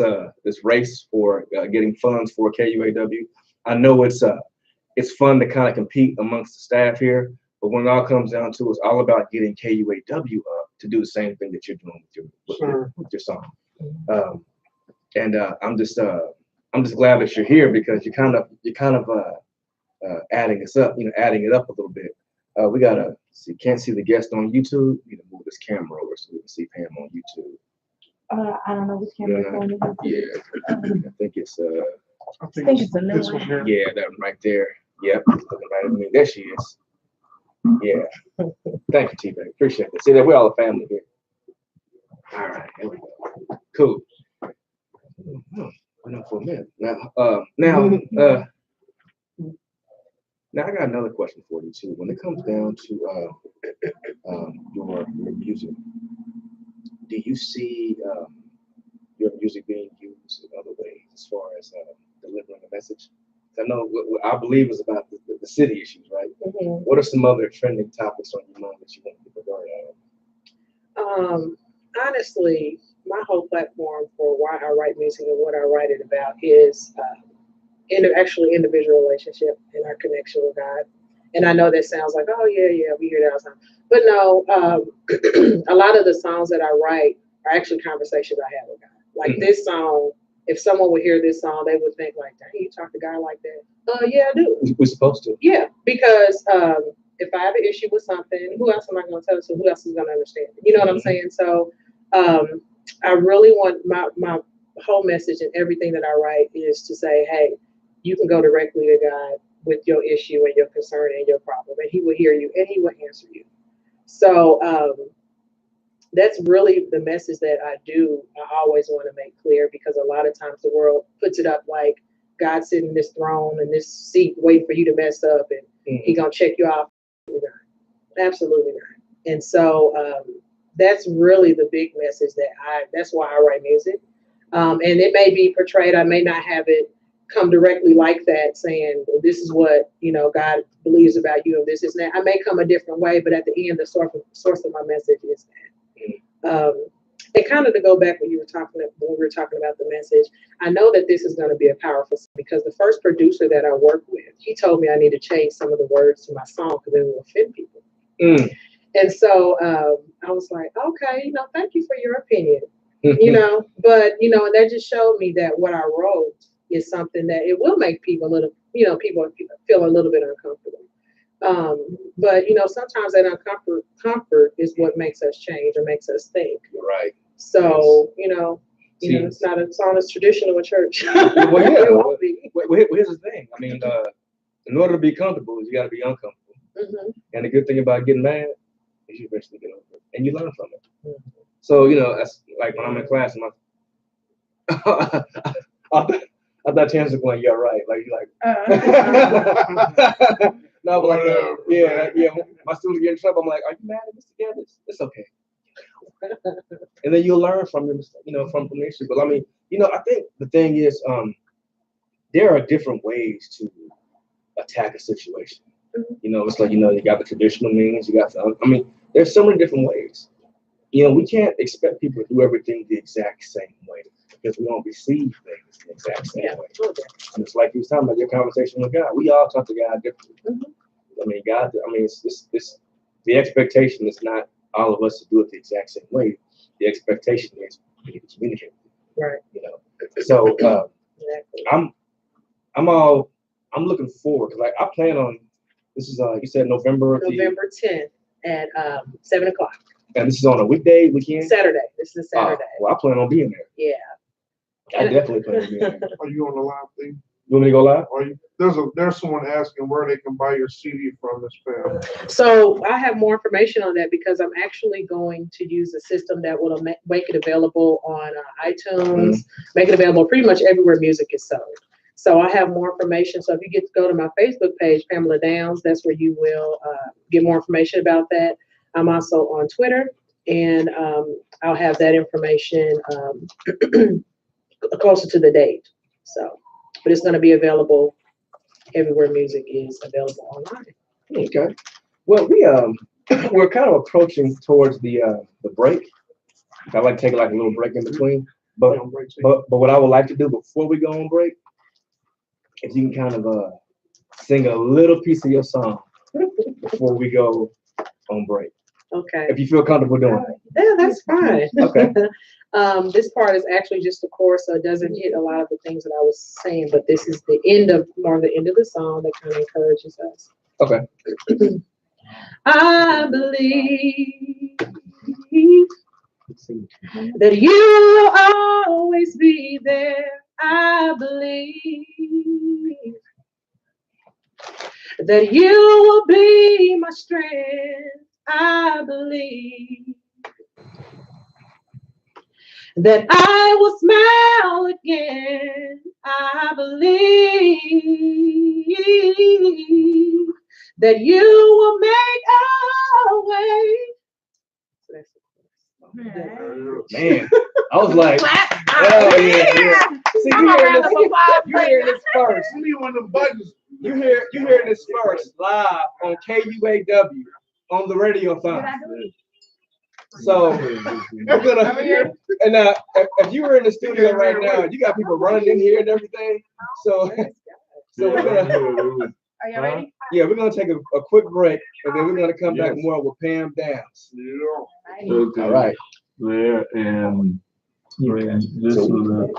race for getting funds for KUAW. I know it's fun to kind of compete amongst the staff here, But when it all comes down to it, it's all about getting KUAW up to do the same thing that you're doing with your song. I'm just glad that you're here because you're kind of adding us up, adding it up a little bit. We gotta see, can't see the guest on YouTube. We need to move this camera over so we can see Pam on YouTube. I don't know which camera is going to be. Yeah, I think it's I think it's this one here. yeah, that one right there. Yep, looking right at me. There she is. Yeah. Thank you, Tbeyb. Appreciate it. See that we're all a family here. All right, here we go. Cool. Went on for a minute. Now I got another question for you too. When it comes down to your music, do you see your music being used in other ways as far as delivering a message? I know what I believe is about the city issues, right? Mm-hmm. What are some other trending topics on your mind that you want people to learn out? Honestly, my whole platform for why I write music and what I write it about is actually individual relationship and our connection with God. And I know that sounds like, oh yeah, we hear that all the time. But no, a lot of the songs that I write are actually conversations I have with God. Like this song, if someone would hear this song, they would think like, dang, you talk to God like that? Yeah, I do. We're supposed to. Yeah, because if I have an issue with something, who else am I going to tell it to? Who else is going to understand? You know what I'm saying? So I really want my whole message and everything that I write is to say, hey, you can go directly to God with your issue and your concern and your problem, and He will hear you and He will answer you. So that's really the message that I always want to make clear, because a lot of times the world puts it up like God sitting in this throne and this seat waiting for you to mess up and He gonna check you off. Absolutely not. And so that's really the big message that's why I write music. And it may be portrayed, I may not have it come directly like that, saying this is what God believes about you and this is that. I may come a different way, but at the end, the source of my message is that. And kind of to go back when we were talking about the message, I know that this is going to be a powerful song because the first producer that I worked with, he told me I need to change some of the words to my song because it will offend people. And so I was like, okay, thank you for your opinion, but that just showed me that what I wrote is something that it will make people people feel a little bit uncomfortable. But sometimes that comfort is what makes us change or makes us think. Right. So it's not a song as traditional a church. Well, yeah. Here's the thing. I mean, in order to be comfortable, you got to be uncomfortable. And the good thing about getting mad is you eventually get over it and you learn from it. So that's like when I'm in class and I thought chances are going, you're right. Like you're like, no, but like, yeah. My students get in trouble. I'm like, are you mad at Mr. Gaddis? It's okay. And then you'll learn from them, from the issue. But I mean, I think the thing is, there are different ways to attack a situation. It's like, you got the traditional means, there's so many different ways. We can't expect people to do everything the exact same way because we don't receive things the exact same way. And it's like you was talking about your conversation with God. We all talk to God differently. It's the expectation is not all of us to do it the exact same way. The expectation is we need to communicate. Right. So I'm looking forward because I plan on, this is you said November 10th at 7:00. And this is on a weekday, weekend? Saturday. This is Saturday. Well, I plan on being there. Yeah. I definitely plan on being there. Are you on the live thing? You want me to go live? There's someone asking where they can buy your CD from, Miss Pam. So I have more information on that because I'm actually going to use a system that will make it available on iTunes, make it available pretty much everywhere music is sold. So I have more information. So if you get to go to my Facebook page, Pamela Downs, that's where you will get more information about that. I'm also on Twitter, and I'll have that information closer to the date. So, but it's going to be available everywhere music is available online. Okay. Well, we're kind of approaching towards the break. I like to take like a little break in between. But what I would like to do before we go on break, if you can kind of sing a little piece of your song before we go on break. Okay. If you feel comfortable doing it. Yeah, that's fine. Okay. This part is actually just the chorus, so it doesn't hit a lot of the things that I was saying, but this is the end of the song that kind of encourages us. Okay. I believe that you will always be there. I believe that you will be my strength. I believe that I will smile again. I believe that you will make a way. Man, I was like, oh yeah. See, you hear this first. You need one of them buttons. You hear this first live on KUAW on the radio phone. So we're gonna, and if you were in the studio right now, you got people running in here and everything. So we're gonna. Are you ready? Yeah, we're gonna take a quick break, and then we're gonna come back more with Pam Downs. Okay. All right. There and bring this one up.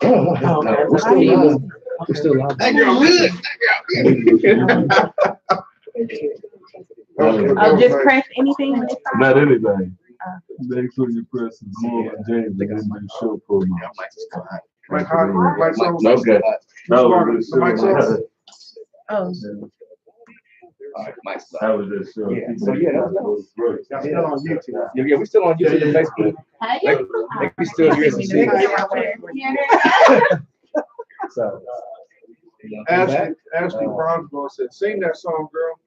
We're still live. We're still live. That girl good. I'll just press anything. Not anything. Make sure you press more than James and then do show promo. Like how, like so. Okay. That was The mic's on. Oh. All right, Mike's live. That was just show. Yeah. So yeah, that was great. Y'all still on YouTube. Yeah, we're still on YouTube and Facebook. Like we still here to see. So. Ashley Bronswell said, "Sing that song, girl."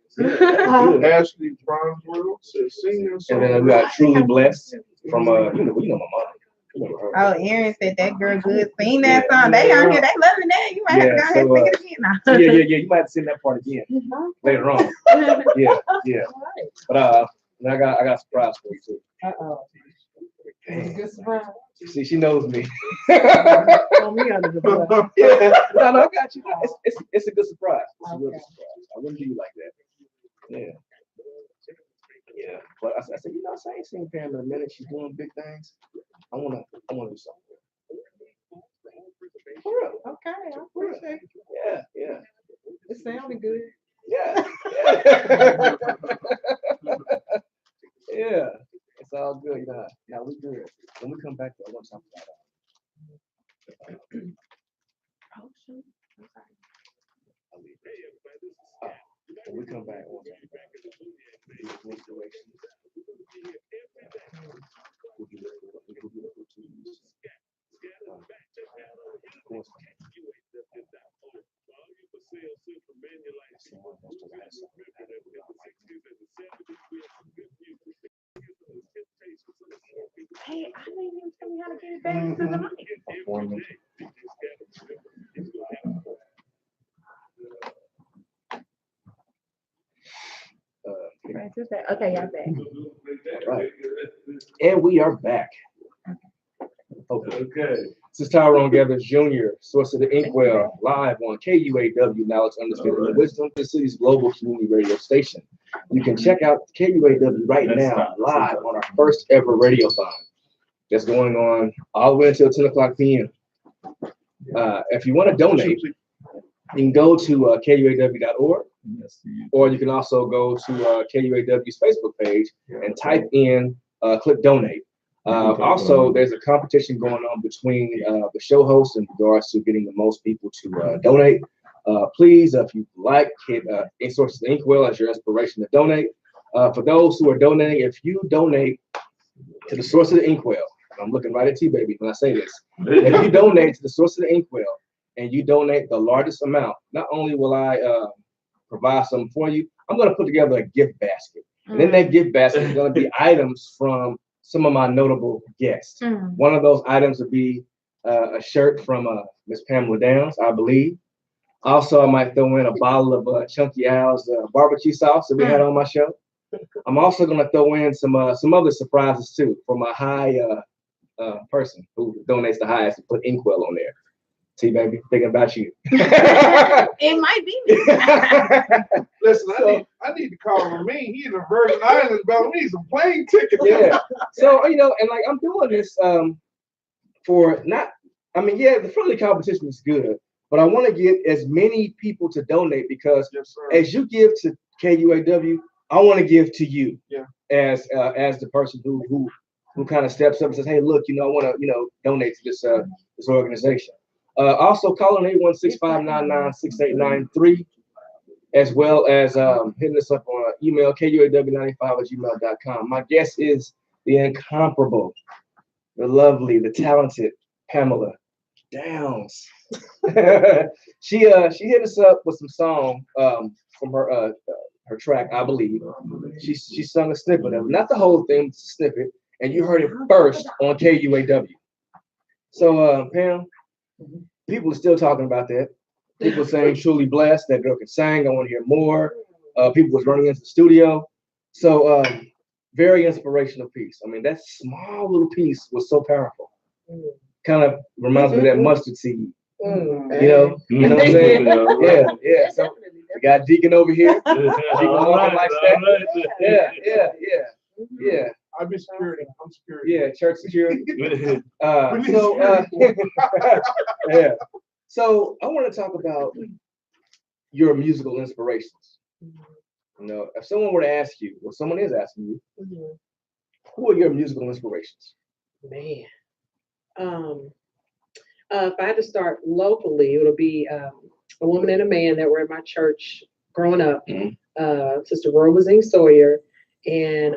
Ashley Bronswell said, "Sing that song." And then we got Truly Blessed from you know my mom. Oh, Aaron said that girl good. Sing that song. They on here. They loving that. You might have to go ahead and sing it again now. Yeah. You might have to sing that part again later on. Yeah. But I got a surprise for you too. It's a good surprise. See, she knows me. Throw me under the bus. Yeah. No, I got you. It's a good surprise. It's a real good surprise. I wouldn't do you like that. Yeah. Yeah. But I said, I ain't seen Pam in a minute. She's doing big things. I wanna do something. For real. Okay, I appreciate it. Yeah. It sounded good. Yeah. Yeah. It's all good. Now we good. When we come back, I want to talk about when we come back, I want to talk about inspiration. Hey, I didn't even tell me how to get it back into the mic. Okay, y'all back. Right. And we are back. Okay. This is Tyrone Gathers Jr., source of the Inkwell, live on KUAW, Knowledge, Understanding, and Wisdom, the city's global community radio station. You can check out KUAW right now, live on our first ever radiothon that's going on all the way until 10 o'clock p.m. If you want to donate, you can go to KUAW.org, or you can also go to KUAW's Facebook page and type in, click donate. Also, there's a competition going on between the show hosts in regards to getting the most people to donate. Please, if you like, hit Sources of the Inkwell as your inspiration to donate. For those who are donating, if you donate to the Source of the Inkwell, I'm looking right at Tbeyb when I say this. If you donate to the Source of the Inkwell and you donate the largest amount, not only will I provide something for you, I'm going to put together a gift basket. And in that gift basket is going to be items from some of my notable guests. One of those items would be a shirt from Miss Pamela Downs, I believe. Also, I might throw in a bottle of Chunky Al's barbecue sauce that we had on my show. I'm also going to throw in some other surprises too for my high person who donates the highest and put Inkwell on there. Tbeyb, thinking about you. It might be me. Listen, I need to call Ramin. He in the Virgin Islands, but we need some plane tickets. Yeah. So and like I'm doing this for not. I mean, yeah, the friendly competition is good, but I want to get as many people to donate because as you give to KUAW, I want to give to you. Yeah. As the person who kind of steps up and says, hey, look, I want to donate to this this organization. Also calling 816-599-6893, as well as hitting us up on email kuaw95@gmail.com. My guest is the incomparable, the lovely, the talented Pamela Downs. She hit us up with some song from her track, I believe. She sung a snippet of it, not the whole thing, but a snippet, and you heard it first on KUAW. So Pam, people are still talking about that. People saying truly blessed, that girl can sing. I want to hear more. People was running into the studio. So very inspirational piece. I mean, that small little piece was so powerful. Kind of reminds me of that mustard seed. You know what I'm saying? Yeah. So we got Deacon over here. Deacon walking like that. Yeah. I'm security. I'm security. Yeah, church security. Yeah. So I want to talk about your musical inspirations. If someone were to ask you, or someone is asking you, who are your musical inspirations? Man. If I had to start locally, it'll be a woman and a man that were in my church growing up. Sister Robazine Sawyer and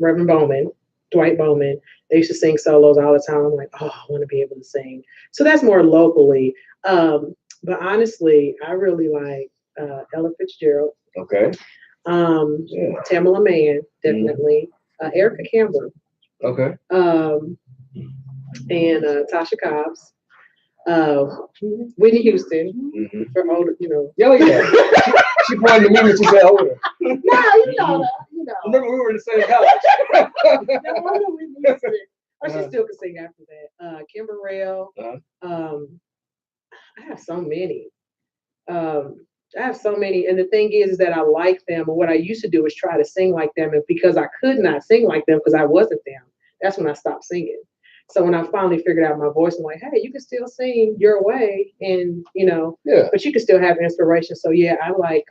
Reverend Bowman, Dwight Bowman. They used to sing solos all the time. I'm like, oh, I want to be able to sing. So that's more locally. But honestly, I really like Ella Fitzgerald. Okay. Tamala Mann, definitely. Erica Campbell. Okay. And Tasha Cobbs. Whitney Houston. For older, Yeah. She pointed to me when she said older. No, Remember, we were in the same college. Or she still can sing after that. Kimber Rail. I have so many. And the thing is that I like them. And what I used to do is try to sing like them. And because I could not sing like them because I wasn't them, that's when I stopped singing. So when I finally figured out my voice, I'm like, hey, you can still sing your way, and but you can still have inspiration. So yeah, I like.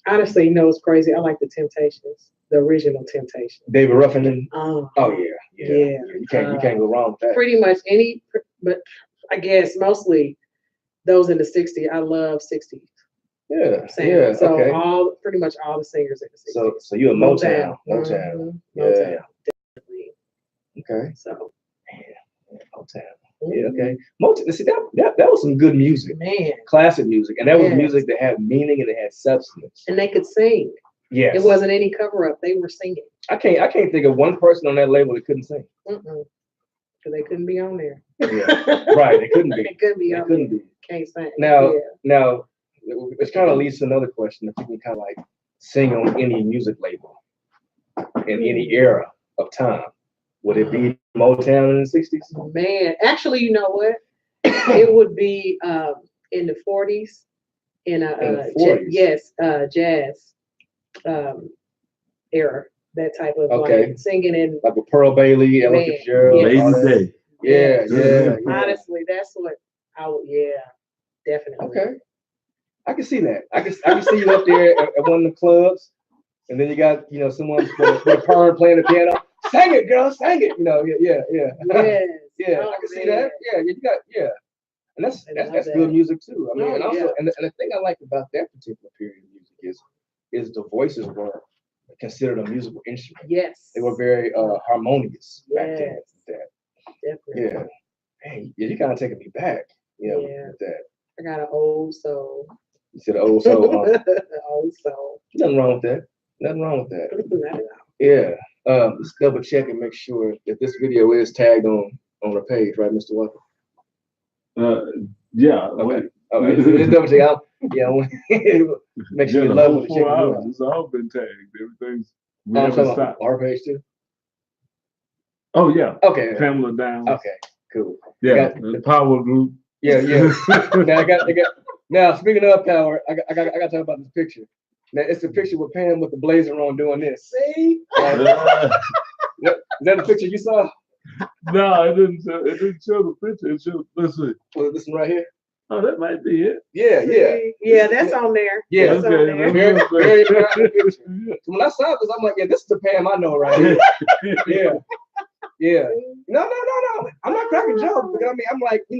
Honestly, it's crazy. I like the Temptations, the original Temptations. David Ruffin. Oh yeah. You can't go wrong with that. Pretty much but I guess mostly those in the '60s. I love '60s. Yeah. So okay. pretty much all the singers in the '60s. So you're a Motown. Motown. Definitely. Okay. So. Motown. Yeah, okay. Motown. See, that was some good music. Man. Classic music. And that was music that had meaning and it had substance. And they could sing. Yes. It wasn't any cover up. They were singing. I can't think of one person on that label that couldn't sing. Because they couldn't be on there. Yeah. Right. They couldn't be. They couldn't be on there. Couldn't be. Can't sing. Now, it's kind of leads to another question. If you can kind of like sing on any music label in any era of time, would it be Motown in the '60s? Man, actually, you know what? It would be in the '40s. Jazz era. That type of like singing in like with Pearl Bailey, Ella Fitzgerald, Lady Day. Yeah. Honestly, that's what I would. Yeah, definitely. Okay, I can see that. I can see you up there at one of the clubs, and then you got someone with a perm playing the piano. Sing it, girl, sing it. Yeah. Yes. Yeah, I can see that. Yeah, you got and that's good music too. I mean, and also, and the thing I like about that particular period of music is the voices were considered a musical instrument. Yes, they were very harmonious back then. Definitely. Yeah. Hey, you kind of taking me back. With that. I got an old soul. You said an old soul. Huh? Old soul. Nothing wrong with that. Yeah. Let's double check and make sure that this video is tagged on the page, right, Mr. Walker? Yeah. Okay. Let's double check out. Yeah. Make sure you love it. It's all been tagged. Everything's. Our page too. Oh yeah. Okay. Pamela Downs. Okay. Cool. Yeah, got- the power group. Yeah. Now I got. Now speaking of power, I got to talk about this picture. Now it's the picture with Pam with the blazer on doing this. See? Is that the picture you saw? No, it didn't show the picture. It showed, let's see. Well, this one right here. Oh, that might be it. Yeah. See? Yeah, that's on there. Yeah, That's on okay, there. Very proud picture. So when I saw this, I'm like, yeah, this is the Pam I know right here. Yeah. No. I'm not cracking jokes, but I mean, I'm like, you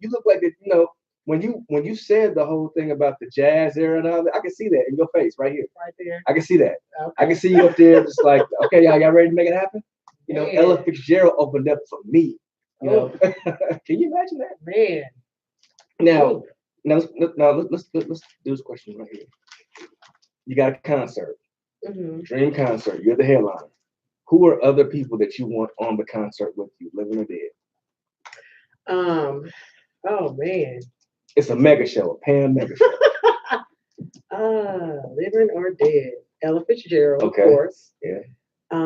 look like that, when you said the whole thing about the jazz era and all that, I can see that in your face right here. Right there. I can see that. Okay. I can see you up there just like, okay, y'all ready to make it happen? Yeah. Ella Fitzgerald opened up for me. Can you imagine that? Man. Now let's do this question right here. You got a concert, Mm-hmm. dream concert. You're the headliner. Who are other people that you want on the concert with you, living or dead? Oh man. It's a mega show, a Pam mega show. Living or dead. Ella Fitzgerald, Okay. of course. Yeah. I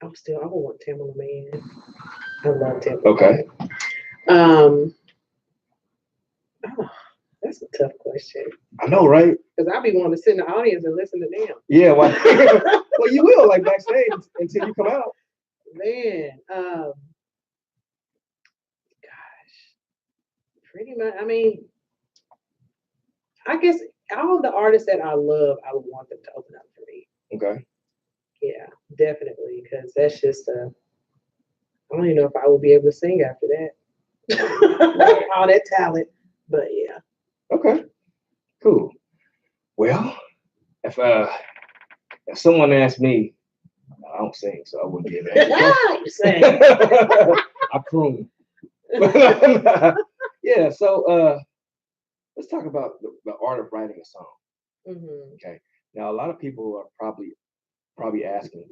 would want Tamala Man. I love Tamala. Okay. That's a tough question. I know, right? Because I be wanting to sit in the audience and listen to them. Yeah. Well, well, you will like backstage until you come out. Man, pretty much. I mean, I guess all the artists that I love, I would want them to open up for me. Okay. Yeah, definitely, because that's just I don't even know if I would be able to sing after that. All that talent, but yeah. Okay. Cool. Well, if someone asked me, I don't sing, so I wouldn't be able to answer. You sing. I croon. Yeah. So let's talk about the art of writing a song. Mm-hmm. Okay. Now, a lot of people are probably asking,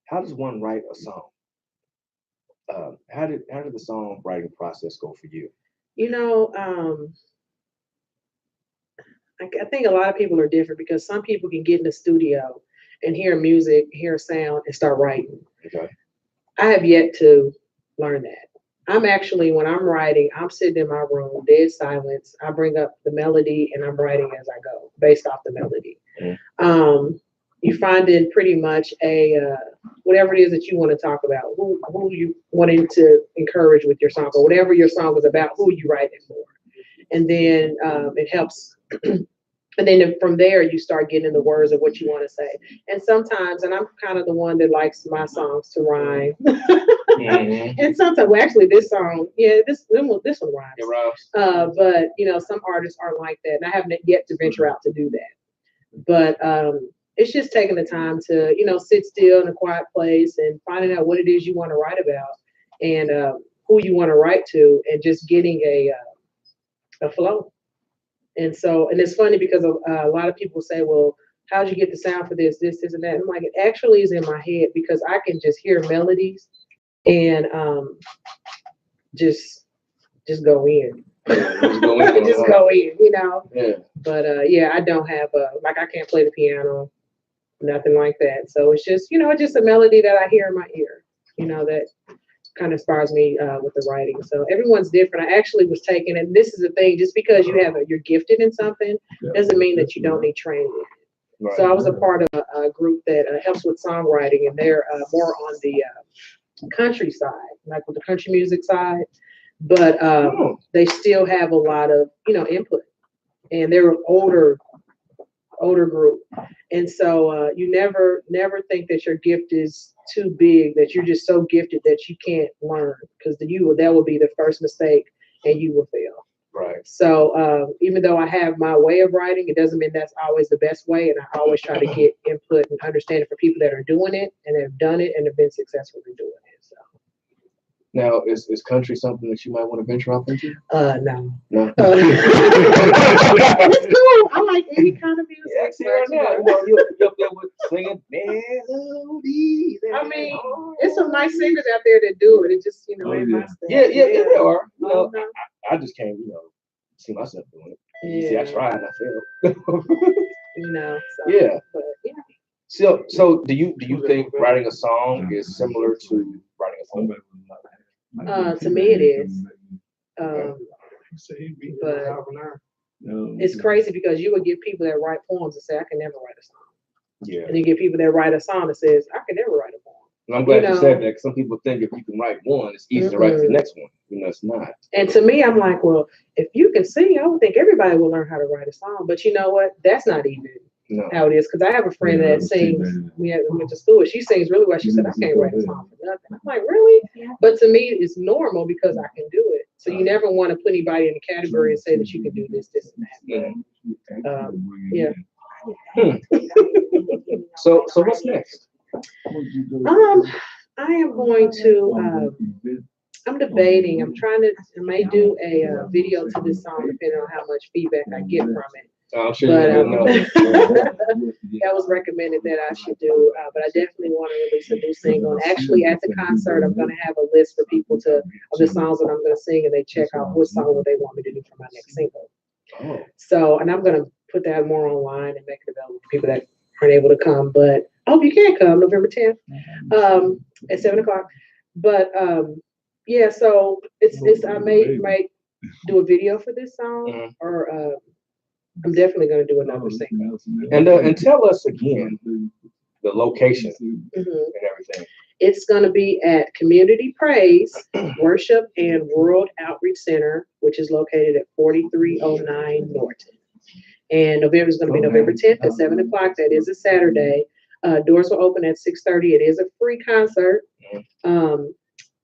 how does one write a song? How did the songwriting process go for you? I think a lot of people are different because some people can get in the studio and hear music, hear sound, and start writing. Okay. I have yet to learn that. I'm actually, when I'm writing, I'm sitting in my room, dead silence. I bring up the melody and I'm writing as I go, based off the melody. Mm-hmm. You find in pretty much whatever it is that you want to talk about, who you wanting to encourage with your song, or whatever your song is about, who you write it for. And then it helps. And then from there, you start getting the words of what you want to say. And sometimes, and I'm kind of the one that likes my songs to rhyme. Mm-hmm. And sometimes, well, actually, this song, this one rhymes. It rhymes. But some artists aren't like that, and I haven't yet to venture out to do that. But it's just taking the time to, sit still in a quiet place and finding out what it is you want to write about and who you want to write to, and just getting a flow. And it's funny because a lot of people say, well, how'd you get the sound for this, and that? I'm like, it actually is in my head because I can just hear melodies and just go in. Just go in. Just go in, Yeah. But I don't have I can't play the piano, nothing like that. So it's just, it's just a melody that I hear in my ear, that kind of inspires me with the writing. So everyone's different. I actually was taking, and this is the thing, just because you're gifted in something doesn't mean that you don't need training. Right. So I was a part of a group that helps with songwriting, and they're more on the country side, like with the country music side, but they still have a lot of input, and they're an older group, and so you never think that your gift is too big, that you're just so gifted that you can't learn, because that will be the first mistake and you will fail. Right. So even though I have my way of writing, it doesn't mean that's always the best way, and I always try to get input and understanding for people that are doing it and have done it and have been successfully doing it. So now, is country something that you might want to venture off into? No. It's cool. I like any kind of music. Yeah, see right now, you're up there with singing melodies. I mean, there's some nice singers out there that do it. It just, ain't my style. Yeah, they are. Uh-huh. I just can't, see myself doing it. Yeah. See, I tried and I failed. So, yeah. But yeah. So do you think writing a song is similar to writing a poem? To me, it is. But it's crazy because you would get people that write poems and say, I can never write a song. Yeah. And you get people that write a song that says, I can never write a poem. And I'm glad you said that, because some people think if you can write one, it's easy to write the next one. You know, it's not. And to me, I'm like, well, if you can sing, I would think everybody will learn how to write a song. But you know what? That's not even how it is. Because I have a friend that sings. We went to school. She sings really well. She said, I can't write a song for nothing. I'm like, really? But to me, it's normal because I can do it. So you never want to put anybody in a category and say that you can do this, this, and that. So what's next? I am going to. I'm debating. I may do a video to this song depending on how much feedback I get from it. I'm sure that was recommended that I should do, but I definitely want to release a new single. And actually, at the concert, I'm going to have a list for people of the songs that I'm going to sing, and they check out what song would they want me to do for my next single. Oh. So, and I'm going to put that more online and make it available for people that aren't able to come. But I hope you can come November 10th at 7:00. But yeah, so it's I may do a video for this song, or I'm definitely going to do another single. And tell us again the location and everything. It's going to be at Community Praise Worship and World Outreach Center, which is located at 4309 Norton. And November is going to be November 10th at 7:00. That is a Saturday. Doors will open at 6:30. It is a free concert.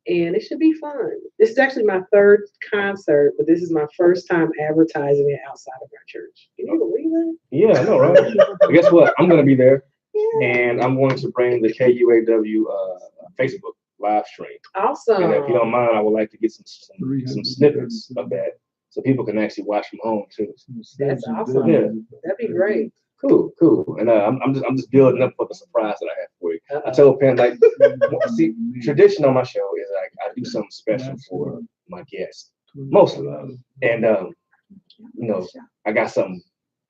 And it should be fun. This is actually my third concert, but this is my first time advertising it outside of our church. Can you believe that? Yeah, I know, right? Guess what? I'm going to be there, and I'm going to bring the KUAW Facebook live stream. Awesome. And if you don't mind, I would like to get some snippets of that so people can actually watch from home too. That's awesome. Yeah, that'd be great. Cool. And I'm just building up for the surprise that I have for you. I told Pam, like, see, tradition on my show is like I do something special for my guests, mostly. And you know, I got something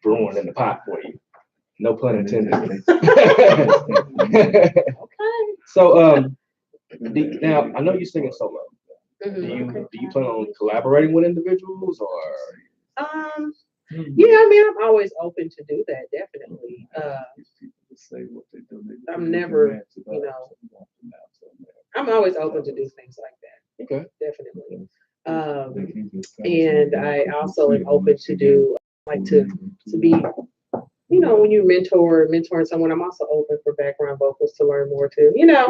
brewing in the pot for you. No pun intended. So now I know you're singing solo. Do you plan on collaborating with individuals or? Yeah, I mean, I'm always open to do that, definitely. I'm never, I'm always open to do things like that. Okay. Definitely. And I also am open to do, like to be, when you mentoring someone, I'm also open for background vocals to learn more too. Not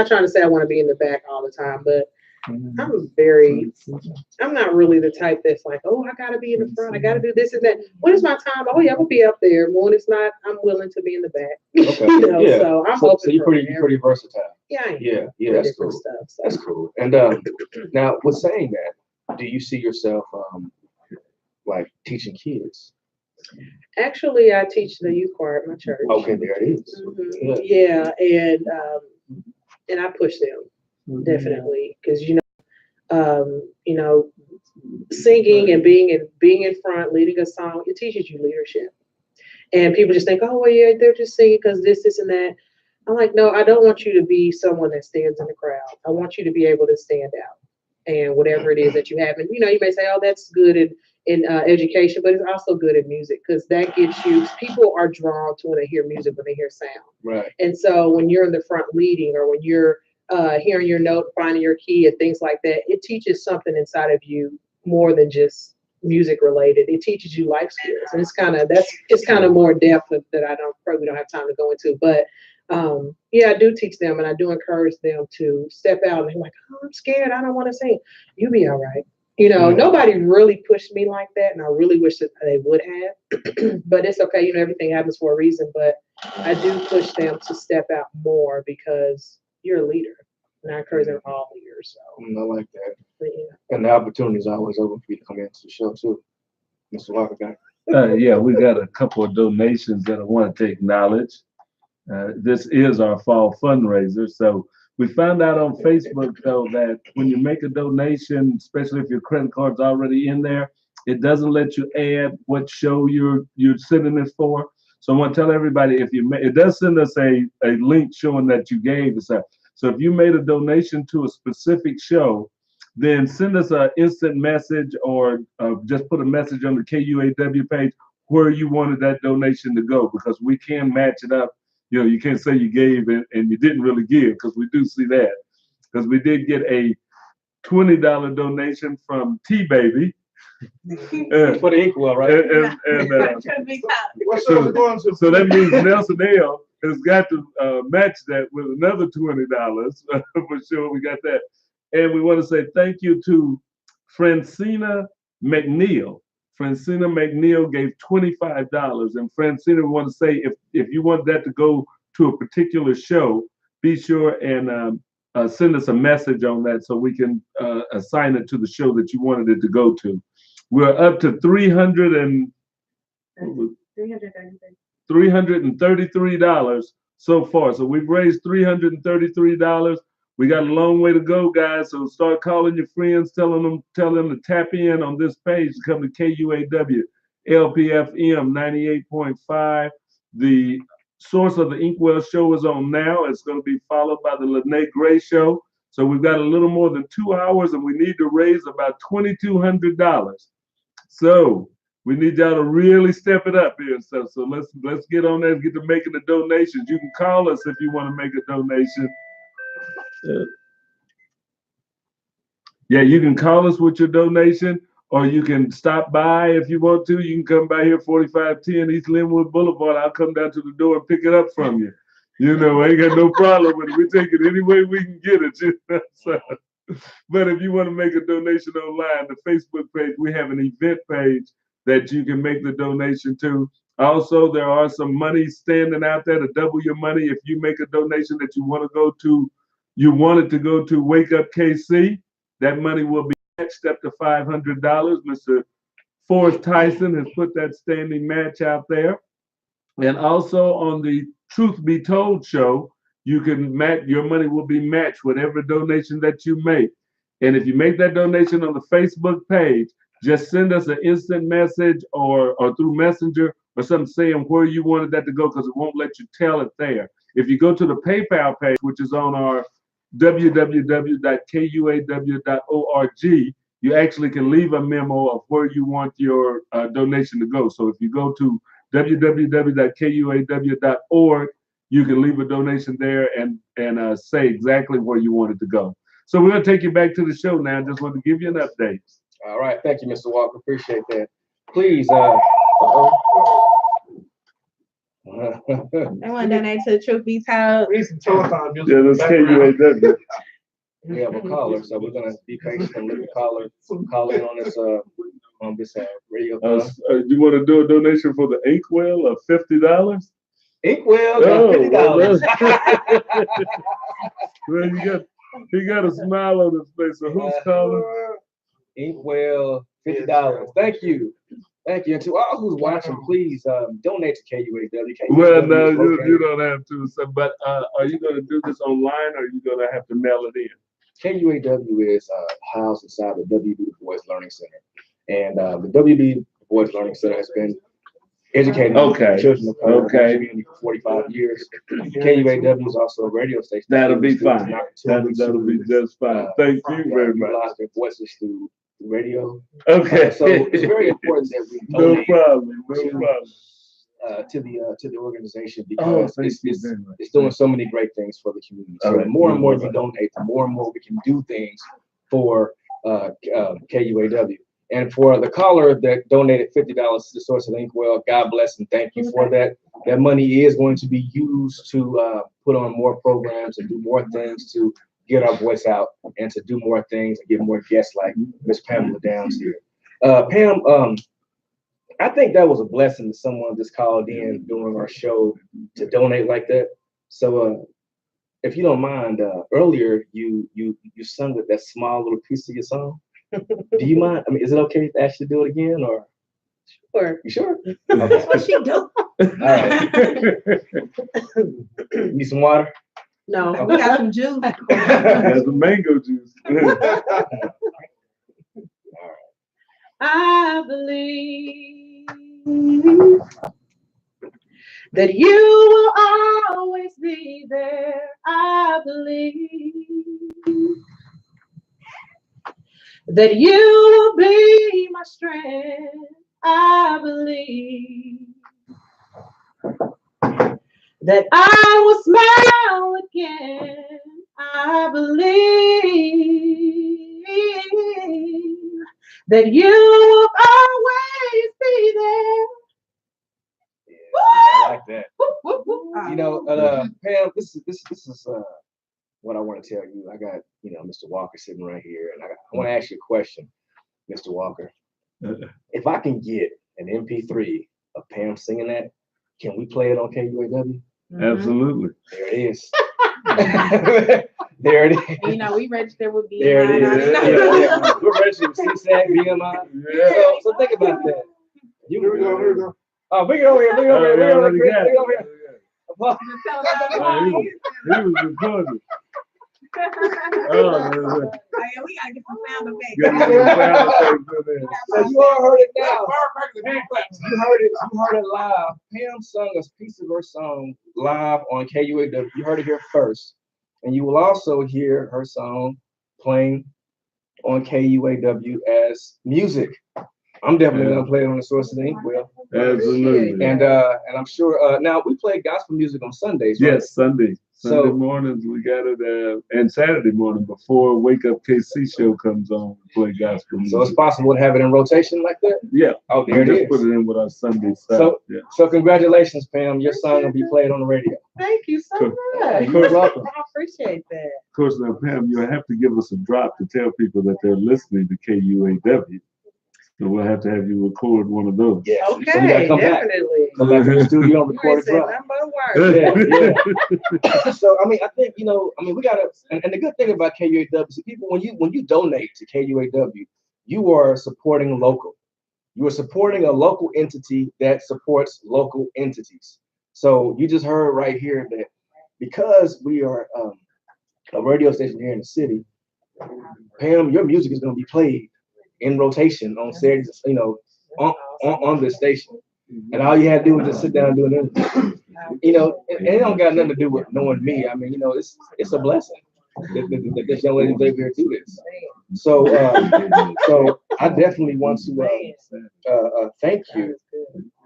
trying to say I want to be in the back all the time, but I'm not really the type that's like, oh, I gotta be in the front, I gotta do this and that. When it's my time, oh yeah, I'm gonna be up there. When it's not, I'm willing to be in the back. Okay. So I'm open. So you're pretty versatile. Yeah, I am. Yeah, that's cool. Stuff, so. That's cool. And now with saying that, do you see yourself like teaching kids? Actually, I teach the youth choir at my church. Okay, there it is. Yeah, and I push them. Definitely, because singing and being in front, leading a song, it teaches you leadership. And people just think, oh well, yeah, they're just singing because this, and that. I'm like, no, I don't want you to be someone that stands in the crowd. I want you to be able to stand out, and whatever it is that you have, and you may say, oh, that's good in education, but it's also good in music because that gets you. People are drawn to when they hear music, when they hear sound. Right. And so when you're in the front leading, or when you're hearing your note, finding your key, and things like that, it teaches something inside of you more than just music related. It teaches you life skills, and it's kind of more depth that we don't have time to go into. But I do teach them, and I do encourage them to step out. And they're like, oh, I'm scared, I don't want to sing. You'll be all right. Nobody really pushed me like that, and I really wish that they would have. But it's okay. Everything happens for a reason. But I do push them to step out more because you're a leader, and I encourage them all leaders. So I like that. Yeah. And the opportunity is always open for you to come into the show too, Mr. Walker guy. Yeah, we got a couple of donations that I want to acknowledge. This is our fall fundraiser, so we found out on Facebook though that when you make a donation, especially if your credit card's already in there, it doesn't let you add what show you're sending this for. So I want to tell everybody, it does send us a link showing that you gave us. So if you made a donation to a specific show, then send us an instant message or just put a message on the KUAW page where you wanted that donation to go, because we can match it up. You know, you can't say you gave and you didn't really give, because we do see that. Because we did get a $20 donation from Tbeyb. For the inkwell, right? So that means Nelson L has got to match that with another $20 for sure. We got that. And we want to say thank you to Francina McNeil. Francina McNeil gave $25. And Francina, want to say if you want that to go to a particular show, be sure and send us a message on that so we can assign it to the show that you wanted it to go to. We're up to $333 so far. So we've raised $333. We got a long way to go, guys. So start calling your friends, tell them to tap in on this page to come to KUAW LPFM 98.5. The source of the Inkwell Show is on now. It's going to be followed by the Lene Gray Show. So we've got a little more than 2 hours, and we need to raise about $2,200. So we need y'all to really step it up here and stuff. So let's get on there and get to making the donations. You can call us if you want to make a donation. Yeah, you can call us with your donation, or you can stop by if you want to. You can come by here, 4510 East Linwood Boulevard. I'll come down to the door and pick it up from you. You know, I ain't got no problem with it. We take it any way we can get it. You know? So, but if you want to make a donation online, the Facebook page, we have an event page that you can make the donation to. Also, there are some money standing out there to double your money. If you make a donation that you want it to go to Wake Up KC, that money will be matched up to $500. Mr. Forrest Tyson has put that standing match out there. And also on the Truth Be Told show, you can match, your money will be matched whatever donation that you make. And if you make that donation on the Facebook page, just send us an instant message or through Messenger or something saying where you wanted that to go, because it won't let you tell it there. If you go to the PayPal page, which is on our www.kuaw.org, you actually can leave a memo of where you want your donation to go. So if you go to www.kuaw.org, you can leave a donation there and say exactly where you want it to go. So we're going to take you back to the show now. Just want to give you an update. All right. Thank you, Mr. Walker. Appreciate that. Please. They want to donate to Truth Be Told. Yeah, that's KUAW. We have a caller, so we're gonna be patient and let the caller call in on this radio. You want to do a donation for the Inkwell of $50? Inkwell, $50. Well, he got a smile on his face. So who's calling? Inkwell, $50. Thank you. Thank you. And to all who's watching, please donate to KUAW. Well, no, you don't have to. So, but are you going to do this online, or are you going to have to mail it in? KUAW is housed inside the WB Du Bois Learning Center. And the WB Du Bois Learning Center has been educating children of color in the community for 45 years. KUAW is also a radio station. That'll be fine. That'll be just fine. Thank you very much. Utilize their voices through radio. Okay. So it's very important that we No problem. to the organization, because it's doing so many great things for the community. So the more and more you donate, the more and more we can do things for KUAW. And for the caller that donated $50 to the Source of Inkwell, God bless and thank you for that. That money is going to be used to put on more programs and do more things to get our voice out and to do more things and get more guests like Miss Pamela Downs here. Pam, I think that was a blessing that someone just called in during our show to donate like that. So if you don't mind, earlier you sung with that small little piece of your song. Do you mind? I mean, is it okay to actually do it again, or? Sure. You sure? That's what she do. All right. Need some water? No. We got some juice. There's some mango juice. I believe that you will always be there, I believe. That you will be my strength, I believe. That I will smile again, I believe. That you will always be there. I like that. Woo, woo, woo. You know, Pam, this is what I want to tell you. I got, Mr. Walker sitting right here, and I want to ask you a question, Mr. Walker. If I can get an MP3 of Pam singing that, can we play it on KUAW? Absolutely. There it is. There it is. We registered with BMI. There it is. Yeah. We're registered with CSAC, BMI. Yeah. So think about that. Here we go. Oh, bring it over here. Bring it over here. Bring it over here. Bring it over here. He was recording. Oh, We gotta get some sound effects. So you all heard it now. You heard it live. Pam sung a piece of her song live on KUAW. You heard it here first. And you will also hear her song playing on KUAW as music. I'm definitely gonna play it on the Source of the Inkwell. absolutely. And I'm sure now we play gospel music on Sundays, right? Yes, Sunday So- mornings we got it, and Saturday morning before Wake Up KC show comes on, we play gospel music. So it's possible to have it in rotation like that? Yeah, Oh, there it just is. put it in with our Sunday stuff. So- Yeah. So congratulations, Pam. Your song will be played on the radio. Thank you so Cool. much. You're welcome. I appreciate that. Of course, now Pam, you have to give us a drop to tell people that they're listening to KUAW. So we'll have to have you record one of those. Yeah. So you Okay, gotta come back. definitely. Come back to the studio and You record ain't a said drop. nothing but a word. Yeah. So I mean, I think we gotta. And the good thing about KUAW is people when you donate to KUAW, you are supporting local. You are supporting a local entity that supports local entities. So you just heard right here that because we are a radio station here in the city, Pam, your music is going to be played in rotation on Saturdays, on this station. And all you had to do was just sit down and do an interview. And it don't got nothing to do with knowing me. I mean, it's a blessing that this young lady was able to do this. So I definitely want to thank you.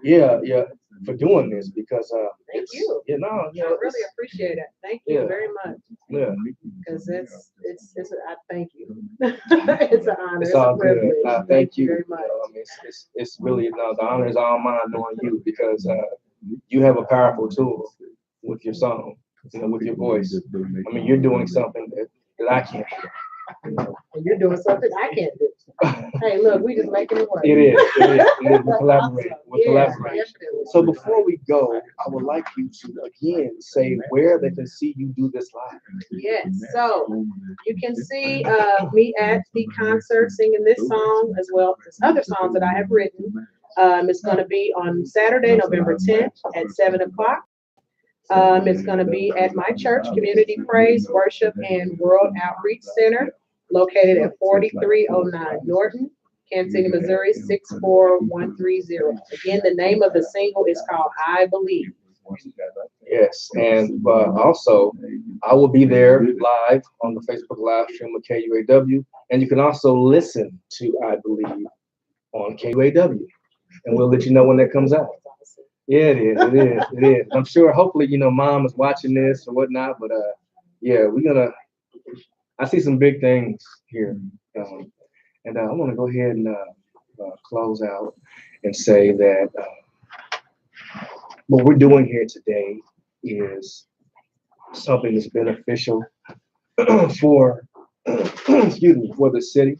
Yeah, for doing this because Thank you. You know, I really appreciate it. Thank you Yeah. very much. Yeah. Because I thank you. It's an honor. It's It's a all good. privilege. Thank you. very much. I mean, it's really the honor is all mine knowing you because you have a powerful tool with your song, with your voice. I mean, you're doing something that I can't do. And you're doing something I can't do. Hey, look, we just making it work. It is. We're collaborating. We're Yeah, collaborating. definitely. So before we go, I would like you to again say where they can see you do this live. Yes, so you can see me at the concert singing this song as well as other songs that I have written. It's going to be on Saturday, November 10th at 7 o'clock. It's going to be at my church, Community Praise, Worship, and World Outreach Center, located at 4309 Norton, Kansas City, Missouri, 64130. Again, the name of the single is called I Believe. Yes, and also I will be there live on the Facebook live stream of KUAW, and you can also listen to I Believe on KUAW, and we'll let you know when that comes out. Yeah, it is. I'm sure, hopefully, Mom is watching this or whatnot, but yeah, I see some big things here, and I want to go ahead and close out and say that what we're doing here today is something that's beneficial for, for the city.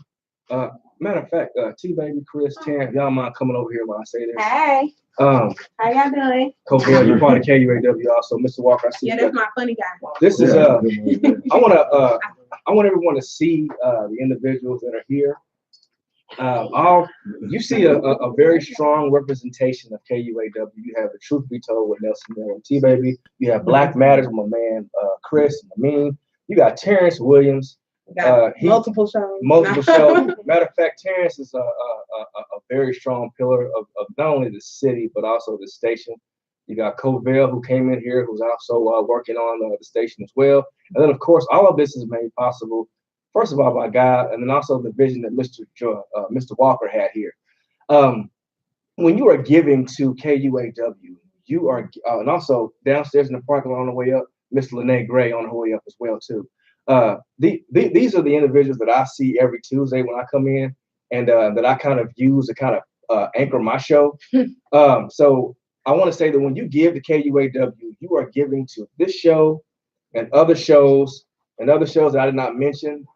Matter of fact, Tbeyb, Chris, Terrence, y'all mind coming over here while I say this? Hey, how y'all doing? Cobell, you're part of KUAW also. Mr. Walker, I see Yeah, you. that's my funny guy. This is I want everyone to see the individuals that are here. You see a very strong representation of KUAW. You have the Truth Be Told with Nelson Miller and Tbeyb. You have Black Matters with my man Chris and Amin. You got Terrence Williams. Multiple shows. Multiple shows. Matter of fact, Terrence is a very strong pillar of not only the city but also the station. You got Covell, who came in here, who's also working on the station as well. And then, of course, all of this is made possible, first of all, by God, and then also the vision that Mr. Walker had here. When you are giving to KUAW, you are, and also downstairs in the parking lot on the way up, Miss Lene Gray on her way up as well, too. These are the individuals that I see every Tuesday when I come in, and that I kind of use to kind of anchor my show. So I want to say that when you give to KUAW, you are giving to this show and other shows that I did not mention.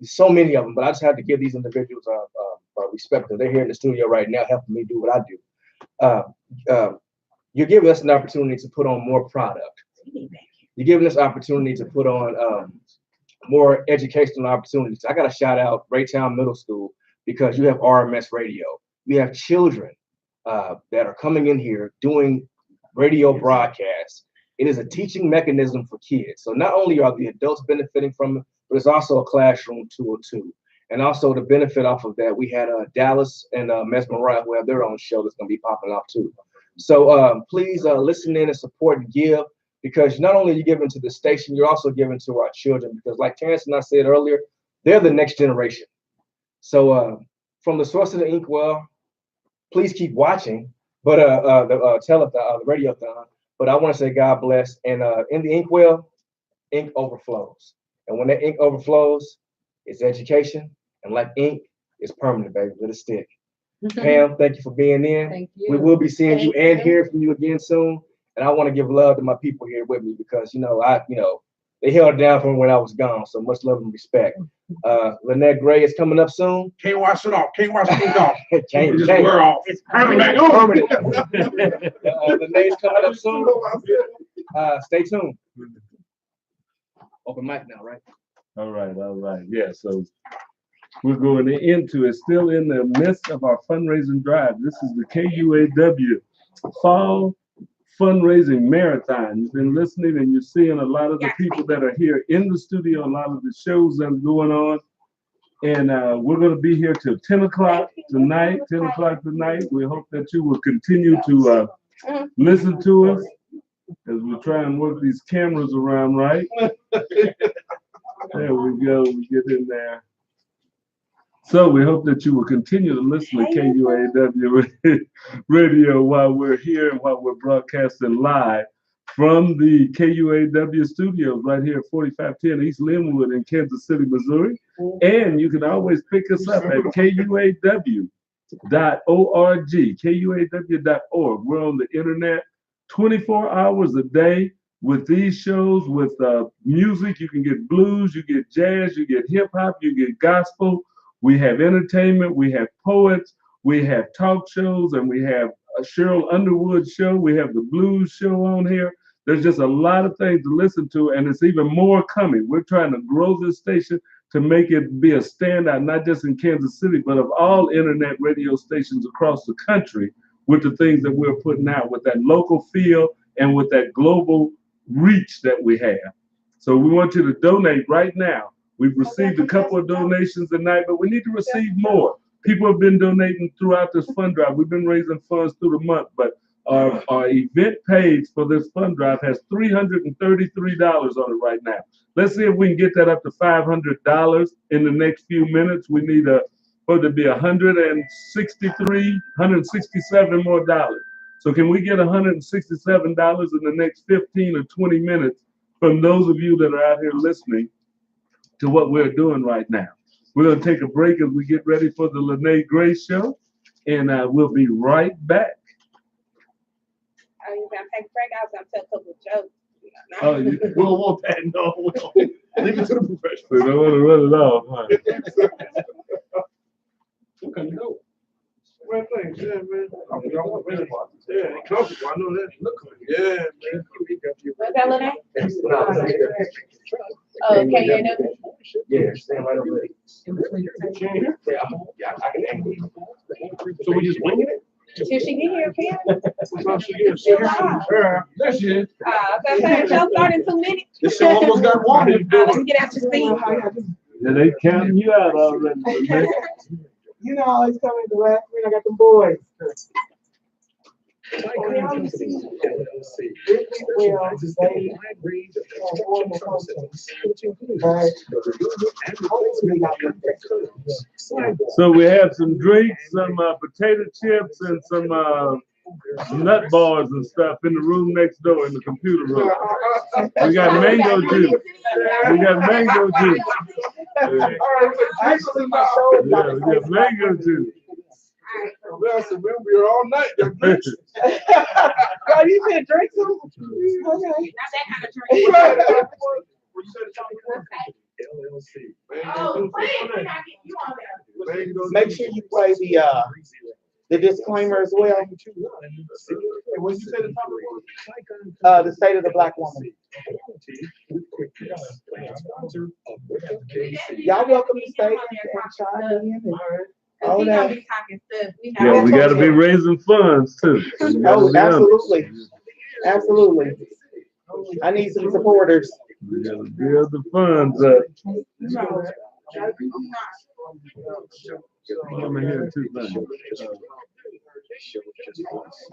So many of them, but I just have to give these individuals respect because they're here in the studio right now helping me do what I do. You're giving us an opportunity to put on more product. You're giving us opportunity to put on more educational opportunities. I got to shout out Raytown Middle School because you have RMS radio. We have children that are coming in here doing radio broadcasts. It is a teaching mechanism for kids. So not only are the adults benefiting from it, but it's also a classroom tool too. And also to benefit off of that, we had Dallas and Mesmerize who have their own show that's going to be popping off too. So please listen in and support and give, because not only are you giving to the station, you're also giving to our children, because like Terrence and I said earlier, they're the next generation. So from the source of the Inkwell, please keep watching, but the radiothon. But I want to say God bless. And in the Inkwell, ink overflows. And when that ink overflows, it's education. And like ink, it's permanent, baby. Let it stick. Pam, thank you for being in. Thank you. We will be seeing you and hearing from you again soon. And I want to give love to my people here with me because they held down from when I was gone. So much love and respect. Lynette Gray is coming up soon. Can't wash it off. Can't wash it off. Change. We're off. It's permanent. Lynnette's coming up soon. Stay tuned. Open mic now, right? All right. Yeah, so we're going into it, still in the midst of our fundraising drive. This is the KUAW Fall Fundraising Marathon. You've been listening and you're seeing a lot of the people that are here in the studio, a lot of the shows that are going on. And we're going to be here till 10 o'clock tonight. We hope that you will continue to listen to us as we try and work these cameras around, right? There we go. We get in there. So we hope that you will continue to listen to KUAW radio while we're here and while we're broadcasting live from the KUAW studios right here at 4510 East Linwood in Kansas City, Missouri. And you can always pick us up at KUAW.org, KUAW.org. We're on the internet 24 hours a day with these shows, with music. You can get blues, you get jazz, you get hip hop, you get gospel. We have entertainment, we have poets, we have talk shows, and we have a Cheryl Underwood show. We have the blues show on here. There's just a lot of things to listen to, and it's even more coming. We're trying to grow this station to make it be a standout, not just in Kansas City, but of all internet radio stations across the country, with the things that we're putting out, with that local feel and with that global reach that we have. So we want you to donate right now. We've received a couple of donations tonight, but we need to receive more. People have been donating throughout this fund drive. We've been raising funds through the month, but our event page for this fund drive has $333 on it right now. Let's see if we can get that up to $500 in the next few minutes. We need for it to be $167 more dollars. So can we get $167 in the next 15 or 20 minutes from those of you that are out here listening to what we're doing right now? We're going to take a break as we get ready for the Lene Gray show, and we'll be right back. Oh, you going to take a break? I was going to tell a couple of jokes. Oh, you We don't want that. No, we don't. Leave it to the professionals. don't want to run it off, huh? What kind of go? Well, thanks. Yeah, man. Yeah, it's comfortable. I know that. Look, yeah, man. What's that, Lene? Okay, Yeah, stand right over there. Yeah, I can angle you. So we just winging it? Till she get here, Pam. There she is. Okay, show start in 2 minutes. This show almost got wanted. Let me get out your seat. Yeah, they counting you out already. You know, I always come in the last minute. I got the boys. So we have some drinks, some potato chips, and some nut bars and stuff in the room next door in the computer room. We got mango juice. We got mango juice. Yeah, we got mango juice. Well, so we'll be here all night. Oh, you said drink some? Okay. Not that kind of drink. Oh, please, we're not getting you on there. Make sure you play the disclaimer as well. When you say the top The state of the black woman. Y'all welcome to stay and chime in. Cause he gonna be talking stuff. Yeah, we gotta be raising funds too. Oh, absolutely. Absolutely. I need some supporters. We gotta build the funds up.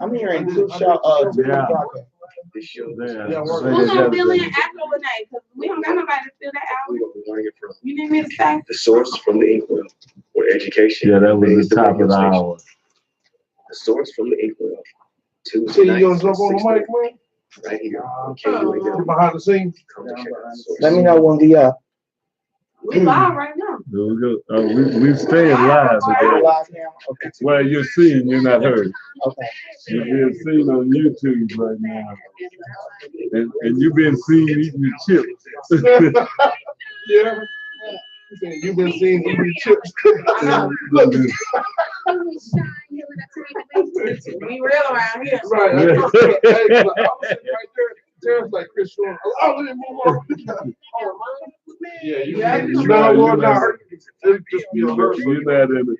I'm hearing two shots. Yeah. Who's gonna fill in after Lene? Cause we don't got nobody to fill that out. You need me to say? The source from the inkwell, where education. Yeah, that was the top of the hour. The source from the inkwell. Tuesday So you nights gonna jump from on the 6 mic, man? right here on KUAW. Behind the scenes. Come to check out the source. Let me know when We live right now. There we go. We staying live we're today. live now. Okay. Well, you're seen, you're not heard. Okay. You're being seen on YouTube right now. And you're being seen eating your chips. Yeah. You've been seeing me chips. We real around here. Right. I was sitting right there. Terrence like Chris Shore. Oh, let me move on. Yeah, you know what? Just be alert. You're not in it.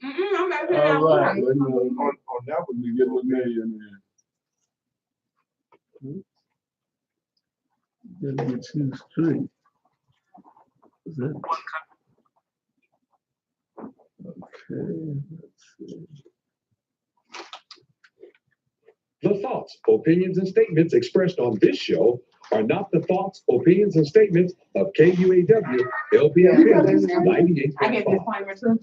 I'm about to All right. On that one, You get a million in. Gotta get you straight. Is that? Okay, let's see. The thoughts, opinions, and statements expressed on this show are not the thoughts, opinions, and statements of KUAW LPFM I get 98.5. disclaimer too.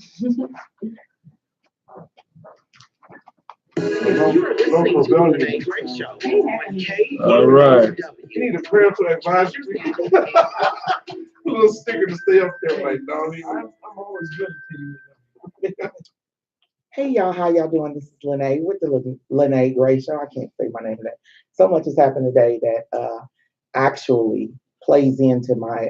You're listening to the Renee Great Show on KUAW. All right. You need a prayer to advise you. A little sticker to stay up there, like, no, I'm always good to you. Hey y'all, how y'all doing? This is Lene with the Lene Gray Show. I can't say my name today. So much has happened today that actually plays into my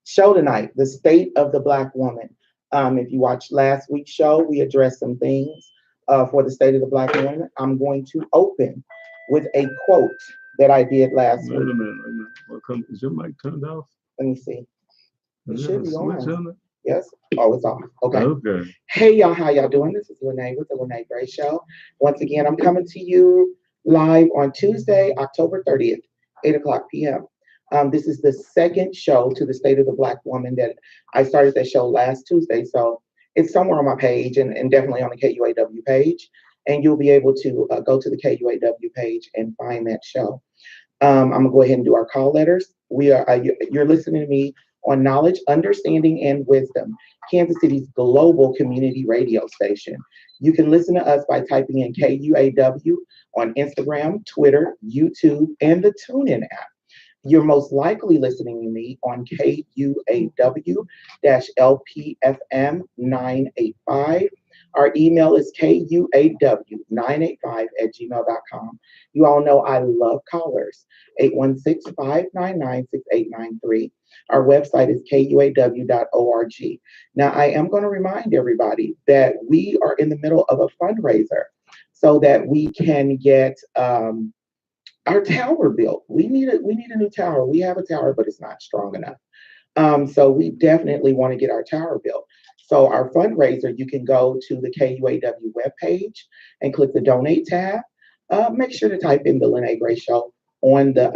show tonight, the state of the Black woman. If you watched last week's show, we addressed some things for the state of the Black woman. I'm going to open with a quote that I did last Wait a week. minute. Is your mic turned off? Let me see. It Is should there a be on. switch on it? Yes. Oh, it's on. Okay. Okay. Hey y'all, how y'all doing? This is Lene with the Lene Gray Show. Once again, I'm coming to you live on Tuesday, October 30th, 8:00 p.m. This is the second show to the State of the Black Woman that I started that show last Tuesday. So it's somewhere on my page and definitely on the KUAW page. And you'll be able to go to the KUAW page and find that show. I'm gonna go ahead and do our call letters. You're listening to me on Knowledge, Understanding, and Wisdom, Kansas City's global community radio station. You can listen to us by typing in KUAW on Instagram, Twitter, YouTube, and the TuneIn app. You're most likely listening to me on KUAW-LPFM 985. Our email is KUAW985@gmail.com. You all know I love callers. 816-599-6893. Our website is KUAW.org. Now, I am going to remind everybody that we are in the middle of a fundraiser so that we can get our tower built. We need a new tower. We have a tower, but it's not strong enough. So we definitely want to get our tower built. So our fundraiser, you can go to the KUAW webpage and click the donate tab. Make sure to type in the Lene Gray Show on the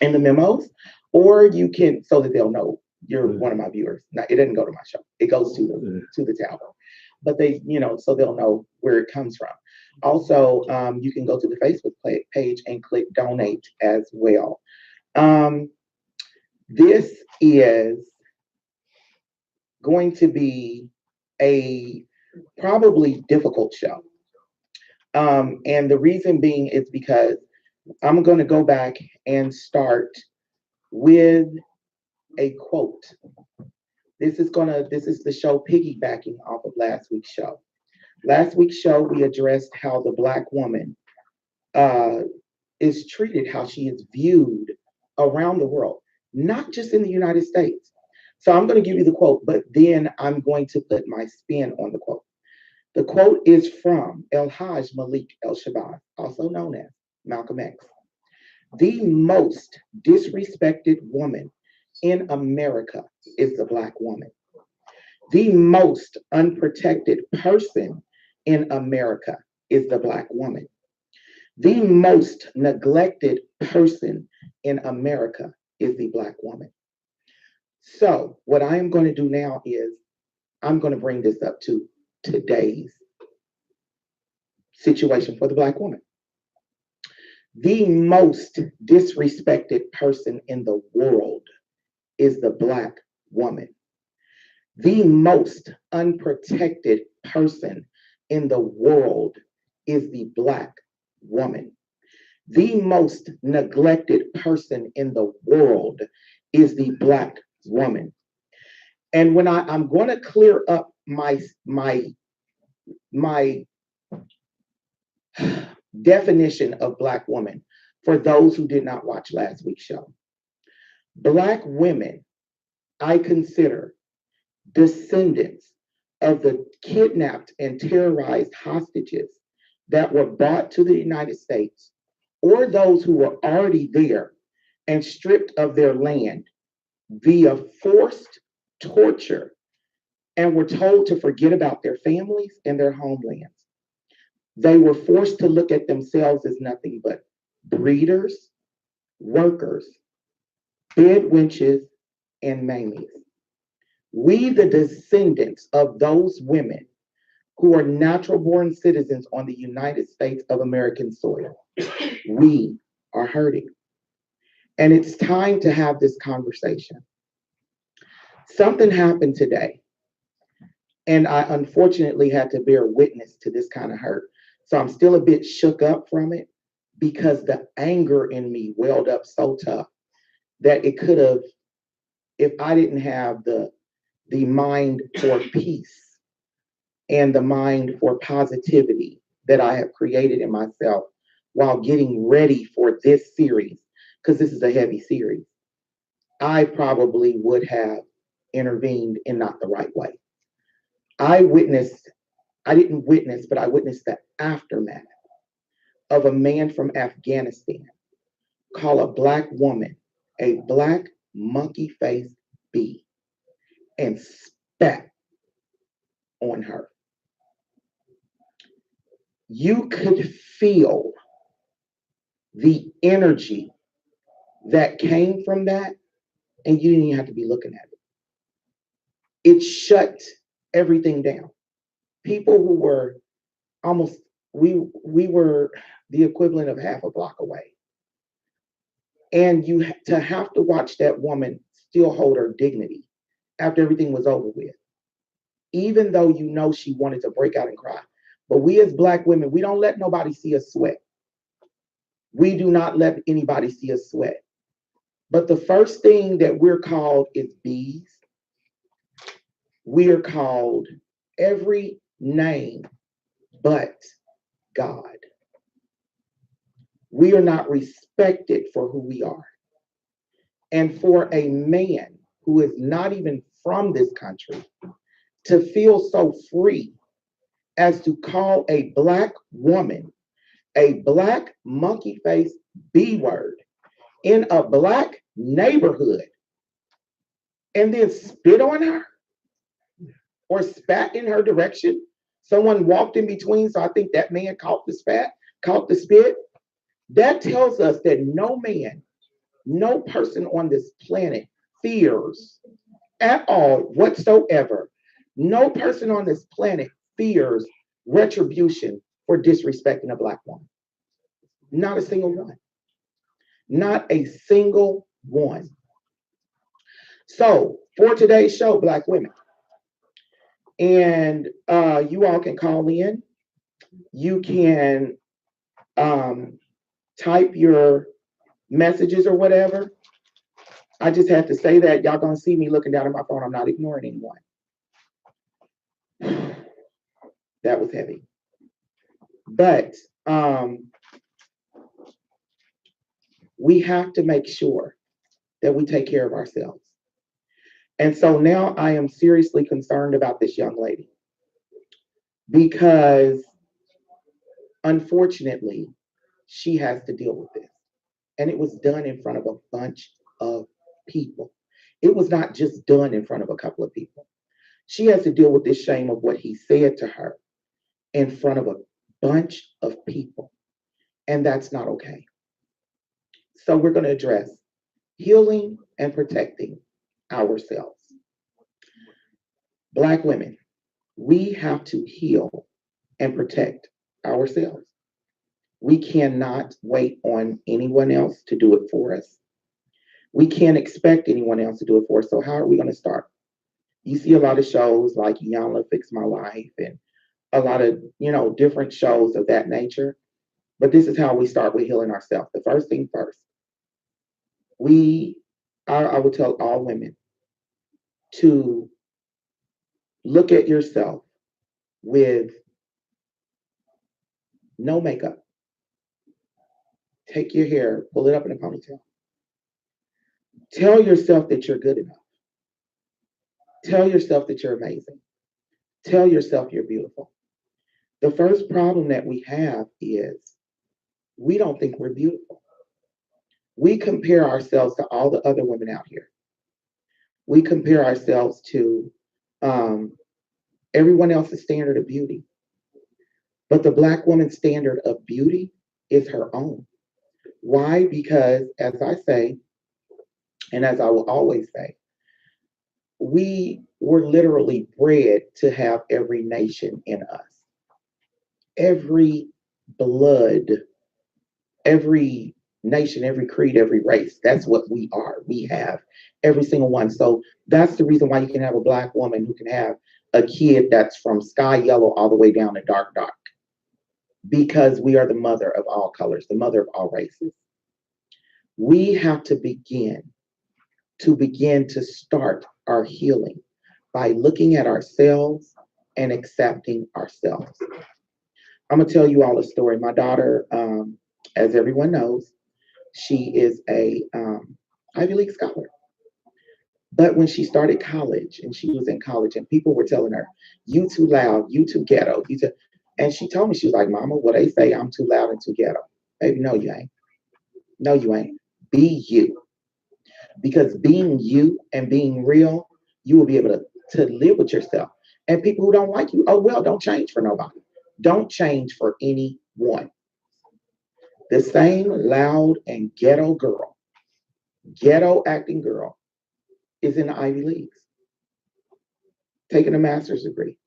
in the memos, or you can, so that they'll know you're one of my viewers. Now, it doesn't go to my show. It goes to the tower. but they, so they'll know where it comes from. Also, you can go to the Facebook page and click donate as well. This is going to be a probably difficult show. And the reason being is because I'm going to go back and start with a quote. This is the show piggybacking off of last week's show. Last week's show, we addressed how the Black woman is treated, how she is viewed around the world, not just in the United States. So I'm going to give you the quote, but then I'm going to put my spin on the quote. The quote is from El-Hajj Malik El-Shabazz, also known as Malcolm X. The most disrespected woman in America is the Black woman. The most unprotected person in America is the Black woman. The most neglected person in America is the Black woman. So what I am going to do now is I'm going to bring this up to today's situation for the Black woman. The most disrespected person in the world is the Black woman. The most unprotected person in the world is the Black woman. The most neglected person in the world is the Black woman. And when I'm going to clear up my definition of Black woman for those who did not watch last week's show. Black women, I consider descendants of the kidnapped and terrorized hostages that were brought to the United States, or those who were already there and stripped of their land via forced torture and were told to forget about their families and their homelands. They were forced to look at themselves as nothing but breeders, workers, bed wenches, and mamies. We, the descendants of those women who are natural born citizens on the United States of American soil, we are hurting. And it's time to have this conversation. Something happened today, and I unfortunately had to bear witness to this kind of hurt. So I'm still a bit shook up from it because the anger in me welled up so tough that it could have, if I didn't have the mind for peace and the mind for positivity that I have created in myself while getting ready for this series, because this is a heavy series, I probably would have intervened in not the right way. I witnessed the aftermath of a man from Afghanistan call a Black woman a black monkey-faced bee and spat on her. You could feel the energy that came from that, and you didn't even have to be looking at it. It shut everything down. People who were we were the equivalent of half a block away. And to have to watch that woman still hold her dignity after everything was over with, even though she wanted to break out and cry. But we as Black women, we don't let nobody see us sweat. We do not let anybody see us sweat. But the first thing that we're called is bees. We are called every name but God. We are not respected for who we are. And for a man who is not even from this country to feel so free as to call a Black woman a black monkey-faced B word in a Black neighborhood and then spit on her or spat in her direction. Someone walked in between, so I think that man caught the spit. That tells us that no man, no person on this planet fears at all whatsoever. No person on this planet fears retribution for disrespecting a Black woman. Not a single one. Not a single one. So for today's show, Black women, and you all can call in. You can type your messages or whatever. I just have to say that y'all gonna see me looking down at my phone. I'm not ignoring anyone. That was heavy. But we have to make sure that we take care of ourselves. And so now I am seriously concerned about this young lady because unfortunately, she has to deal with this. And it was done in front of a bunch of people. It was not just done in front of a couple of people. She has to deal with this shame of what he said to her in front of a bunch of people. And that's not okay. So we're going to address healing and protecting ourselves. Black women, we have to heal and protect ourselves. We cannot wait on anyone else to do it for us. We can't expect anyone else to do it for us. So how are we going to start? You see a lot of shows like Yana Fix My Life and a lot of, different shows of that nature. But this is how we start with healing ourselves. The first thing first, I would tell all women to look at yourself with no makeup. Take your hair, pull it up in a ponytail. Tell yourself that you're good enough. Tell yourself that you're amazing. Tell yourself you're beautiful. The first problem that we have is we don't think we're beautiful. We compare ourselves to all the other women out here. We compare ourselves to everyone else's standard of beauty. But the Black woman's standard of beauty is her own. Why? Because, as I say, and as I will always say, we were literally bred to have every nation in us. Every blood, every nation, every creed, every race. That's what we are. We have every single one. So that's the reason why you can have a Black woman who can have a kid that's from sky yellow all the way down to dark, dark. Because we are the mother of all colors, the mother of all races. We have to begin to start our healing by looking at ourselves and accepting ourselves. I'm gonna tell you all a story. My daughter, as everyone knows, she is a Ivy League scholar. But when she started college and she was in college and people were telling her, you too loud, you too ghetto, and she told me, she was like, Mama, what they say, I'm too loud and too ghetto. Baby, no, you ain't. No, you ain't. Be you. Because being you and being real, you will be able to live with yourself. And people who don't like you, oh, well, don't change for nobody. Don't change for anyone. The same loud and ghetto girl, ghetto acting girl, is in the Ivy Leagues, taking a master's degree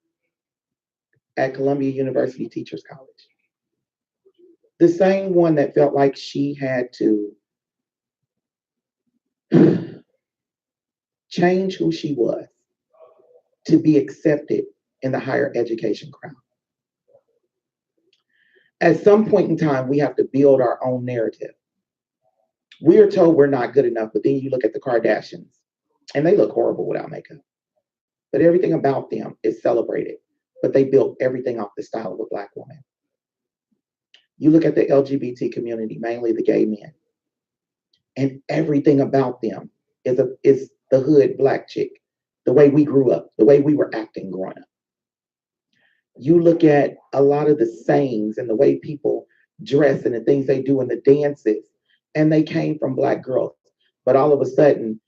at Columbia University Teachers College. The same one that felt like she had to change who she was to be accepted in the higher education crowd. At some point in time, we have to build our own narrative. We are told we're not good enough, but then you look at the Kardashians, and they look horrible without makeup. But everything about them is celebrated. But they built everything off the style of a Black woman. You look at the LGBT community, mainly the gay men, and everything about them is the hood Black chick, the way we grew up, the way we were acting growing up. You look at a lot of the sayings and the way people dress and the things they do and the dances, and they came from Black girls. But all of a sudden,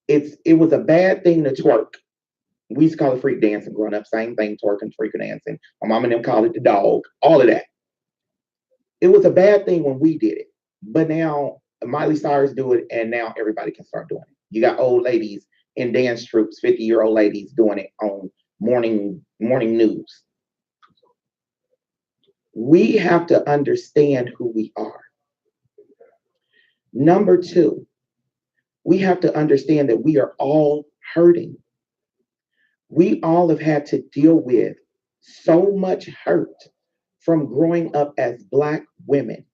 it was a bad thing to twerk. We used to call it freak dancing growing up. Same thing, twerking, freak dancing. My mom and them called it the dog, all of that. It was a bad thing when we did it. But now Miley Cyrus do it, and now everybody can start doing it. You got old ladies in dance troupes, 50-year-old ladies doing it on morning news. We have to understand who we are. Number two, we have to understand that we are all hurting. We all have had to deal with so much hurt from growing up as Black women.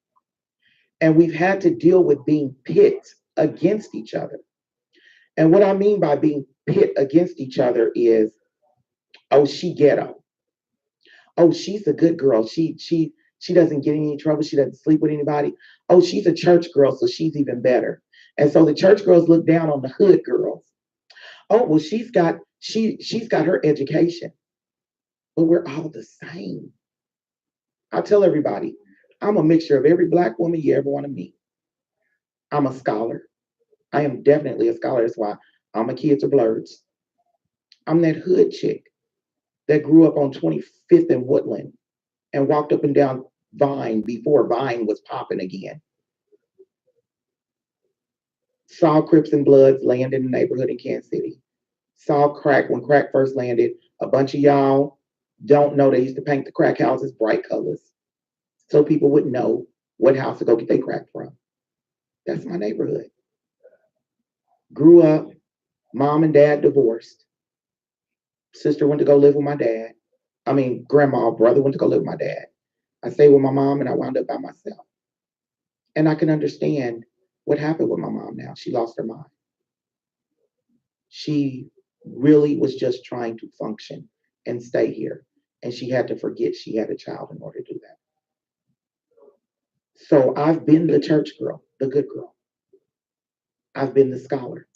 And we've had to deal with being pit against each other. And what I mean by being pit against each other is, oh, she ghetto. Oh, she's a good girl. She doesn't get in any trouble. She doesn't sleep with anybody. Oh, she's a church girl, so she's even better. And so the church girls look down on the hood girls. Oh, well, she's got her education. But we're all the same. I tell everybody, I'm a mixture of every Black woman you ever want to meet. I'm a scholar. I am definitely a scholar. That's why all my kids are blurs. I'm that hood chick that grew up on 25th and Woodland and walked up and down Vine before Vine was popping again. Saw Crips and Bloods land in the neighborhood in Kansas City. Saw crack when crack first landed. A bunch of y'all don't know they used to paint the crack houses bright colors so people would know what house to go get their crack from. That's my neighborhood. Grew up, mom and dad divorced. Sister went to go live with my dad. Grandma, brother went to go live with my dad. I stayed with my mom and I wound up by myself. And I can understand what happened with my mom now. She lost her mind. She really was just trying to function and stay here. And she had to forget she had a child in order to do that. So I've been the church girl, the good girl. I've been the scholar.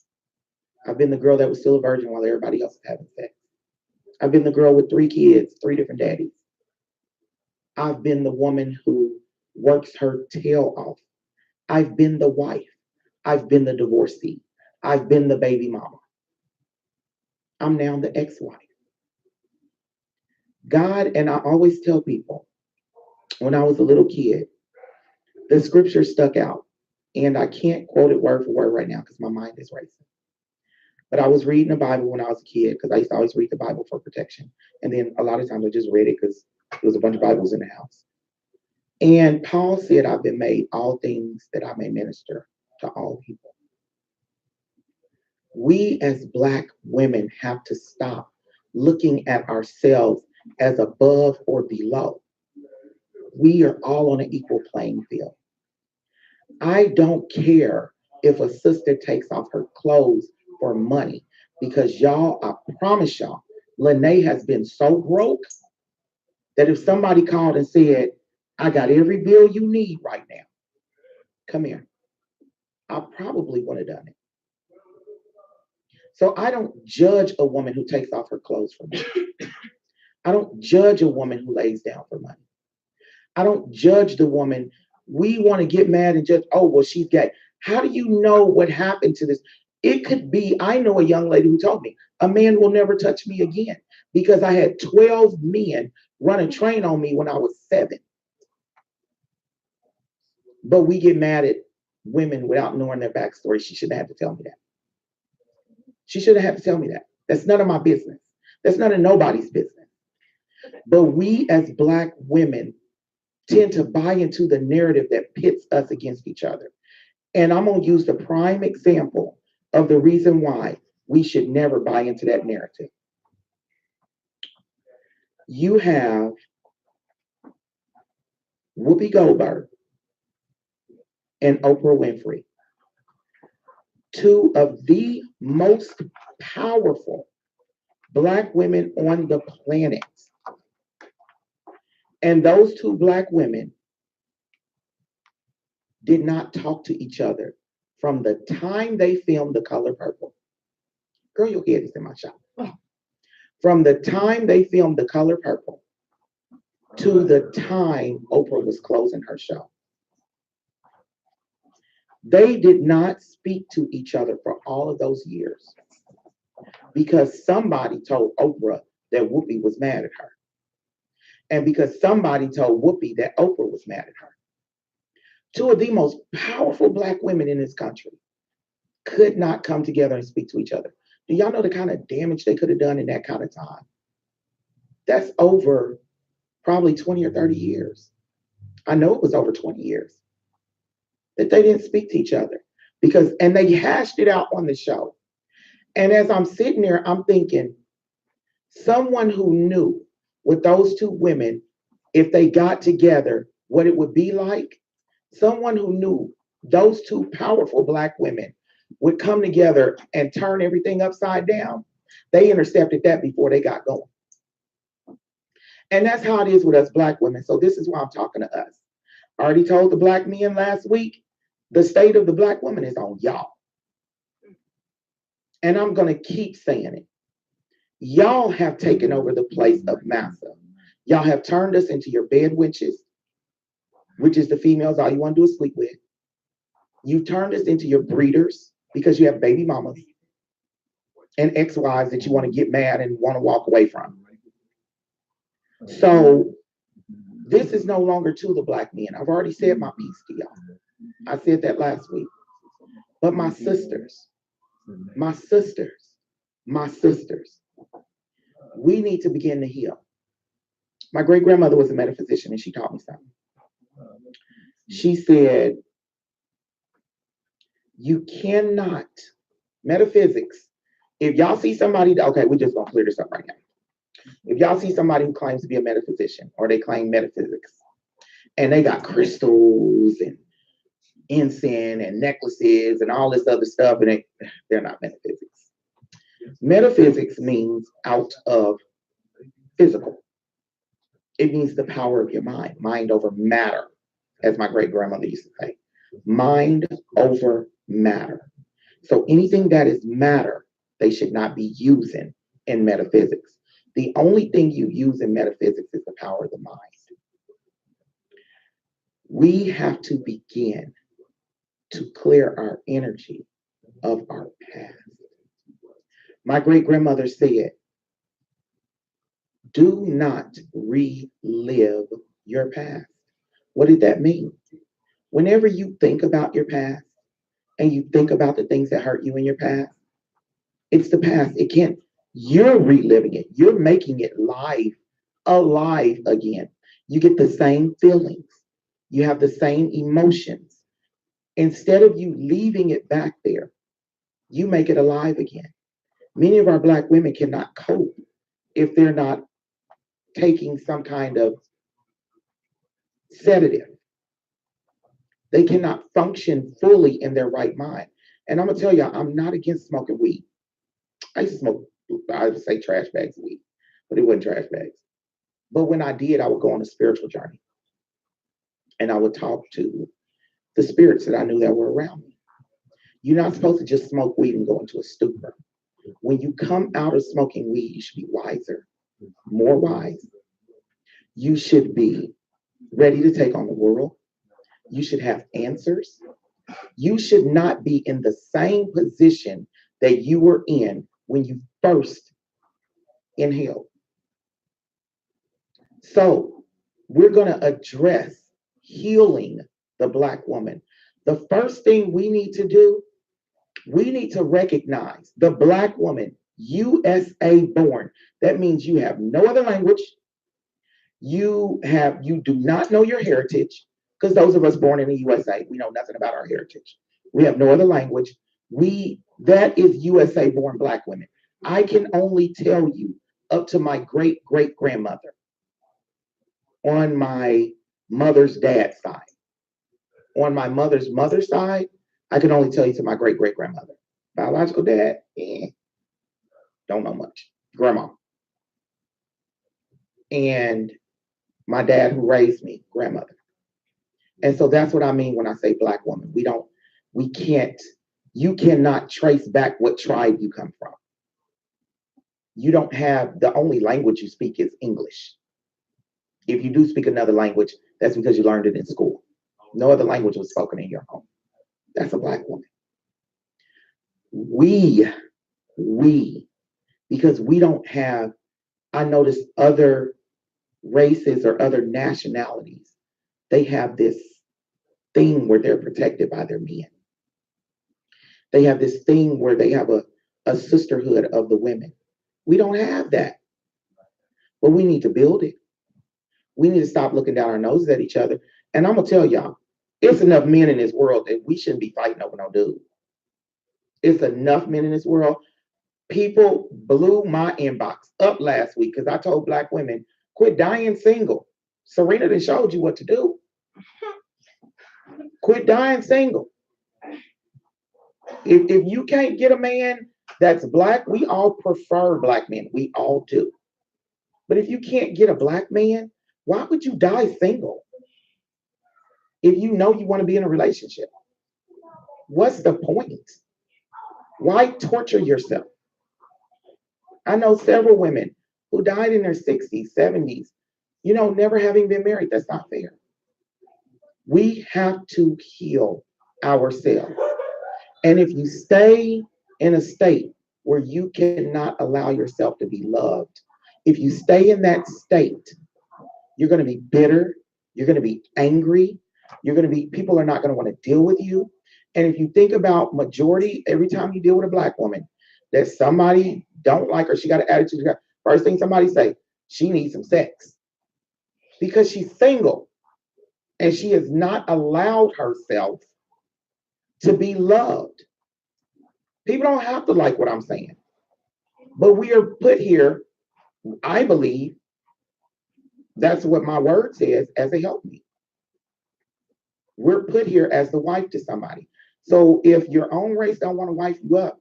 I've been the girl that was still a virgin while everybody else was having sex. I've been the girl with 3 kids, 3 different daddies. I've been the woman who works her tail off. I've been the wife. I've been the divorcee. I've been the baby mama. I'm now the ex-wife. God, and I always tell people, when I was a little kid, the scripture stuck out. And I can't quote it word for word right now because my mind is racing. But I was reading the Bible when I was a kid because I used to always read the Bible for protection. And then a lot of times I just read it because there was a bunch of Bibles in the house. And Paul said, I've been made all things that I may minister to all people. We as Black women have to stop looking at ourselves as above or below. We are all on an equal playing field. I don't care if a sister takes off her clothes for money because y'all, I promise y'all, Lene has been so broke that if somebody called and said, I got every bill you need right now, come here, I probably would have done it. So I don't judge a woman who takes off her clothes for money. I don't judge a woman who lays down for money. I don't judge the woman. We want to get mad and judge, oh, well, she's gay. How do you know what happened to this? It could be, I know a young lady who told me, a man will never touch me again because I had 12 men run a train on me when I was 7. But we get mad at women without knowing their backstory. She shouldn't have to tell me that. She shouldn't have to tell me that. That's none of my business. That's none of nobody's business. But we as Black women tend to buy into the narrative that pits us against each other. And I'm going to use the prime example of the reason why we should never buy into that narrative. You have Whoopi Goldberg and Oprah Winfrey, 2 of the most powerful Black women on the planet. And those 2 Black women did not talk to each other from the time they filmed The Color Purple. Girl, your head is in my shop. From the time they filmed The Color Purple to the time Oprah was closing her show. They did not speak to each other for all of those years because somebody told Oprah that Whoopi was mad at her. And because somebody told Whoopi that Oprah was mad at her. 2 of the most powerful Black women in this country could not come together and speak to each other. Do y'all know the kind of damage they could have done in that kind of time? That's over probably 20 or 30 years. I know it was over 20 years that they didn't speak to each other and they hashed it out on the show. And as I'm sitting there, I'm thinking, someone who knew with those two women, if they got together, what it would be like, someone who knew those two powerful Black women would come together and turn everything upside down, they intercepted that before they got going. And that's how it is with us Black women. So this is why I'm talking to us. I already told the Black men last week, the state of the Black woman is on y'all. And I'm going to keep saying it. Y'all have taken over the place of Massa. Y'all have turned us into your bed witches, which is the females all you want to do is sleep with. You've turned us into your breeders because you have baby mamas and ex-wives that you want to get mad and want to walk away from. So this is no longer to the Black men. I've already said my piece to y'all. I said that last week. But my sisters, we need to begin to heal. My great-grandmother was a metaphysician and she taught me something. She said, you cannot, metaphysics, if y'all see somebody, okay, we're just gonna clear this up right now. If y'all see somebody who claims to be a metaphysician or they claim metaphysics and they got crystals and incense and necklaces and all this other stuff, and they're not metaphysics. Metaphysics means out of physical. It means the power of your mind over matter, as my great-grandmother used to say. Mind over matter. So anything that is matter, they should not be using in metaphysics. The only thing you use in metaphysics is the power of the mind. We have to begin to clear our energy of our past. My great-grandmother said, do not relive your past. What did that mean? Whenever you think about your past and you think about the things that hurt you in your past, it's the past. It can't, you're reliving it. You're making it alive again. You get the same feelings. You have the same emotions. Instead of you leaving it back there, you make it alive again. Many of our Black women cannot cope if they're not taking some kind of sedative. They cannot function fully in their right mind. And I'm gonna tell y'all, I'm not against smoking weed. I used to smoke, I would say trash bags of weed, but it wasn't trash bags. But when I did, I would go on a spiritual journey. And I would talk to the spirits that I knew that were around me. You're not supposed to just smoke weed and go into a stupor. When you come out of smoking weed, you should be wiser, more wise. You should be ready to take on the world. You should have answers. You should not be in the same position that you were in when you first inhaled. So we're going to address healing the Black woman. The first thing we need to do, we need to recognize the Black woman, USA born. That means you have no other language. You do not know your heritage, because those of us born in the USA, we know nothing about our heritage. We have no other language. That is USA born Black women. I can only tell you up to my great-great-grandmother on my mother's dad's side. On my mother's mother's side, I can only tell you to my great-great-grandmother. Biological dad, don't know much. Grandma. And my dad who raised me, grandmother. And so that's what I mean when I say Black woman. You cannot trace back what tribe you come from. You don't have, the only language you speak is English. If you do speak another language, that's because you learned it in school. No other language was spoken in your home. That's a Black woman. Because we don't have, I noticed other races or other nationalities, they have this thing where they're protected by their men. They have this thing where they have a sisterhood of the women. We don't have that. But we need to build it. We need to stop looking down our noses at each other And I'm gonna tell y'all, it's enough men in this world that we shouldn't be fighting over no dude. It's enough men in this world. People blew my inbox up last week because I told black women, quit dying single. Serena done showed you what to do. Quit dying single. If you can't get a man that's black, we all prefer black men. We all do. But if you can't get a black man, why would you die single? If you know you want to be in a relationship, what's the point? Why torture yourself? I know several women who died in their 60s, 70s, never having been married. That's not fair. We have to heal ourselves. And if you stay in a state where you cannot allow yourself to be loved, if you stay in that state, you're going to be bitter, you're going to be angry, people are not going to want to deal with you. And if you think about majority, every time you deal with a black woman, that somebody don't like her, she got an attitude, first thing somebody say, she needs some sex. Because she's single and she has not allowed herself to be loved. People don't have to like what I'm saying. But we are put here, I believe, that's what my word says, as a helpmeet. We're put here as the wife to somebody. So if your own race don't want to wife you up,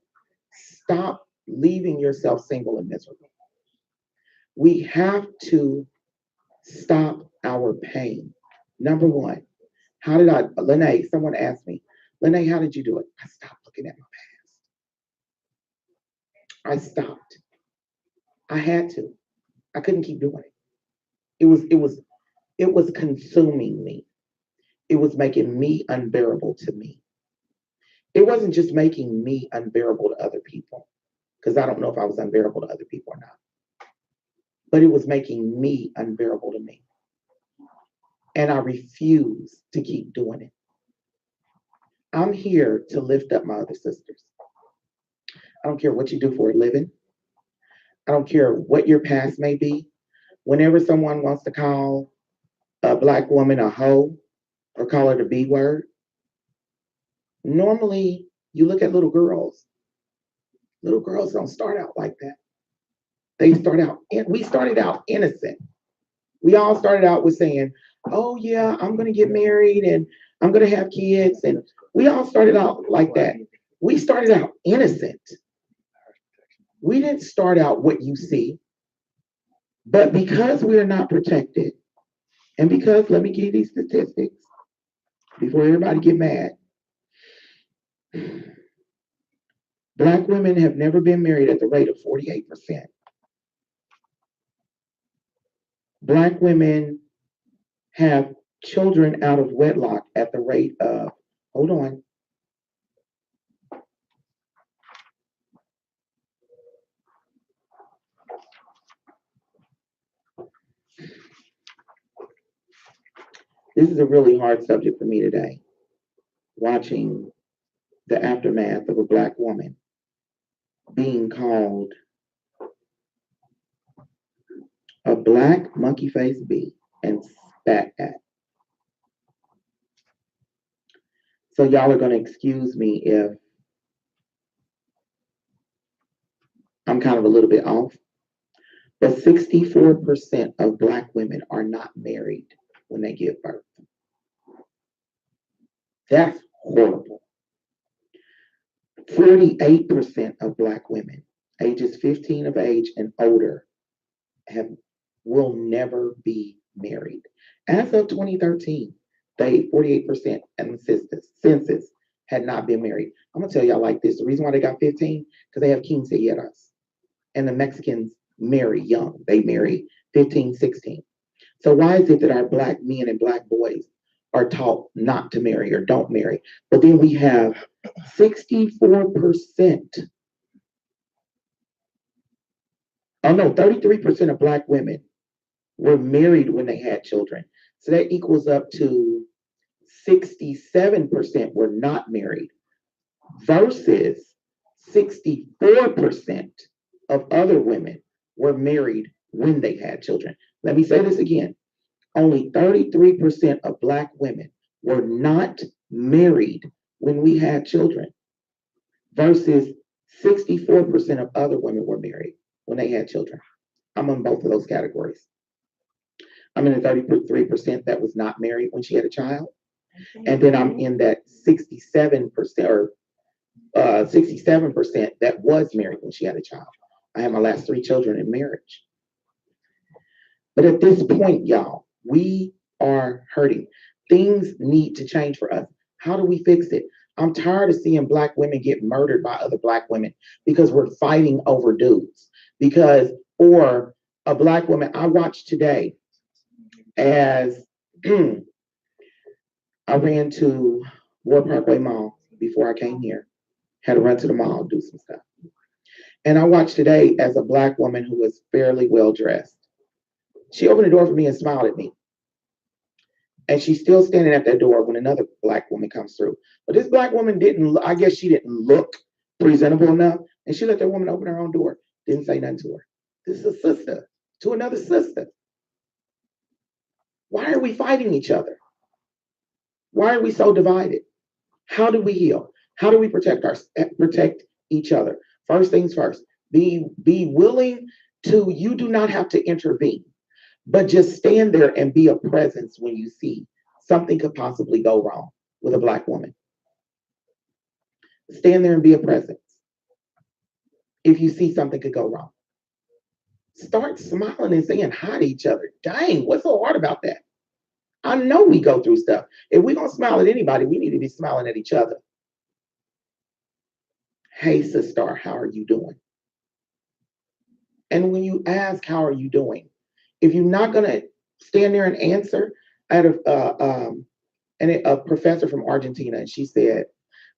stop leaving yourself single and miserable. We have to stop our pain. Number one, Lene, someone asked me, Lene, how did you do it? I stopped looking at my past. I stopped. I had to. I couldn't keep doing it. It was consuming me. It was making me unbearable to me. It wasn't just making me unbearable to other people, because I don't know if I was unbearable to other people or not. But it was making me unbearable to me. And I refuse to keep doing it. I'm here to lift up my other sisters. I don't care what you do for a living. I don't care what your past may be. Whenever someone wants to call a black woman a hoe or call her the B word, normally you look at little girls. Little girls don't start out like that. We started out innocent. We all started out with saying, oh yeah, I'm going to get married and I'm going to have kids. And we all started out like that. We started out innocent. We didn't start out what you see. But because we are not protected, and because, let me give you these statistics before everybody get mad. Black women have never been married at the rate of 48%. Black women have children out of wedlock at the rate of, hold on. This is a really hard subject for me today, watching the aftermath of a black woman being called a black monkey face bee and spat at. So y'all are going to excuse me if I'm kind of a little bit off, but 64% of black women are not married when they give birth. That's horrible. 48% of black women ages 15 of age and older will never be married. As of 2013, 48% and the census had not been married. I'm gonna tell y'all like this. The reason why they got 15, because they have quinceañeras. And the Mexicans marry young. They marry 15, 16. So why is it that our black men and black boys are taught not to marry or don't marry? But then we have 64%. Oh no, 33% of black women were married when they had children. So that equals up to 67% were not married versus 64% of other women were married when they had children. Let me say this again. only 33% of Black women were not married when we had children, versus 64% of other women were married when they had children. I'm in both of those categories. I'm in the 33% that was not married when she had a child. And then I'm in that 67% or 67% that was married when she had a child. I had my last 3 children in marriage. But at this point, y'all, we are hurting. Things need to change for us. How do we fix it? I'm tired of seeing Black women get murdered by other Black women because we're fighting over dudes. Or a Black woman, I watched today as I ran to Ward Parkway Mall before I came here. Had to run to the mall, do some stuff. And I watched today as a Black woman who was fairly well dressed. She opened the door for me and smiled at me. And she's still standing at that door when another Black woman comes through. But this Black woman I guess she didn't look presentable enough. And she let that woman open her own door. Didn't say nothing to her. This is a sister to another sister. Why are we fighting each other? Why are we so divided? How do we heal? How do we protect each other? First things first, be willing to, you do not have to intervene, but just stand there and be a presence when you see something could possibly go wrong with a Black woman. Stand there and be a presence if you see something could go wrong. Start smiling and saying hi to each other. Dang, what's so hard about that? I know we go through stuff. If we're going to smile at anybody, we need to be smiling at each other. Hey, sister, how are you doing? And when you ask, how are you doing? If you're not going to stand there and answer, I had a professor from Argentina, and she said,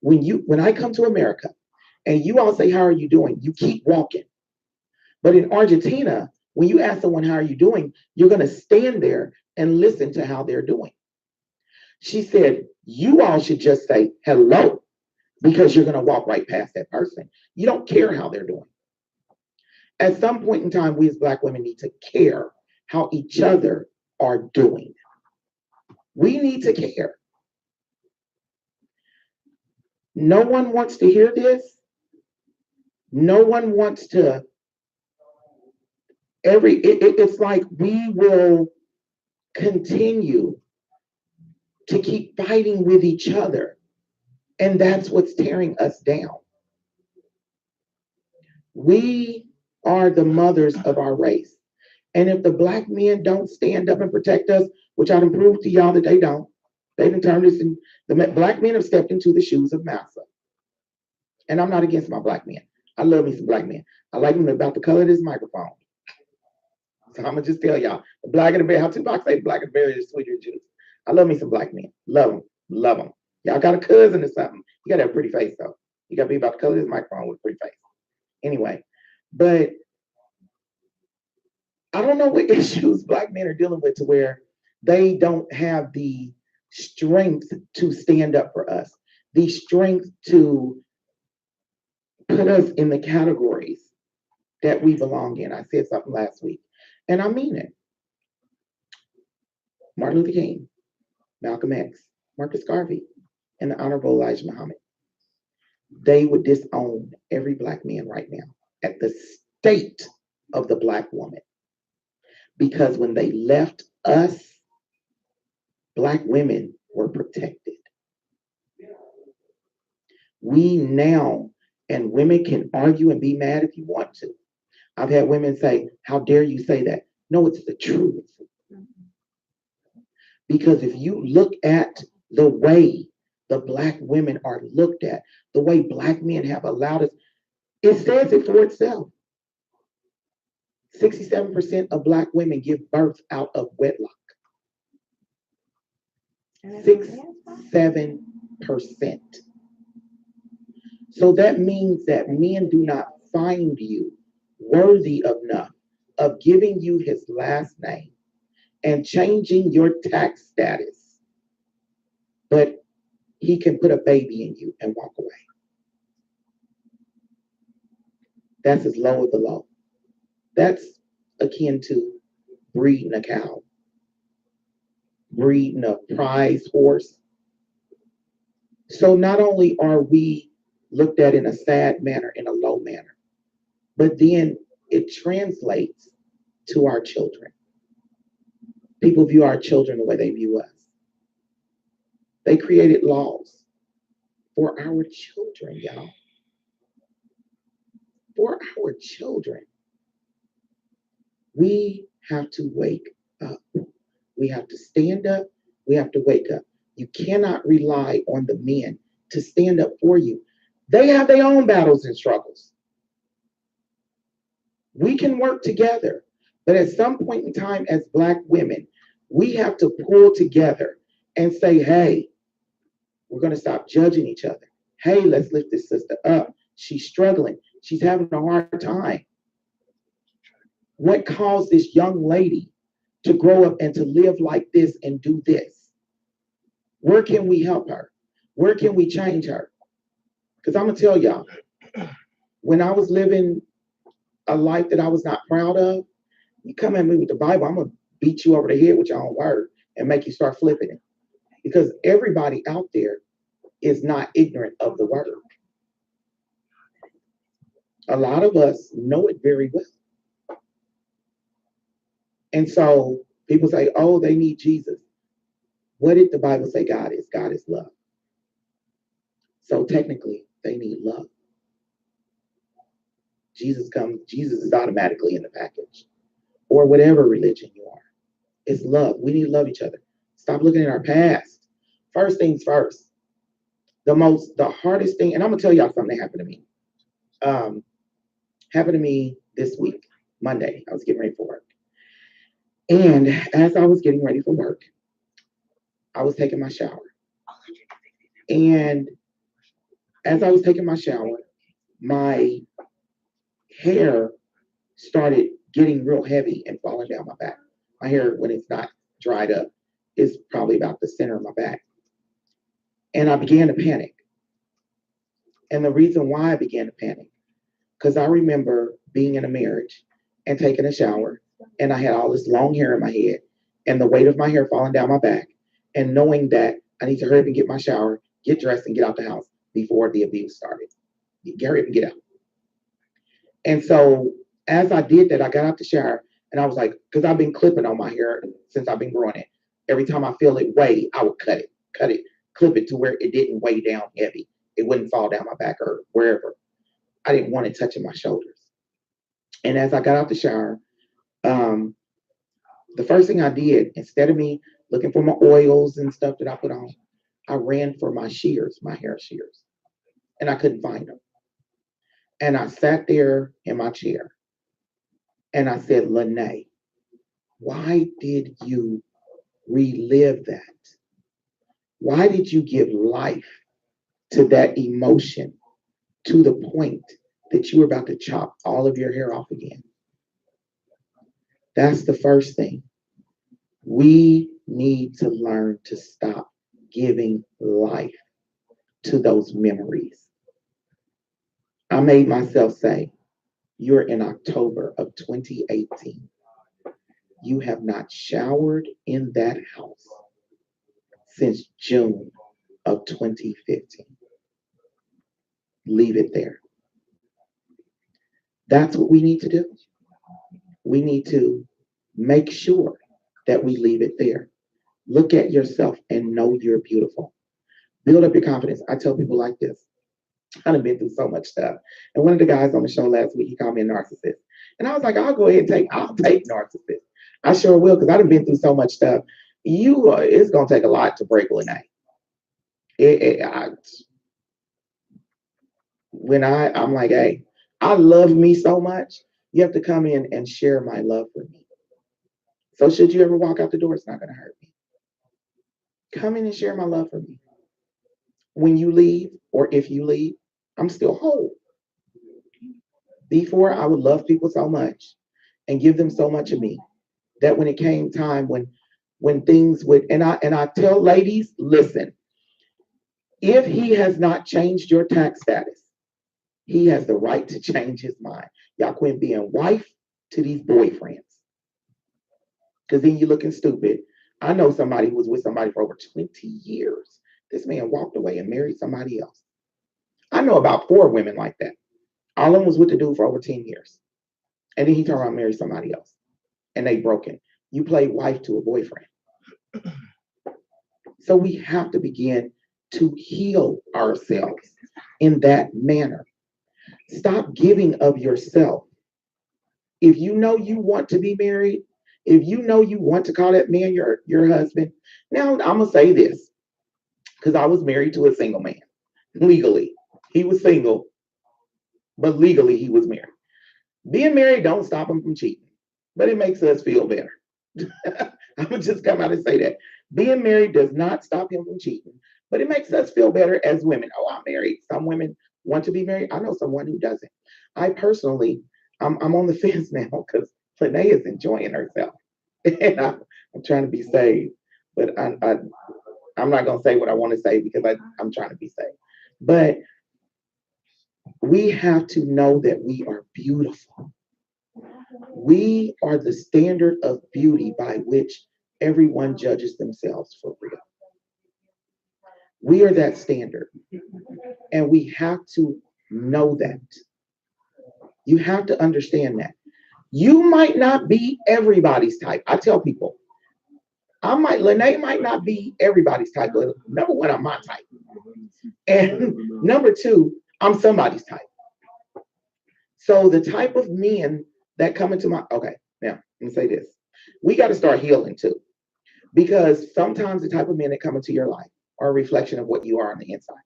when I come to America and you all say, how are you doing? You keep walking. But in Argentina, when you ask someone, how are you doing? You're going to stand there and listen to how they're doing. She said, you all should just say hello, because you're going to walk right past that person. You don't care how they're doing. At some point in time, we as Black women need to care how each other are doing. We need to care. No one wants to hear this. No one wants to. It's like we will continue to keep fighting with each other. And that's what's tearing us down. We are the mothers of our race. And if the Black men don't stand up and protect us, which I done proved to y'all that they don't, they done turned this in, the Black men have stepped into the shoes of massa. And I'm not against my Black men. I love me some Black men. I like them about the color of this microphone. So I'm gonna just tell y'all, the Black and the Berry, how Tupac say the Black and the Berry is sweeter than juice. I love me some Black men. Love them. Love them. Y'all got a cousin or something. You gotta have a pretty face though. You gotta be about the color of this microphone with a pretty face. Anyway, but I don't know what issues Black men are dealing with to where they don't have the strength to stand up for us, the strength to put us in the categories that we belong in. I said something last week, and I mean it. Martin Luther King, Malcolm X, Marcus Garvey, and the Honorable Elijah Muhammad. They would disown every Black man right now at the state of the Black woman. Because when they left us, Black women were protected. We now, and women can argue and be mad if you want to. I've had women say, how dare you say that? No, it's the truth. Because if you look at the way the Black women are looked at, the way Black men have allowed us, it says it for itself. 67% of Black women give birth out of wedlock. 7%. So that means that men do not find you worthy enough of giving you his last name and changing your tax status. But he can put a baby in you and walk away. That's as low as the low. That's akin to breeding a cow. breeding a prize horse. So not only are we looked at in a sad manner, in a low manner, but then it translates to our children. People view our children the way they view us. They created laws for our children, y'all. For our children. We have to wake up. We have to stand up. We have to wake up. You cannot rely on the men to stand up for you. They have their own battles and struggles. We can work together, but at some point in time, as Black women, we have to pull together and say, hey, we're going to stop judging each other. Hey, let's lift this sister up. She's struggling. She's having a hard time. What caused this young lady to grow up and to live like this and do this? Where can we help her? Where can we change her? Because I'm going to tell y'all, when I was living a life that I was not proud of, you come at me with the Bible, I'm going to beat you over the head with your own word and make you start flipping it. Because everybody out there is not ignorant of the word. A lot of us know it very well. And so people say, oh, they need Jesus. What did the Bible say God is? God is love. So technically, they need love. Jesus is automatically in the package. Or whatever religion you are. It's love. We need to love each other. Stop looking at our past. First things first. The hardest thing, and I'm gonna tell y'all something that happened to me. Happened to me this week, Monday. I was getting ready for work. And as I was getting ready for work, I was taking my shower. And as I was taking my shower, my hair started getting real heavy and falling down my back. My hair, when it's not dried up, is probably about the center of my back. And I began to panic. And the reason why I began to panic, because I remember being in a marriage and taking a shower, and I had all this long hair in my head, and the weight of my hair falling down my back, and knowing that I need to hurry up and get my shower, get dressed, and get out the house before the abuse started. Hurry up and get out. And so as I did that, I got out the shower, and I was like, because I've been clipping on my hair since I've been growing it. Every time I feel it weigh, I would cut it, clip it to where it didn't weigh down heavy. It wouldn't fall down my back or wherever. I didn't want it touching my shoulders. And as I got out the shower, the first thing I did, instead of me looking for my oils and stuff that I put on, I ran for my shears, my hair shears, and I couldn't find them. And I sat there in my chair and I said, Lene, why did you relive that? Why did you give life to that emotion to the point that you were about to chop all of your hair off again? That's the first thing. We need to learn to stop giving life to those memories. I made myself say, you're in October of 2018. You have not showered in that house since June of 2015. Leave it there. That's what we need to do. We need to make sure that we leave it there. Look at yourself and know you're beautiful. Build up your confidence. I tell people like this. I've been through so much stuff. And one of the guys on the show last week, he called me a narcissist. And I was like, I'll go ahead and I'll take narcissist. I sure will, because I've been through so much stuff. It's going to take a lot to break Lene. I'm like, hey, I love me so much. You have to come in and share my love for me. So should you ever walk out the door, it's not going to hurt me. Come in and share my love for me. When you leave, or if you leave, I'm still whole. Before, I would love people so much and give them so much of me that when it came time when things would, and I tell ladies, listen, if he has not changed your tax status, he has the right to change his mind. Y'all quit being wife to these boyfriends. Because then you're looking stupid I know somebody who was with somebody for over 20 years. This man walked away and married somebody else. I know about 4 women like that. All of them was with the dude for over 10 years. And then he turned around and married somebody else. And they broken. You played wife to a boyfriend. So we have to begin to heal ourselves in that manner. Stop giving of yourself. If you know you want to be married, if you know you want to call that man your husband, now I'm going to say this, because I was married to a single man, legally. He was single, but legally he was married. Being married don't stop him from cheating, but it makes us feel better. I'm going to just come out and say that. Being married does not stop him from cheating, but it makes us feel better as women. Oh, I'm married. Some women want to be married. I know someone who doesn't. I personally, I'm on the fence now because Lene is enjoying herself. And I'm trying to be saved, but I'm not going to say what I want to say because I'm trying to be saved. But we have to know that we are beautiful. We are the standard of beauty by which everyone judges themselves for real. We are that standard. And we have to know that. You have to understand that. You might not be everybody's type. I tell people, Lene might not be everybody's type, but number one, I'm my type. And number two, I'm somebody's type. So the type of men that come into okay, now, let me say this. We got to start healing too. Because sometimes the type of men that come into your life are a reflection of what you are on the inside.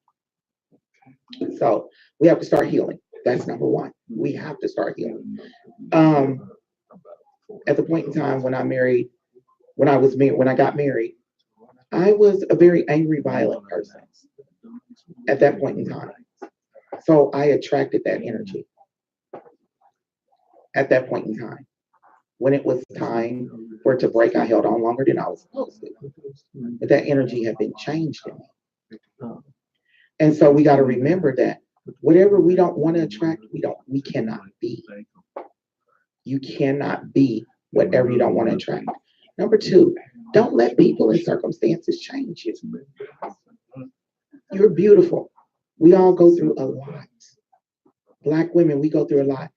So we have to start healing. That's number one. We have to start healing. At the point in time when I got married, I was a very angry, violent person at that point in time. So I attracted that energy at that point in time. When it was time for it to break, I held on longer than I was supposed to. But that energy had been changed in me. And so we got to remember that whatever we don't want to attract, we cannot be. You cannot be whatever you don't want to attract. Number two, don't let people and circumstances change you. You're beautiful. We all go through a lot. Black women, we go through a lot.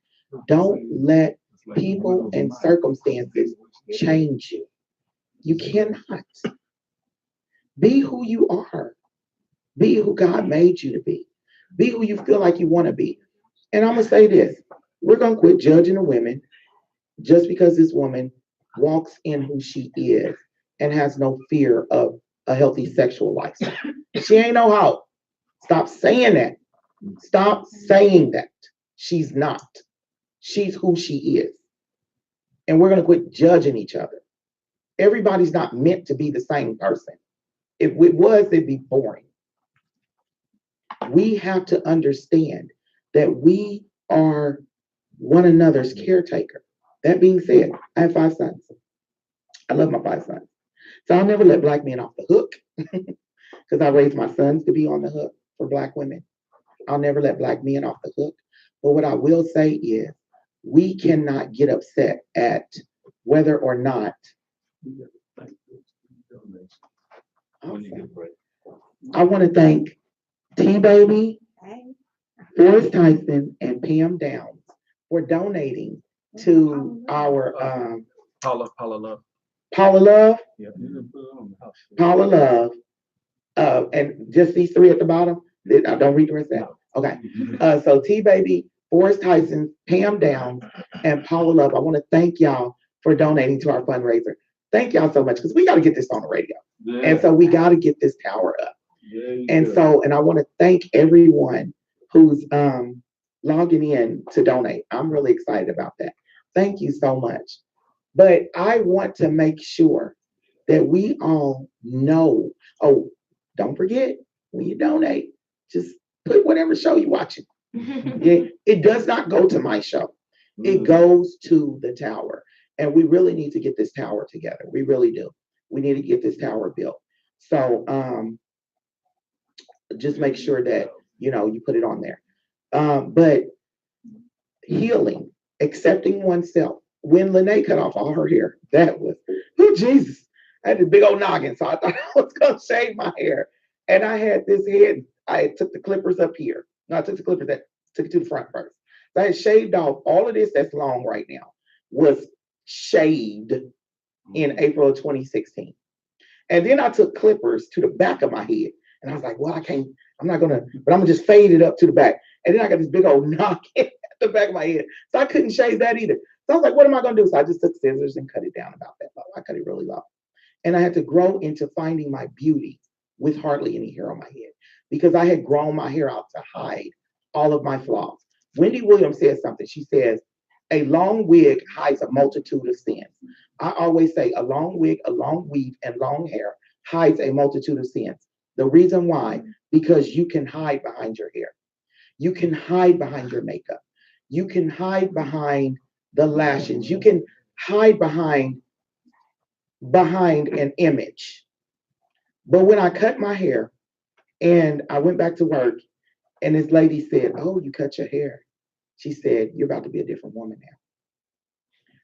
Don't let people and circumstances change you. You cannot. Be who you are. Be who God made you to be. Be who you feel like you want to be. And I'm going to say this. We're going to quit judging the women just because this woman walks in who she is and has no fear of a healthy sexual lifestyle. She ain't no hoe. Stop saying that. Stop saying that. She's not. She's who she is. And we're going to quit judging each other. Everybody's not meant to be the same person. If it was, it'd be boring. We have to understand that we are one another's caretaker. That being said, I have 5 sons. I love my 5 sons. So I'll never let black men off the hook because I raised my sons to be on the hook for black women. I'll never let black men off the hook. But what I will say is we cannot get upset at whether or not. I want to thank Tbeyb, Forrest Tyson, and Pam Downs for donating to our Paula Love. Paula Love. Yeah. Paula Love. And just these 3 at the bottom. I don't read the rest of that. Okay. So Tbeyb, Forrest Tyson, Pam Downs, and Paula Love. I want to thank y'all for donating to our fundraiser. Thank y'all so much because we got to get this on the radio. Yeah. And so we got to get this tower up. Yeah, and I want to thank everyone who's logging in to donate. I'm really excited about that. Thank you so much. But I want to make sure that we all know. Oh, don't forget when you donate, just put whatever show you're watching. It does not go to my show. It goes to the tower. And we really need to get this tower together. We really do. We need to get this tower built. So just make sure that, you put it on there. But healing, accepting oneself. When Lene cut off all her hair, that was, oh, Jesus. I had this big old noggin, so I thought I was gonna shave my hair. And I had this head. I took the clippers up here. No, I took the clippers took it to the front first. So I had shaved off all of this that's long right now was shaved in April of 2016. And then I took clippers to the back of my head. And I was like, well, I'm not gonna, but I'm gonna just fade it up to the back. And then I got this big old knock at the back of my head. So I couldn't shave that either. So I was like, what am I gonna do? So I just took scissors and cut it down about that low. I cut it really low. And I had to grow into finding my beauty with hardly any hair on my head because I had grown my hair out to hide all of my flaws. Wendy Williams says something. She says, a long wig hides a multitude of sins. I always say a long wig, a long weave, and long hair hides a multitude of sins. The reason why, because you can hide behind your hair. You can hide behind your makeup. You can hide behind the lashes. You can hide behind an image. But when I cut my hair and I went back to work and this lady said, oh, you cut your hair. She said, you're about to be a different woman now.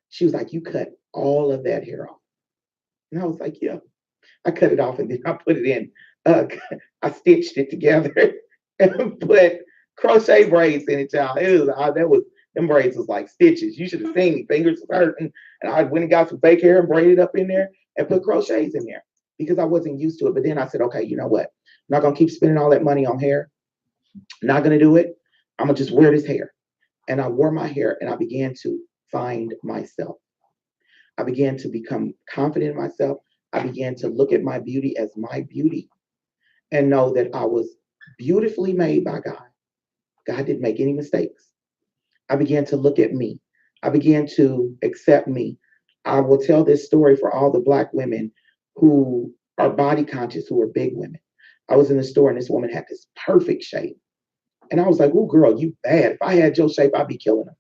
She was like, you cut all of that hair off. And I was like, yeah. I cut it off and then I put it in. I stitched it together and put crochet braids in it, y'all. Them braids was like stitches. You should have seen me. Fingers was hurting. And I went and got some fake hair and braided up in there and put crochets in there because I wasn't used to it. But then I said, okay, you know what? I'm not going to keep spending all that money on hair. I'm not going to do it. I'm going to just wear this hair. And I wore my hair and I began to find myself. I began to become confident in myself. I began to look at my beauty as my beauty and know that I was beautifully made by God. God didn't make any mistakes. I began to look at me. I began to accept me. I will tell this story for all the Black women who are body conscious, who are big women. I was in the store and this woman had this perfect shape. And I was like, oh, girl, you bad. If I had your shape, I'd be killing her.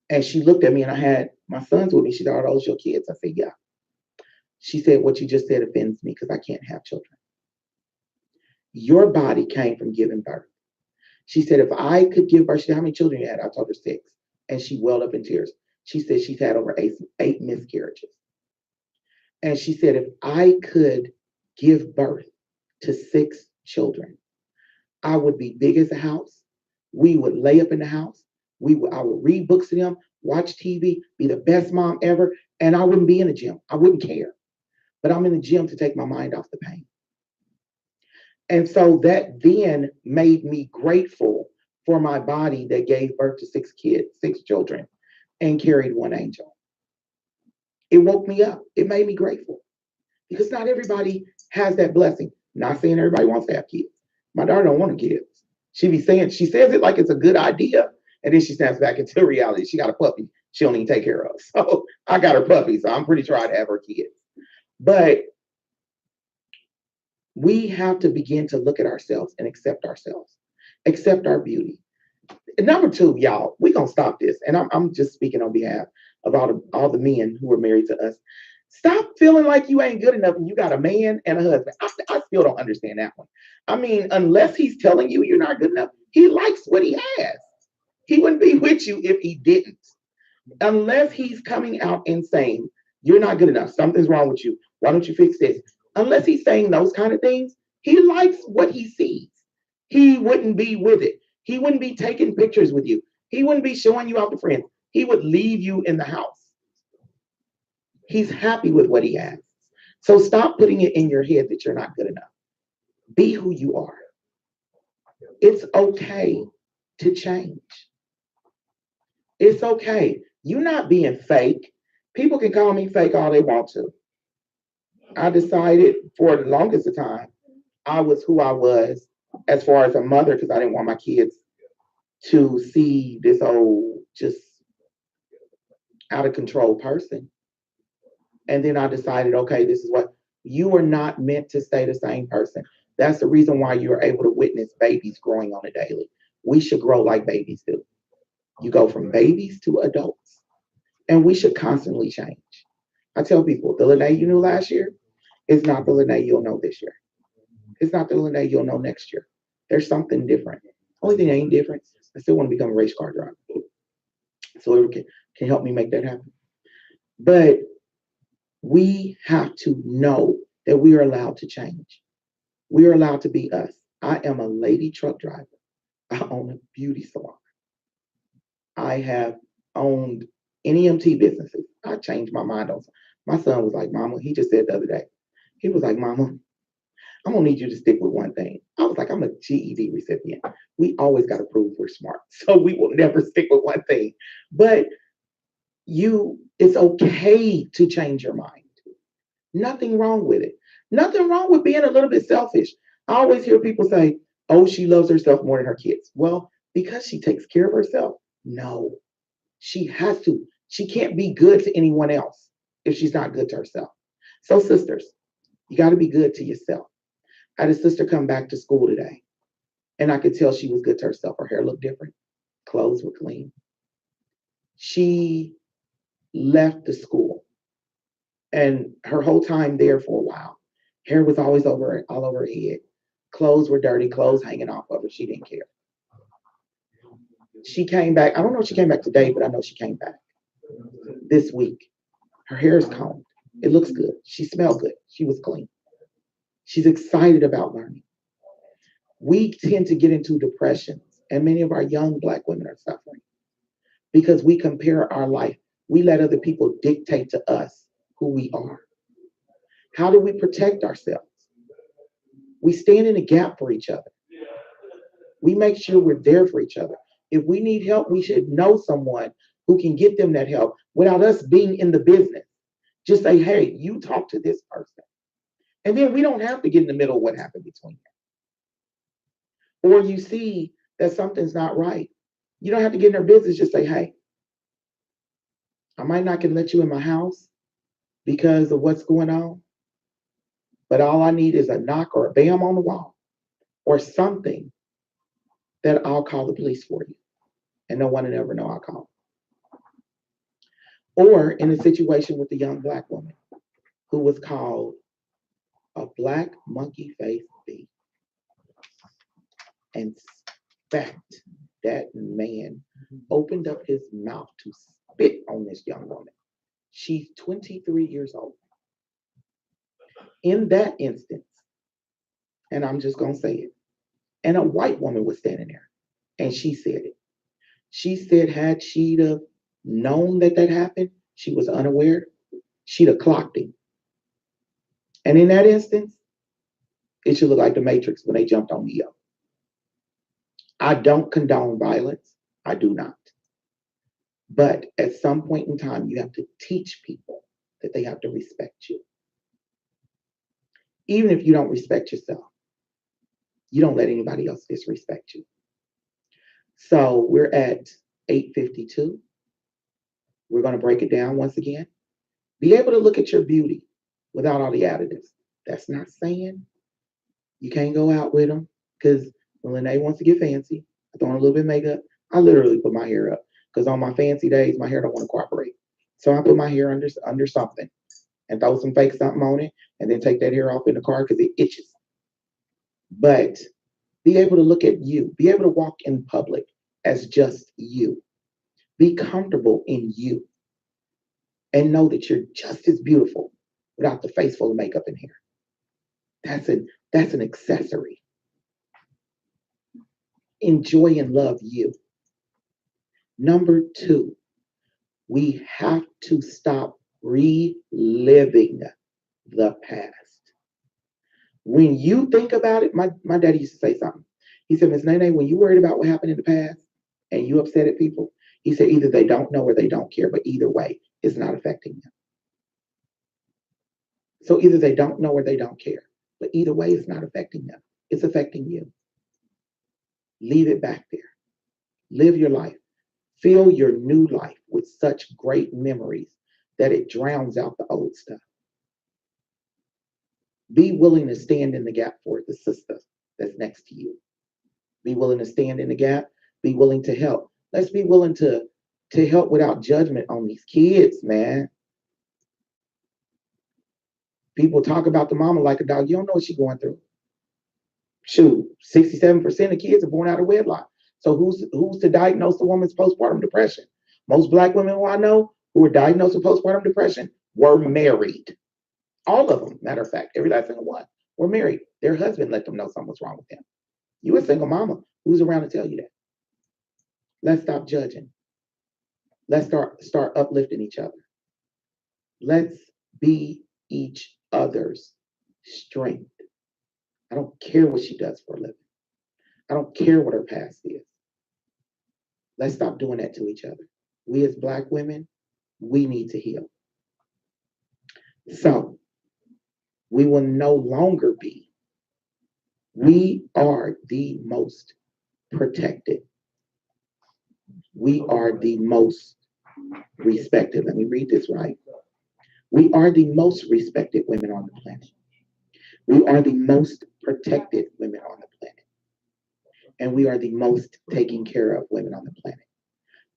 And she looked at me and I had my sons with me. She said, are those your kids? I said, yeah. She said, what you just said offends me because I can't have children. Your body came from giving birth. She said, if I could give birth, she said, how many children you had? I told her 6. And she welled up in tears. She said she's had over 8 miscarriages. And she said, if I could give birth to 6 children, I would be big as a house. We would lay up in the house. I would read books to them, watch TV, be the best mom ever. And I wouldn't be in the gym. I wouldn't care. But I'm in the gym to take my mind off the pain. And so that then made me grateful for my body that gave birth to 6 kids, 6 children, and carried 1 angel. It woke me up. It made me grateful because not everybody has that blessing. Not saying everybody wants to have kids. My daughter don't want kids. She says it like it's a good idea. And then she snaps back into reality. She got a puppy she don't even take care of. So I got her puppy. So I'm pretty sure I'd have her kids. But we have to begin to look at ourselves and accept our beauty. And number 2, y'all, we're going to stop this. And I'm just speaking on behalf of all the men who are married to us. Stop feeling like you ain't good enough when you got a man and a husband. I still don't understand that one. I mean, unless he's telling you you're not good enough, he likes what he has. He wouldn't be with you if he didn't. Unless he's coming out and saying, you're not good enough, something's wrong with you, why don't you fix this? Unless he's saying those kind of things, he likes what he sees. He wouldn't be with it. He wouldn't be taking pictures with you. He wouldn't be showing you out to friends. He would leave you in the house. He's happy with what he has. So stop putting it in your head that you're not good enough. Be who you are. It's okay to change. It's okay. You're not being fake. People can call me fake all they want to. I decided for the longest of time, I was who I was as far as a mother because I didn't want my kids to see this old, just out of control person. And then I decided, okay, this is what you are not meant to stay the same person. That's the reason why you are able to witness babies growing on a daily. We should grow like babies do. You go from babies to adults, and we should constantly change. I tell people, the Lene you knew last year is not the Lene you'll know this year. It's not the Lene you'll know next year. There's something different. Only thing that ain't different, I still want to become a race car driver. So it can help me make that happen. But We have to know that we are allowed to change. We are allowed to be us. I am a lady truck driver. I own a beauty salon. I have owned NEMT businesses. I changed my mind on. My son was like, Mama, he just said the other day, he was like, Mama, I'm gonna need you to stick with one thing. I was like, I'm a GED recipient. We always got to prove we're smart. So we will never stick with one thing. But it's okay to change your mind. Nothing wrong with it. Nothing wrong with being a little bit selfish. I always hear people say, oh, she loves herself more than her kids. Well, because she takes care of herself? No. She has to. She can't be good to anyone else if she's not good to herself. So sisters, you got to be good to yourself. I had a sister come back to school today, and I could tell she was good to herself. Her hair looked different. Clothes were clean. She left the school, and her whole time there for a while, hair was always all over her head. Clothes were dirty, clothes hanging off of her. She didn't care. She came back. I don't know if she came back today, but I know she came back this week. Her hair is combed. It looks good. She smelled good. She was clean. She's excited about learning. We tend to get into depressions, and many of our young Black women are suffering because we compare our life. We let other people dictate to us who we are. How do we protect ourselves? We stand in a gap for each other. We make sure we're there for each other. If we need help, we should know someone who can get them that help without us being in the business. Just say, hey, you talk to this person. And then we don't have to get in the middle of what happened between them. Or you see that something's not right. You don't have to get in their business. Just say, hey, I might not can let you in my house because of what's going on. But all I need is a knock or a bam on the wall or something that I'll call the police for you. And no one will ever know I'll call. Or in a situation with a young Black woman who was called a black monkey face bee. And fact, that man opened up his mouth to spit on this young woman. She's 23 years old. In that instance, and I'm just going to say it, and a white woman was standing there, and she said it. She said, had she'd have known that happened, she was unaware, she'd have clocked him. And in that instance, it should look like the Matrix when they jumped on Neo. I don't condone violence. I do not. But at some point in time, you have to teach people that they have to respect you. Even if you don't respect yourself, you don't let anybody else disrespect you. So we're at 8:52. We're going to break it down once again. Be able to look at your beauty without all the additives. That's not saying you can't go out with them, because when Lene wants to get fancy, I throw on a little bit of makeup. I literally put my hair up because on my fancy days, my hair don't want to cooperate. So I put my hair under something and throw some fake something on it and then take that hair off in the car because it itches. But be able to look at you, be able to walk in public as just you. Be comfortable in you and know that you're just as beautiful without the face full of makeup and hair. That's an accessory. Enjoy and love you. Number 2, we have to stop reliving the past. When you think about it, my daddy used to say something. He said, Miss Nene, when you worried about what happened in the past and you upset at people, he said either they don't know or they don't care, but either way, it's not affecting them. So either they don't know or they don't care, but either way, it's not affecting them. It's affecting you. Leave it back there. Live your life. Fill your new life with such great memories that it drowns out the old stuff. Be willing to stand in the gap for the sister that's next to you. Be willing to stand in the gap. Be willing to help. Let's be willing to help without judgment on these kids, man. People talk about the mama like a dog. You don't know what she's going through. Shoot, 67% of kids are born out of wedlock. So who's to diagnose the woman's postpartum depression? Most Black women who I know who are diagnosed with postpartum depression were married. All of them, matter of fact, every last single one were married. Their husband let them know something was wrong with them. You a single mama. Who's around to tell you that? Let's stop judging. Let's start uplifting each other. Let's be each other's strength. I don't care what she does for a living. I don't care what her past is. Let's stop doing that to each other. We as Black women, we need to heal. So, we will no longer be. We are the most protected. We are the most respected. Let me read this right. We are the most respected women on the planet. We are the most protected women on the planet. And we are the most taken care of women on the planet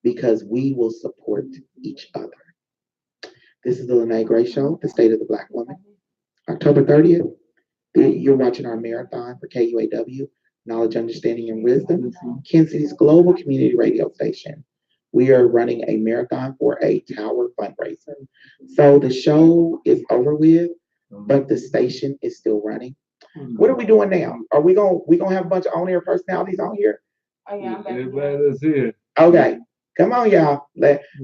because we will support each other. This is the Lene Gray Show, the state of the Black woman. October 30th, you're watching our marathon for KUAW, Knowledge, Understanding, and Wisdom, Kansas City's global community radio station. We are running a marathon for a tower fundraiser. So the show is over with, but the station is still running. What are we doing now? Are we gonna have a bunch of on-air personalities on here? Oh yeah, I'm back. Everybody that's here. Okay, come on, y'all.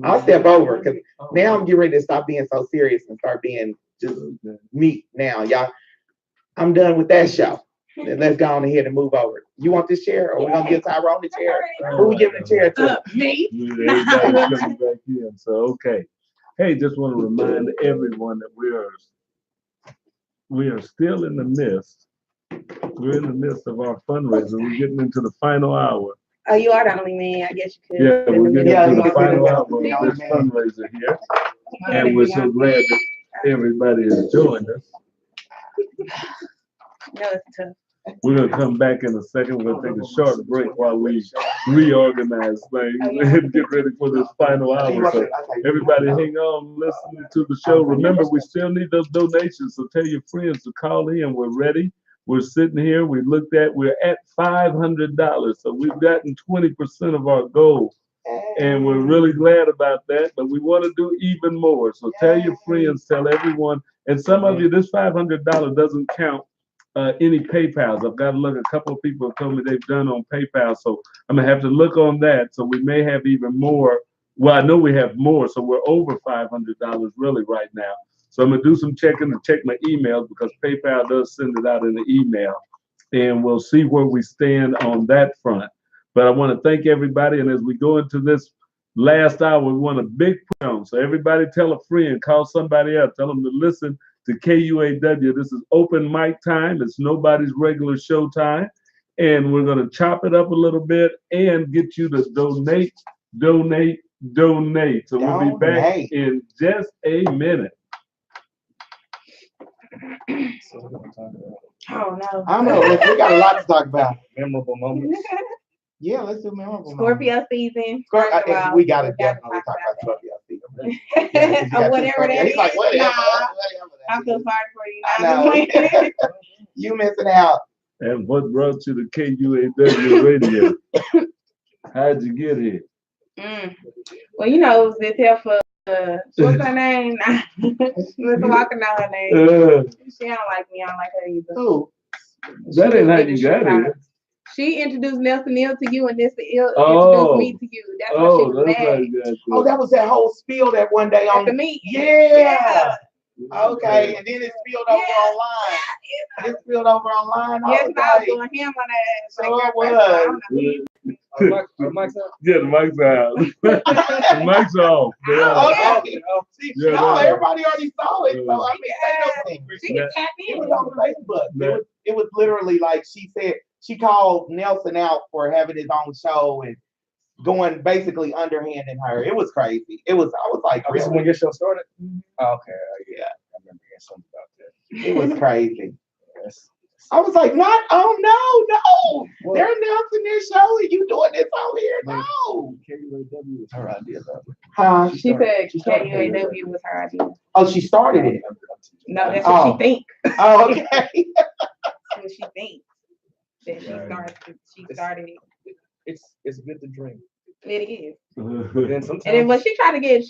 I'll step over because now I'm getting ready to stop being so serious and start being just me now, y'all. I'm done with that show. And let's go on ahead and move over. You want this chair, or we're gonna give Tyrone the chair? Who we giving the chair to? Me. Everybody's coming back in. So okay. Hey, just want to remind everyone that we are still in the midst. We're in the midst of our fundraiser. We're getting into the final hour. Oh, you are the only man. I guess you could. Yeah, we're getting into the final hour of this fundraiser here. And we're so glad that everybody has joined us. No, it's tough. We're going to come back in a second. We're going to take a short break while we reorganize things and get ready for this final hour. So everybody hang on, listen to the show. Remember, we still need those donations, so tell your friends to call in. We're ready. We're sitting here. We're at $500. So we've gotten 20% of our goal. And we're really glad about that, but we want to do even more. So tell your friends, tell everyone. And some of you, this $500 doesn't count any PayPals. I've got to look. A couple of people have told me they've done on PayPal, so I'm gonna have to look on that. So we may have even more. Well, I know we have more, so we're over $500 really right now. So I'm gonna do some checking and check my emails because PayPal does send it out in the email, and we'll see where we stand on that front. But I want to thank everybody, and as we go into this last hour, we want a big program. So everybody tell a friend, call somebody else, tell them to listen to KUAW. This is open mic time. It's nobody's regular show time. And we're going to chop it up a little bit and get you to donate. So we'll be back in just a minute. Oh no. I don't know. We got a lot to talk about. Memorable moments. Yeah, let's do memorable Scorpio season. We got to definitely talk about Scorpio season. Or whatever that is. He's like, whatever. I feel sorry for you. I know. You missing out. And what brought you to KUAW radio? How'd you get here? Well, you know, it was this here for what's her name? Mr. Walker know her name. She don't like me. I don't like her either. Who? That ain't how you got here. She introduced Nelson Neal to you, and Nelson Neal introduced me to you. That's why she was mad. Oh, that was that whole spiel that one day on the meet. Yeah. Okay, and then it spilled over online. It spilled over online. Yes, I was doing him on that. So it was. The mic's out. Yeah, the mic's out. The mic's off. No, everybody already saw it. So I mean, no thing. She can tap in. It was on Facebook. It was literally like she said. She called Nelson out for having his own show and going basically underhanding her. It was crazy. I was like, this is when your show started? Oh, okay, yeah. I remember hearing something about that. It was crazy. Yes. I was like, no. Well, they're announcing their show and you doing this out here. No. KUAW was her idea, though. Huh? She said KUAW was her idea. Oh, she started it. No, that's what she thinks. Oh, okay. That's what she thinks. That she started it. It's good to dream. It is. But then sometimes, And then when she tried to get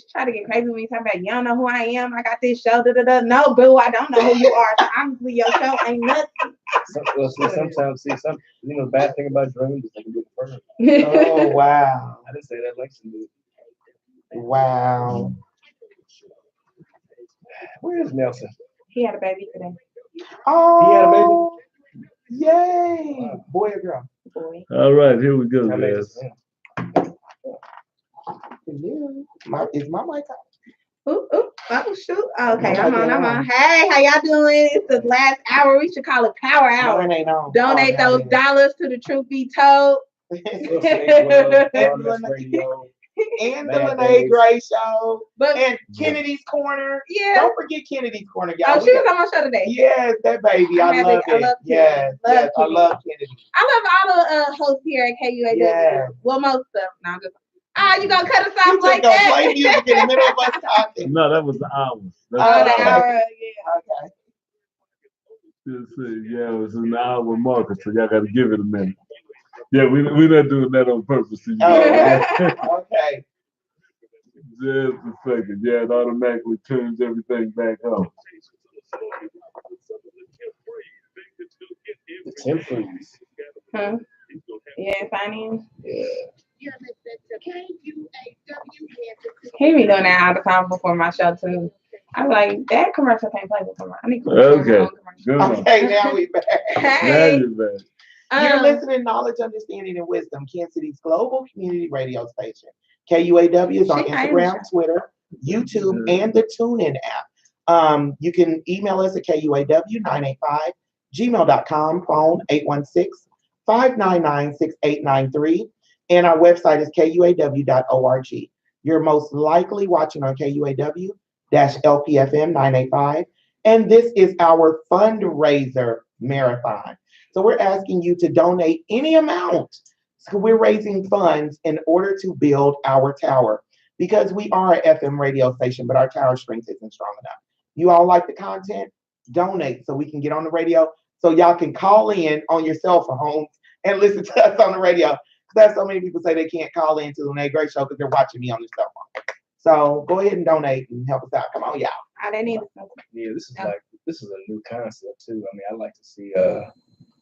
crazy with me, talking about, you don't know who I am. I got this show. Da, da, da. No, boo, I don't know who you are. So honestly, your show ain't nothing. sometimes, bad thing about dreams is they can get further. Oh, wow. I didn't say that, Lexington did. Wow. Where is Nelson? He had a baby today. Oh, yay. Wow. Boy or girl? Boy. All right, here we go, guys. Is my mic on? Ooh, oh, shoot. Okay, I'm on. Hey, how y'all doing? It's the last hour. We should call it Power Hour. Mine ain't on. Donate those dollars to the Truth Be Told. And the Lene Gray Show. And Kennedy's Corner. Yeah. Don't forget Kennedy's Corner, y'all. Oh, she was on my show today. Yes, that baby. I love it. Yes, I love Kennedy. I love all the hosts here at KUAW. Yeah. Well, most of them. No, I'm just. You gonna cut us off like that? that? Play music in the middle of us talking. No, that was the hour. The hour, yeah. Okay. Yeah, it was an hour marker, so y'all got to give it a minute. Yeah, we're not doing that on purpose. Okay. Just a second. Yeah, it automatically turns everything back on. The temperance. Huh? Yeah, finance. Yeah. He be doing that all the time before my show too. I'm like, that commercial can't play with commercial. I need Okay. Good one. Okay, now we back. Hey. Now you're back. You're listening, Knowledge, Understanding, and Wisdom, Kansas City's global community radio station. KUAW is on Instagram, Twitter, YouTube, and the TuneIn app. You can email us at KUAW985gmail.com, phone 816-599-6893, and our website is KUAW.org. You're most likely watching on KUAW-LPFM 985, and this is our fundraiser marathon. So we're asking you to donate any amount. So we're raising funds in order to build our tower because we are an FM radio station, but our tower strength isn't strong enough. You all like the content? Donate so we can get on the radio so y'all can call in on your cell phones and listen to us on the radio. Because so many people say they can't call in to the Lene Gray Show because they're watching me on their cell phone. So go ahead and donate and help us out. Come on, y'all. They need Yeah, this is a new concept too. I mean, I like to see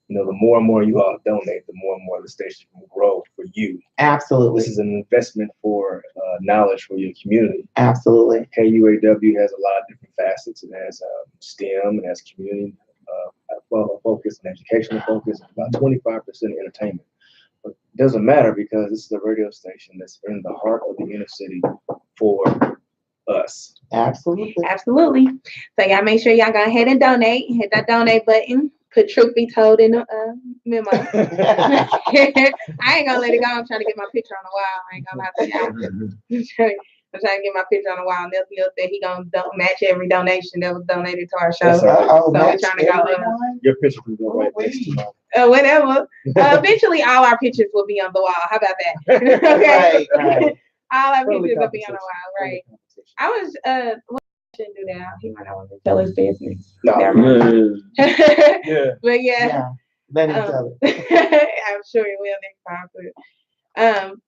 the more and more you all donate, the more and more the station will grow for you. Absolutely. This is an investment for knowledge for your community. Absolutely. KUAW has a lot of different facets. It has STEM, it has community focus and educational focus, about 25% entertainment. But it doesn't matter because this is a radio station that's in the heart of the inner city for us. Absolutely. Absolutely. So y'all make sure y'all go ahead and donate. Hit that donate button. Put Truth Be Told in the memo. I ain't gonna let it go. I'm trying to get my picture on the wall. I ain't gonna lie to y'all. I'm trying to get my picture on the wall. Nelson said he gonna match every donation that was donated to our show. So we're trying to go. Your picture can go right next to mine. Whatever. Eventually, all our pictures will be on the wall. How about that? Okay. Right. All our pictures will be on the wall. Right. I was shouldn't do that. He might not want to tell his business. No. Yeah. But yeah. Let him tell it. I'm sure he will next time.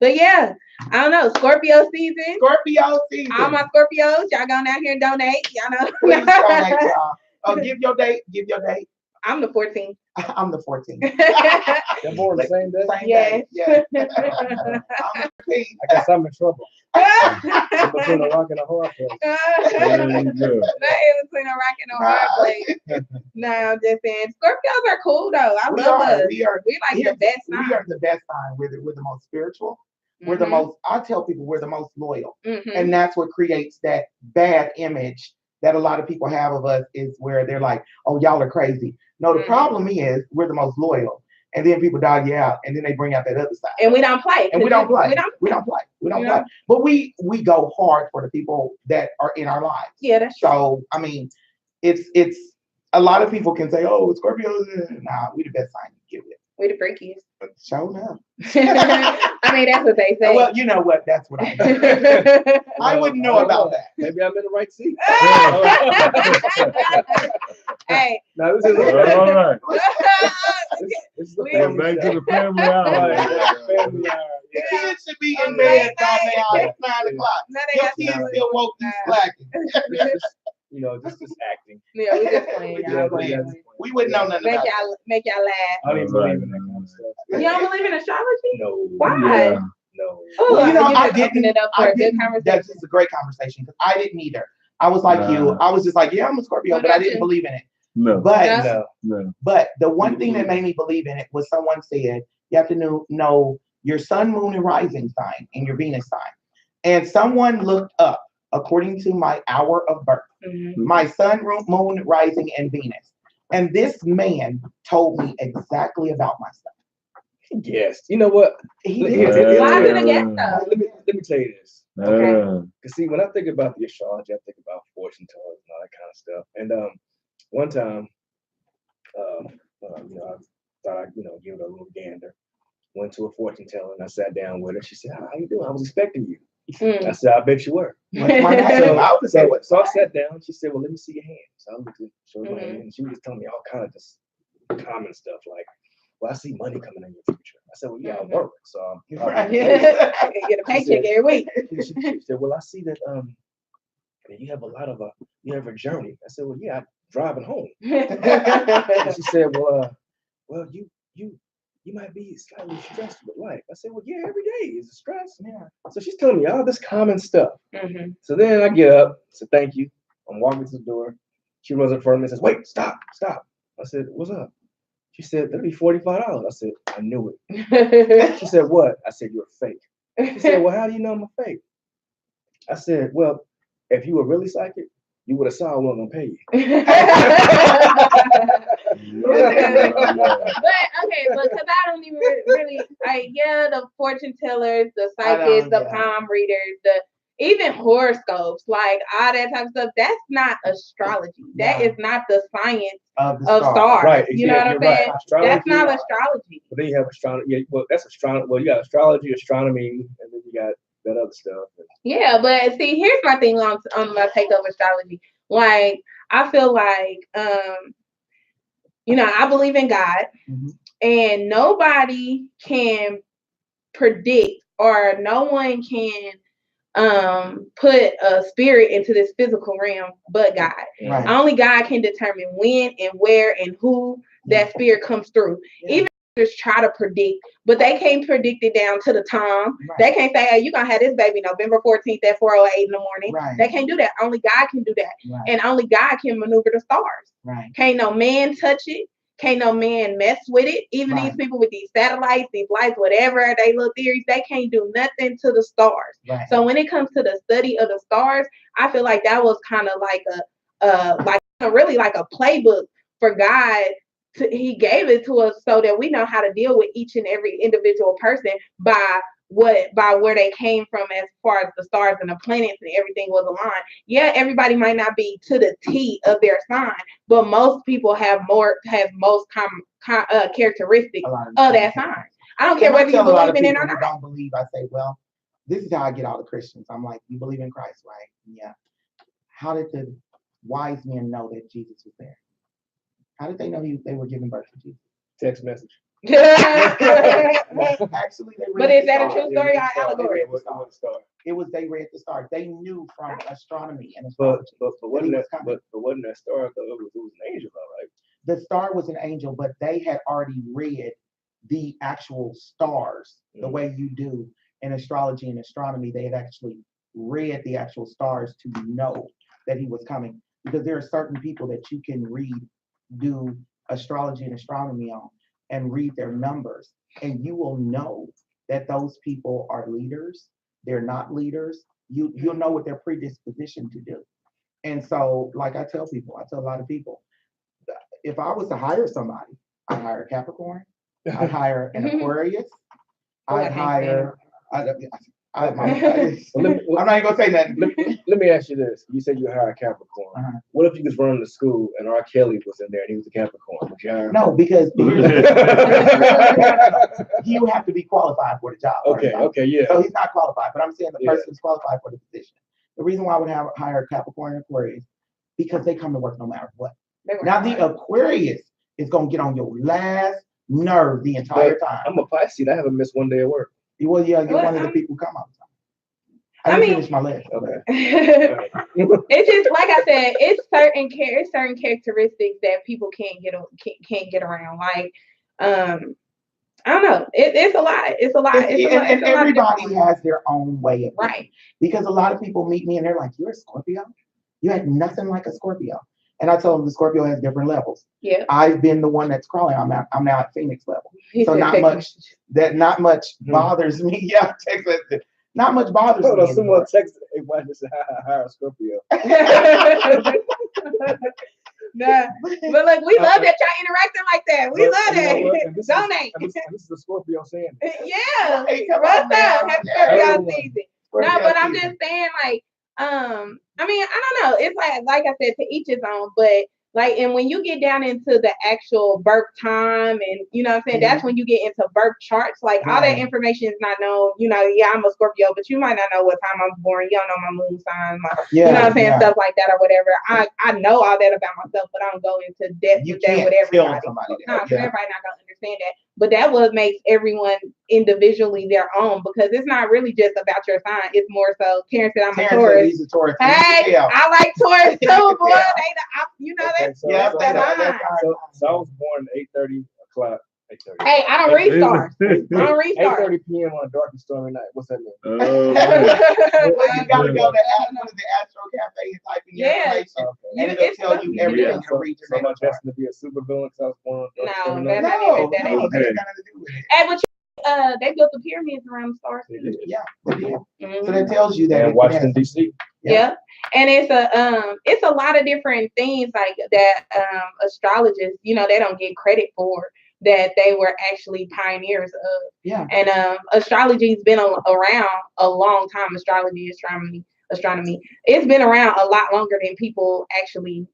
But yeah, I don't know. Scorpio season. All my Scorpios, y'all go down here and donate. Y'all know. Please donate, y'all. Oh, give your date. I'm the 14th. I'm the 14th. They're born the same day? Same day. Yeah. I'm I guess I'm in trouble. I'm between a rock and a hard place. Not in between a rock and a hard place. No, I'm just saying. Scorpios are cool though. I love us. We like the best sign. We are the best sign. We're the most spiritual. We're the most, I tell people we're the most loyal. And that's what creates that bad image that a lot of people have of us, is where they're like, oh, y'all are crazy. No, the problem is we're the most loyal. And then people dog you out, and then they bring out that other side. And we don't play. We don't play. But we go hard for the people that are in our lives. Yeah, that's true. So, I mean, it's a lot of people can say, oh, Scorpios. Nah, we the best sign you get with. We the freakiest. Show enough. I mean, that's what they say. Well, you know what? That's what I know. I wouldn't know about that. Maybe I'm in the right seat. Hey. Now this is all right. This is the Back to the family hour. Family hour. The kids should be in bed by now at 9 o'clock. Now they Your got kids to- still woke you slacking. You know, just acting. Yeah, we just playing. Yeah, Y'all but playing. We wouldn't know nothing Make about make y'all laugh. I don't even believe in that kind of stuff. You don't believe in astrology? No. Why? Yeah. No. Oh, Well, you know, I just open didn't. it up for I a good didn't. conversation. That's just a great conversation because I didn't either. I was like you. I was just like, yeah, I'm a Scorpio, What but I about didn't you? believe in it. No. But No. No. But the one thing that made me believe in it was someone said you have to know your sun, moon, and rising sign and your Venus sign. And someone looked up, according to my hour of birth, my sun, moon, rising, and Venus. And this man told me exactly about myself. Yes. You know what? He Why did. Why did I guess so? Let me tell you this. Because see, when I think about the astrology, I think about fortune tellers and all that kind of stuff. And one time, you know, I thought I'd, give it a little gander. Went to a fortune teller and I sat down with her. She said, "How you doing? I was expecting you." I said, "I bet you were." So I sat down. She said, "Well, let me see your hand." So I looked at my hand, and she was just telling me all kind of just common stuff like, "Well, I see money coming in your future." I said, "Well, yeah, I work, so Get a paycheck every week. She said, "Well, I see that you have a lot of you have a journey." I said, "Well, yeah, I'm driving home." And she said, "Well, you might be slightly stressed with life." I said, "Well, yeah, every day is a stress." Yeah. So she's telling me all this common stuff. So then I get up, said, "Thank you." I'm walking to the door. She runs in front of me and says, "Wait, stop." I said, "What's up?" She said, "That'll be $45. I said, "I knew it." She said, "What?" I said, "You're fake." She said, "Well, how do you know I'm a fake?" I said, "Well, if you were really psychic, you would have saw I wasn't gonna pay you." But because I don't even really like, the fortune tellers, the psychics, the palm readers, even horoscopes, like all that type of stuff, that's not astrology. That is not the science of stars. Right. You know what I'm saying? Right. That's not astrology. But then you have astronomy. Yeah, well, that's astronomy. Well, you got astrology, astronomy, and then you got that other stuff. Yeah, but see, here's my thing on my take of astrology. Like, I feel like, I believe in God, and nobody can predict, or no one can put a spirit into this physical realm but God. Right. Only God can determine when and where and who that spirit comes through. Even just try to predict, but they can't predict it down to the time. Right. They can't say, "Hey, you're gonna have this baby November 14th at 4:08 in the morning." Right. They can't do that. Only God can do that. Right. And only God can maneuver the stars. Right. Can't no man touch it. Can't no man mess with it. Even these people with these satellites, these lights, whatever they little theories, they can't do nothing to the stars. Right. So when it comes to the study of the stars, I feel like that was kind of like really like a playbook for God. He gave it to us so that we know how to deal with each and every individual person by where they came from, as far as the stars and the planets and everything was aligned. Yeah, everybody might not be to the T of their sign, but most people have most characteristics of that sign. I don't care whether you believe in it or not. Don't believe. I say, well, this is how I get all the Christians. I'm like, you believe in Christ, right? Yeah. How did the wise men know that Jesus was there? How did they know they were giving birth to Jesus? Text message. Actually, they read. But is that a true story or allegory? It was they read the stars. They knew from astronomy and astrology. But wasn't that star though? It was an angel, though, right? The star was an angel, but they had already read the actual stars the way you do in astrology and astronomy. They had actually read the actual stars to know that he was coming, because there are certain people that you can do astrology and astronomy on and read their numbers, and you will know that those people are leaders. They're not leaders. You'll know what their predisposition to do. And so, like I tell a lot of people, if I was to hire somebody, I'd hire a Capricorn, I'd hire an Aquarius, I'd hire I'm not even gonna say that. Let me ask you this: you said you hire a Capricorn. What if you was running the school and R. Kelly was in there and he was a Capricorn? Would you hire him? No, because you have to be qualified for the job. Okay, yeah. So he's not qualified, but I'm saying the person's qualified for the position. The reason why I would hire a Capricorn and Aquarius, because they come to work no matter what. Now the Aquarius is gonna get on your last nerve the entire time. I'm a Pisces. I haven't missed one day of work. Well, yeah, you're Well, one of the people who come all the time. I I didn't mean- finish my list. Okay. It's just like I said, it's certain characteristics that people can't get around. Like, I don't know. It's a lot. It's a lot. It's a lot. And It's a lot of everybody different ones. has their own way of being. Right. Because a lot of people meet me and they're like, "You're a Scorpio? You had nothing like a Scorpio." And I told them the Scorpio has different levels. Yeah. I've been the one that's crawling. I'm now at Phoenix level. He So said not text much message. not much bothers me. Yeah, text message. Not much bothers Hold me on, someone anymore. texted, hey, why this hire Scorpio? Nah, but look, we love that y'all interacting like that. We love that. Donate. This is a Scorpio saying. Yeah. Hey, come What's on now. up? Happy Yeah. Scorpio Everyone. season. Scorpio No, but I'm season. just saying, like, I mean, I don't know. It's like I said, to each his own. But like, and when you get down into the actual birth time, and you know what I'm saying, that's when you get into birth charts. Like all that Right. information is not known. You know, yeah, I'm a Scorpio, but you might not know what time I was born. You don't know my moon sign, Yeah, you know what I'm saying, yeah. stuff like that or whatever. I know all that about myself, but I don't go into depth You with that can't with tell everybody. somebody No, that. 'cause Yeah. everybody not gonna understand that. But that what makes everyone individually their own, because it's not really just about your sign. It's more so. Karen said I'm Terrence a said Taurus. he's a Taurus. Hey, Yeah. I like Taurus You can too, boy. tell. You know Okay, that. so, Yeah, so, they know that's that's fine. so I was born at 8:30 o'clock. 8:30. Hey, I don't read stars. I don't read stars. 8:30 p.m. on a dark and stormy night. What's that mean? Oh, Well, you gotta go to the Astro Cafe and type in your Yeah. information, Okay. and it'll It's tell you everything Yeah. to read your So am I name. destined to be a super villain because I was born on dark and No, stormy that's night? not No, even that. no, ain't that's Okay. got nothing to do with it. Hey, but they built the pyramids around the stars too. Yeah, they did. Mhm. So that tells you that And it Washington, has- D.C. Yeah. And it's a lot of different things like that astrologists, you know, they don't get credit for, that they were actually pioneers of. Yeah. And astrology's been around a long time. Astronomy. It's been around a lot longer than people actually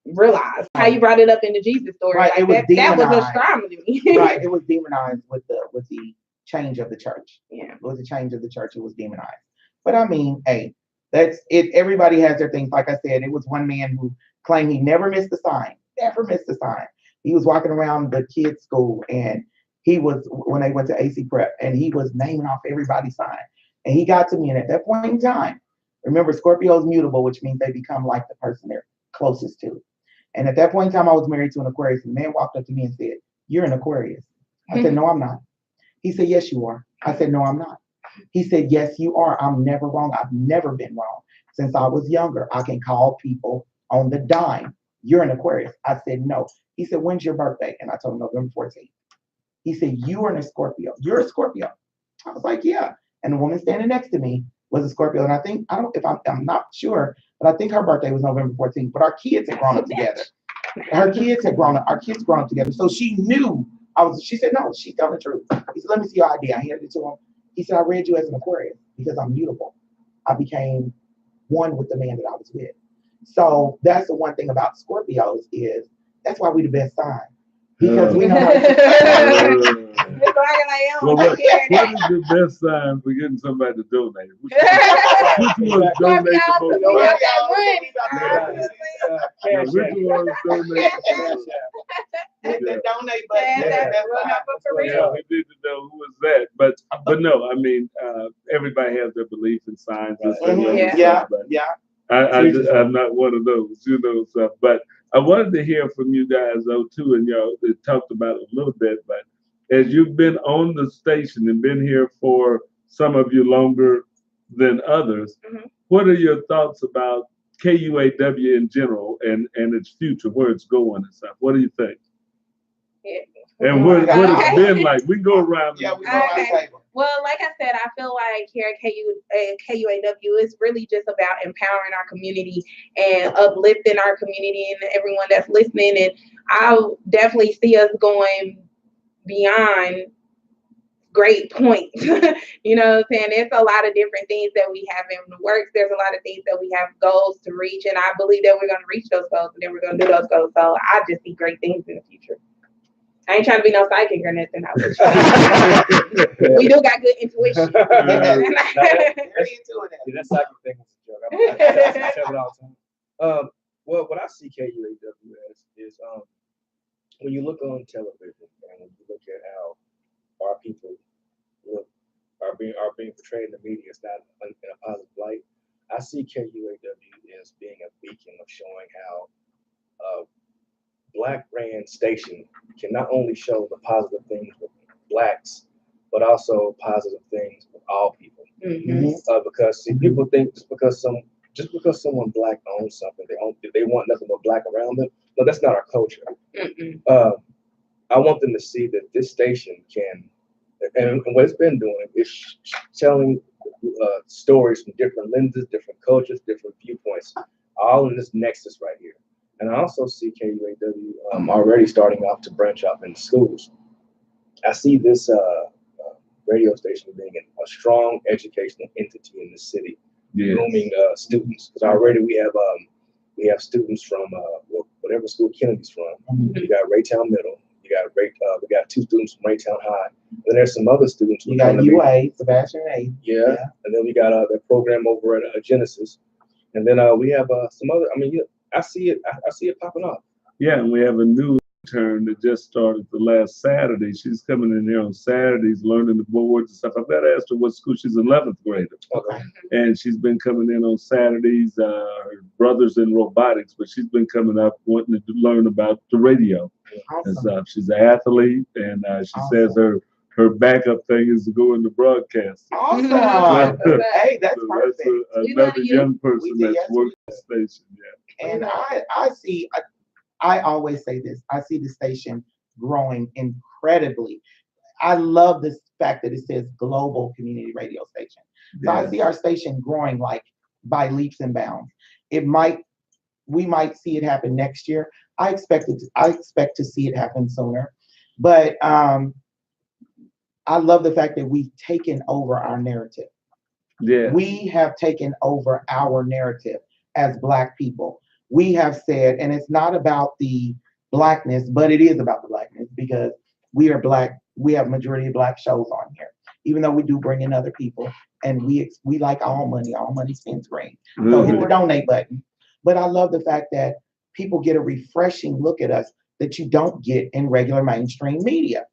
realize. How you brought it up in the Jesus story. Right, Like it was that was demonized. astronomy. Right, it was demonized with the change of the church. Yeah. With the change of the church, it was demonized. But I mean, hey, that's it. Everybody has their things. Like I said, it was one man who claimed he never missed a sign. Never missed a sign. He was walking around the kids' school, and he was, when they went to AC Prep, and he was naming off everybody's sign. And he got to me, and at that point in time, remember, Scorpio is mutable, which means they become like the person they're closest to. And at that point in time, I was married to an Aquarius, and the man walked up to me and said, "You're an Aquarius." I said, "No, I'm not." He said, "Yes, you are." I said, "No, I'm not." He said, "Yes, you are. I'm never wrong. I've never been wrong. Since I was younger, I can call people on the dime. You're an Aquarius." I said, "No." He said, "When's your birthday?" And I told him November 14th. He said, "You are a Scorpio. You're a Scorpio." I was like, "Yeah." And the woman standing next to me was a Scorpio. And I think, I'm not sure, but I think her birthday was November 14th. But our kids had grown up together. Our kids grown up together. So she knew she said, "No, she's telling the truth." He said, "Let me see your ID." I handed it to him. He said, "I read you as an Aquarius because I'm mutable. I became one with the man that I was with." So that's the one thing about Scorpios is that's why we the best sign. Because we know how to Well, what is the best sign for getting somebody to donate? Which one donate the most? We got that money. Yeah, which one donate the most? Hit the donate Yeah, button. that's That's real fine. number for Yeah, real. we need to know who is that. But no, I mean, everybody has their belief in signs and stuff. Mhm. Yeah. Yeah, But yeah. I'm not one of those, stuff. But I wanted to hear from you guys though too, and y'all talked about it a little bit. But as you've been on the station and been here for some of you longer than others, what are your thoughts about KUAW in general and its future, where it's going and stuff? What do you think? Yeah. And what it's been like? We go around. Yeah, we go around the table. Well, like I said, I feel like here at KUAW, it's really just about empowering our community and uplifting our community and everyone that's listening. And I'll definitely see us going beyond great points. You know what I'm saying? There's a lot of different things that we have in the works. There's a lot of things that we have goals to reach. And I believe that we're going to reach those goals and then we're going to do those goals. So I just see great things in the future. I ain't trying to be no psychic or nothing. We do got good intuition. Very intuitive. That psychic thing was a joke. I tell it all the time. Well, what I see KUAW as is when you look on television and when you look at how our people look are being portrayed in the media is not in a positive light. I see KUAW as being a beacon of showing how a Black ran station can not only show the positive things with Blacks, but also positive things with all people. Because see, people think just because someone Black owns something, they want nothing but Black around them. No, that's not our culture. I want them to see that this station can, and what it's been doing is telling stories from different lenses, different cultures, different viewpoints, all in this nexus right here. And I also see KUAW already starting off to branch out in schools. I see this radio station being a strong educational entity in the city, grooming students. Because already we have students from whatever school Kennedy's from. We got Raytown Middle. We got 2 students from Raytown High. And then there's some other students. You got UA, Sebastian A. Yeah. And then we got their program over at Genesis. And then we have some other. I mean, I see it popping up. Yeah, and we have a new intern that just started the last Saturday. She's coming in here on Saturdays, learning the boards and stuff. I've got to ask her what school. She's 11th grader. Okay. And she's been coming in on Saturdays. Her brother's in robotics, but she's been coming up wanting to learn about the radio. Awesome. And stuff. She's an athlete, and she says her backup thing is to go into broadcasting. Awesome. Hey, that's so perfect. That's another young person that's working the station. Yeah. And I see, I always say this, I see the station growing incredibly. I love this fact that it says global community radio station. So I see our station growing like by leaps and bounds. We might see it happen next year. I expect to see it happen sooner. But I love the fact that we've taken over our narrative. Yeah. We have taken over our narrative as Black people. We have said, and it's not about the Blackness, but it is about the Blackness because we are Black. We have majority of Black shows on here, even though we do bring in other people. And we like all money. All money spends green. So hit the donate button. But I love the fact that people get a refreshing look at us that you don't get in regular mainstream media,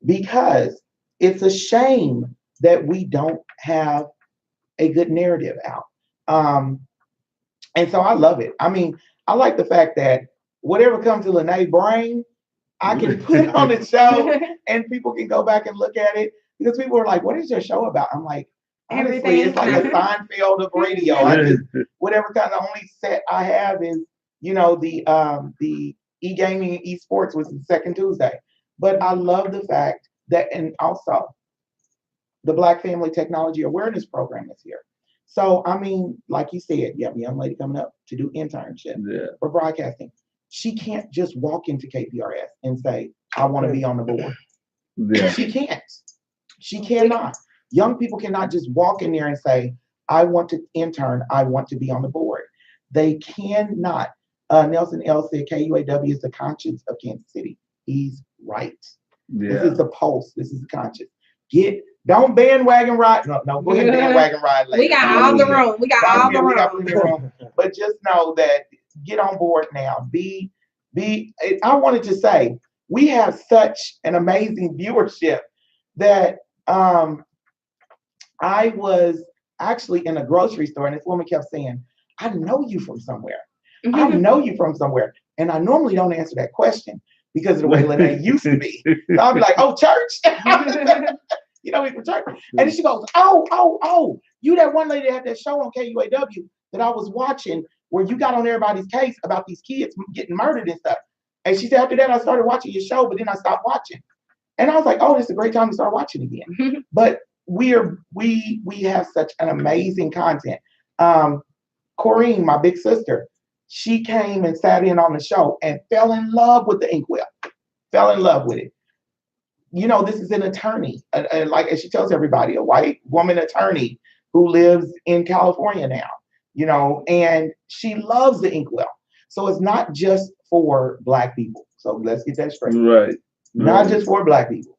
because it's a shame that we don't have a good narrative out. And so I love it. I mean, I like the fact that whatever comes to Lene's brain, I can put on the show and people can go back and look at it, because people are like, what is your show about? I'm like, honestly, it's like a Seinfeld of radio. Whatever kind of only set I have is, the e-gaming and e-sports was the second Tuesday. But I love the fact that, and also the Black Family Technology Awareness Program is here. So, I mean, like you said, you have a young lady coming up to do internship for broadcasting. She can't just walk into KPRS and say, I want to be on the board. She can't. She cannot. Young people cannot just walk in there and say, I want to intern, I want to be on the board. They cannot. Nelson L. said KUAW is the conscience of Kansas City. He's right. This is the pulse. This is the conscience. Don't bandwagon ride. No, go ahead and bandwagon ride later. We got all the room. We got all the room. But just know that get on board now. I wanted to say, we have such an amazing viewership that I was actually in a grocery store and this woman kept saying, I know you from somewhere. I know you from somewhere. And I normally don't answer that question because of the way Lene used to be. So I'll be like, oh, church. We from church. And then she goes, oh, you that one lady that had that show on KUAW that I was watching where you got on everybody's case about these kids getting murdered and stuff. And she said, after that, I started watching your show, but then I stopped watching. And I was like, oh, this is a great time to start watching again. But we have such an amazing content. Corrine, my big sister, she came and sat in on the show and fell in love with the Inkwell. Fell in love with it. This is an attorney, like as she tells everybody, a white woman attorney who lives in California now, and she loves the Inkwell. So it's not just for Black people. So let's get that straight. Right. Not just for Black people.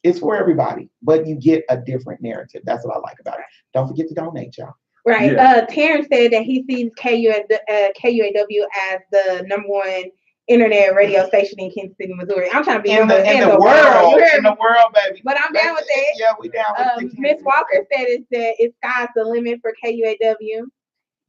It's for everybody, but you get a different narrative. That's what I like about it. Don't forget to donate, y'all. Right. Yeah. Terrence said that he sees KUAW as the #1 internet radio station in Kansas City, Missouri. I'm trying to be In number the the world, You hear in the me? world, baby. But I'm down with that. Yeah, we down with it. Miss Walker said it's sky's the limit for KUAW.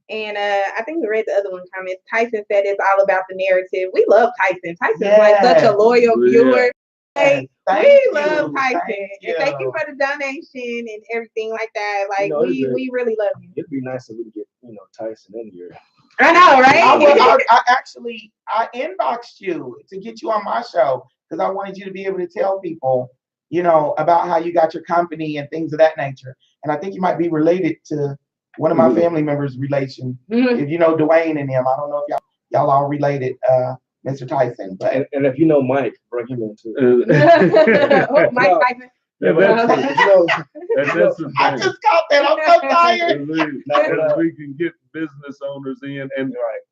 And I think we read the other one comments. Tyson said it's all about the narrative. We love Tyson. Tyson's like such a loyal viewer. Like, we love Tyson. And thank you for the donation and everything like that. Like we really love you. It'd be nice if we could get Tyson in here. I know, right? I inboxed you to get you on my show because I wanted you to be able to tell people, about how you got your company and things of that nature. And I think you might be related to one of my family members' relation. If you know Dwayne and him, I don't know if y'all all related, Mr. Tyson. But and if you know Mike, bring him in too. Mike Tyson. Yeah, I just caught that. I'm so tired. We can get business owners in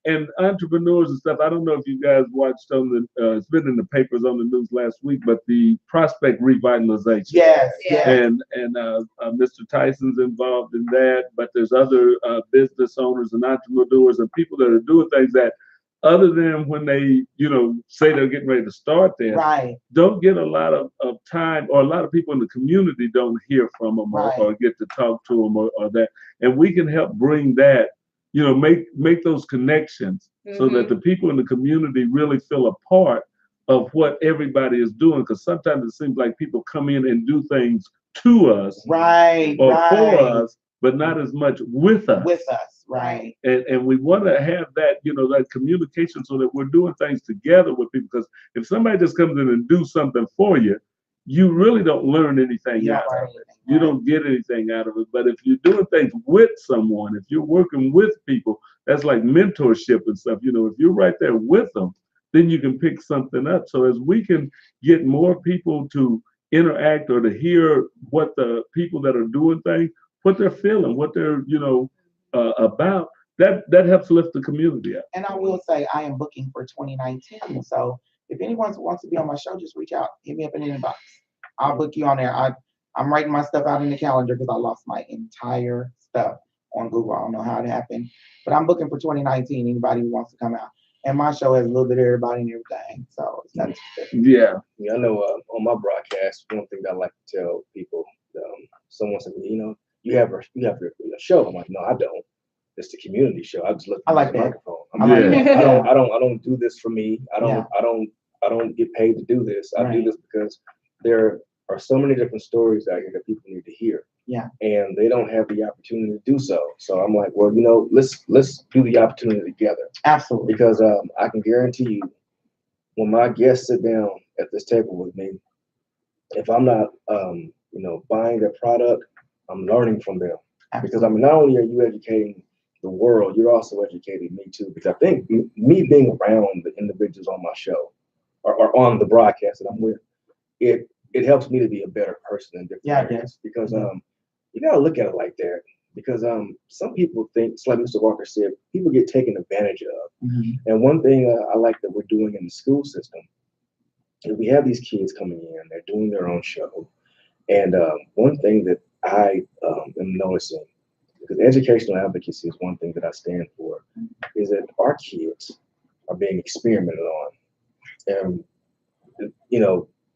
and entrepreneurs and stuff. I don't know if you guys watched on the it's been in the papers on the news last week, but the prospect revitalization. Yes. And Mr. Tyson's involved in that, but there's other business owners and entrepreneurs and people that are doing things that other than when they, say they're getting ready to start there, don't get a lot of time, or a lot of people in the community don't hear from them or get to talk to them or that. And we can help bring that, make those connections so that the people in the community really feel a part of what everybody is doing. Because sometimes it seems like people come in and do things to us or for us, but not as much with us. Right. And we want to have that, that communication so that we're doing things together with people. Because if somebody just comes in and do something for you, you really don't learn anything out of it. You don't get anything out of it. But if you're doing things with someone, if you're working with people, that's like mentorship and stuff. If you're right there with them, then you can pick something up. So as we can get more people to interact or to hear what the people that are doing things, what they're feeling, what they're, about, that helps lift the community up. And I will say I am booking for 2019. So if anyone wants to be on my show, just reach out, hit me up in the inbox. I'll book you on there. I'm writing my stuff out in the calendar because I lost my entire stuff on Google. I don't know how it happened, but I'm booking for 2019. Anybody who wants to come out. And my show has a little bit of everybody and everything. So it's not specific. Yeah, I know on my broadcast, one thing that I like to tell people, someone said, you have your show. I'm like, no, I don't. It's the community show. I just look at the microphone. I don't do this for me. I don't get paid to do this. I do this because there are so many different stories out here that people need to hear. Yeah. And they don't have the opportunity to do so. So I'm like, well, let's do the opportunity together. Absolutely. Because I can guarantee you, when my guests sit down at this table with me, if I'm not buying their product, I'm learning from them. Because not only are you educating the world, you're also educating me too. Because I think me being around the individuals on my show or on the broadcast that I'm with, it helps me to be a better person in different areas. Because you gotta look at it like that. Because some people think, it's like Mr. Walker said, people get taken advantage of. And one thing I like that we're doing in the school system is we have these kids coming in, they're doing their own show. And one thing that I am noticing, because educational advocacy is one thing that I stand for, is that our kids are being experimented on. And,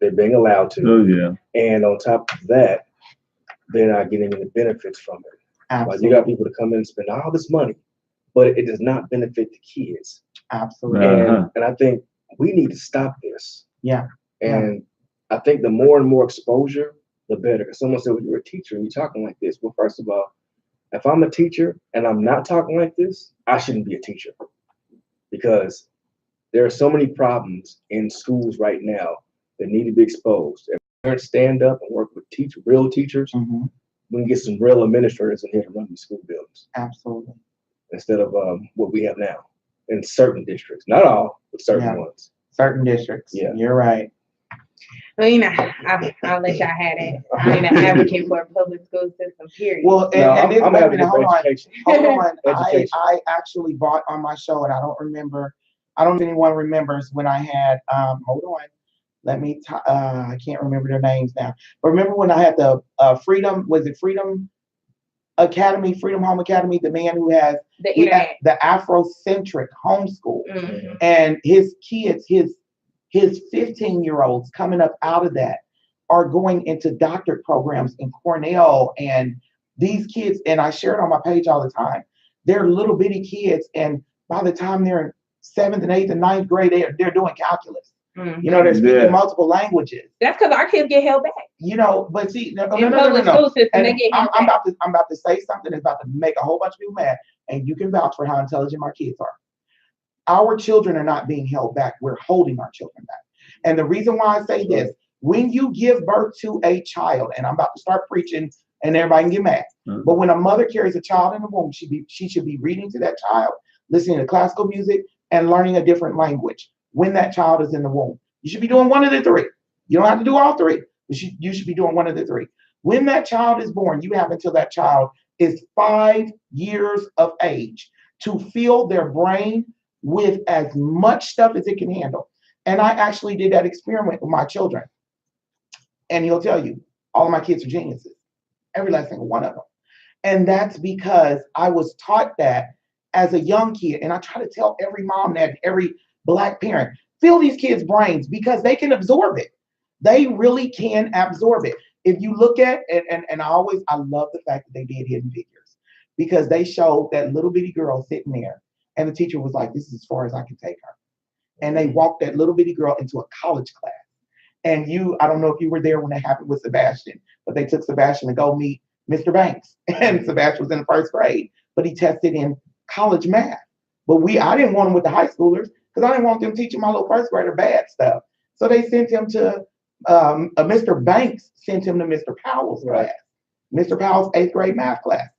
they're being allowed to. Oh, yeah. And on top of that, they're not getting any benefits from it. Like you got people to come in and spend all this money, but it does not benefit the kids. Absolutely. And I think we need to stop this. Yeah. And I think the more and more exposure, the better. Because someone said, well, you're a teacher and you're talking like this. Well, first of all, if I'm a teacher and I'm not talking like this, I shouldn't be a teacher. Because there are so many problems in schools right now that need to be exposed. If parents stand up and work with real teachers, we can get some real administrators in here to run these school buildings. Absolutely. Instead of what we have now in certain districts. Not all, but certain ones. Certain districts. Yeah. You're right. Well, I'll let y'all have it. I'm an advocate for a public school system, period. Well, and I'm advocating for education. Hold on. I actually bought on my show, and I don't know if anyone remembers when I had, hold on. I can't remember their names now. But remember when I had the Freedom, was it Freedom Academy, Freedom Home Academy, the man who has the Afrocentric homeschool, and his kids, his 15-year-olds coming up out of that are going into doctorate programs in Cornell, and these kids, and I share it on my page all the time. They're little bitty kids, and by the time they're in 7th and 8th and 9th grade, they're doing calculus. You know, they're speaking multiple languages. That's because our kids get held back. You know, but see, no. School system, And they get held I'm back. about to say something that's about to make a whole bunch of people mad, and you can vouch for how intelligent my kids are. Our children are not being held back. We're holding our children back. And the reason why I say this, when you give birth to a child, and I'm about to start preaching, and everybody can get mad, but when a mother carries a child in the womb, she should be reading to that child, listening to classical music, and learning a different language when that child is in the womb. You should be doing one of the three. You don't have to do all three, but you should be doing one of the three. When that child is born, you have until that child is 5 years of age to fill their brain with as much stuff as it can handle. And I actually did that experiment with my children. And he'll tell you, all of my kids are geniuses. Every last single one of them. And that's because I was taught that as a young kid. And I try to tell every mom that, every Black parent, fill these kids' brains because they can absorb it. They really can absorb it. If you look at, and I love the fact that they did Hidden Figures, because they showed that little bitty girl sitting there, and the teacher was like, this is as far as I can take her. And they walked that little bitty girl into a college class. And I don't know if you were there when that happened with Sebastian, but they took Sebastian to go meet Mr. Banks. And Sebastian was in the 1st grade, but he tested in college math. But I didn't want him with the high schoolers because I didn't want them teaching my little 1st grader bad stuff. So they sent him to, Mr. Banks sent him to Mr. Powell's class, Mr. Powell's 8th grade math class.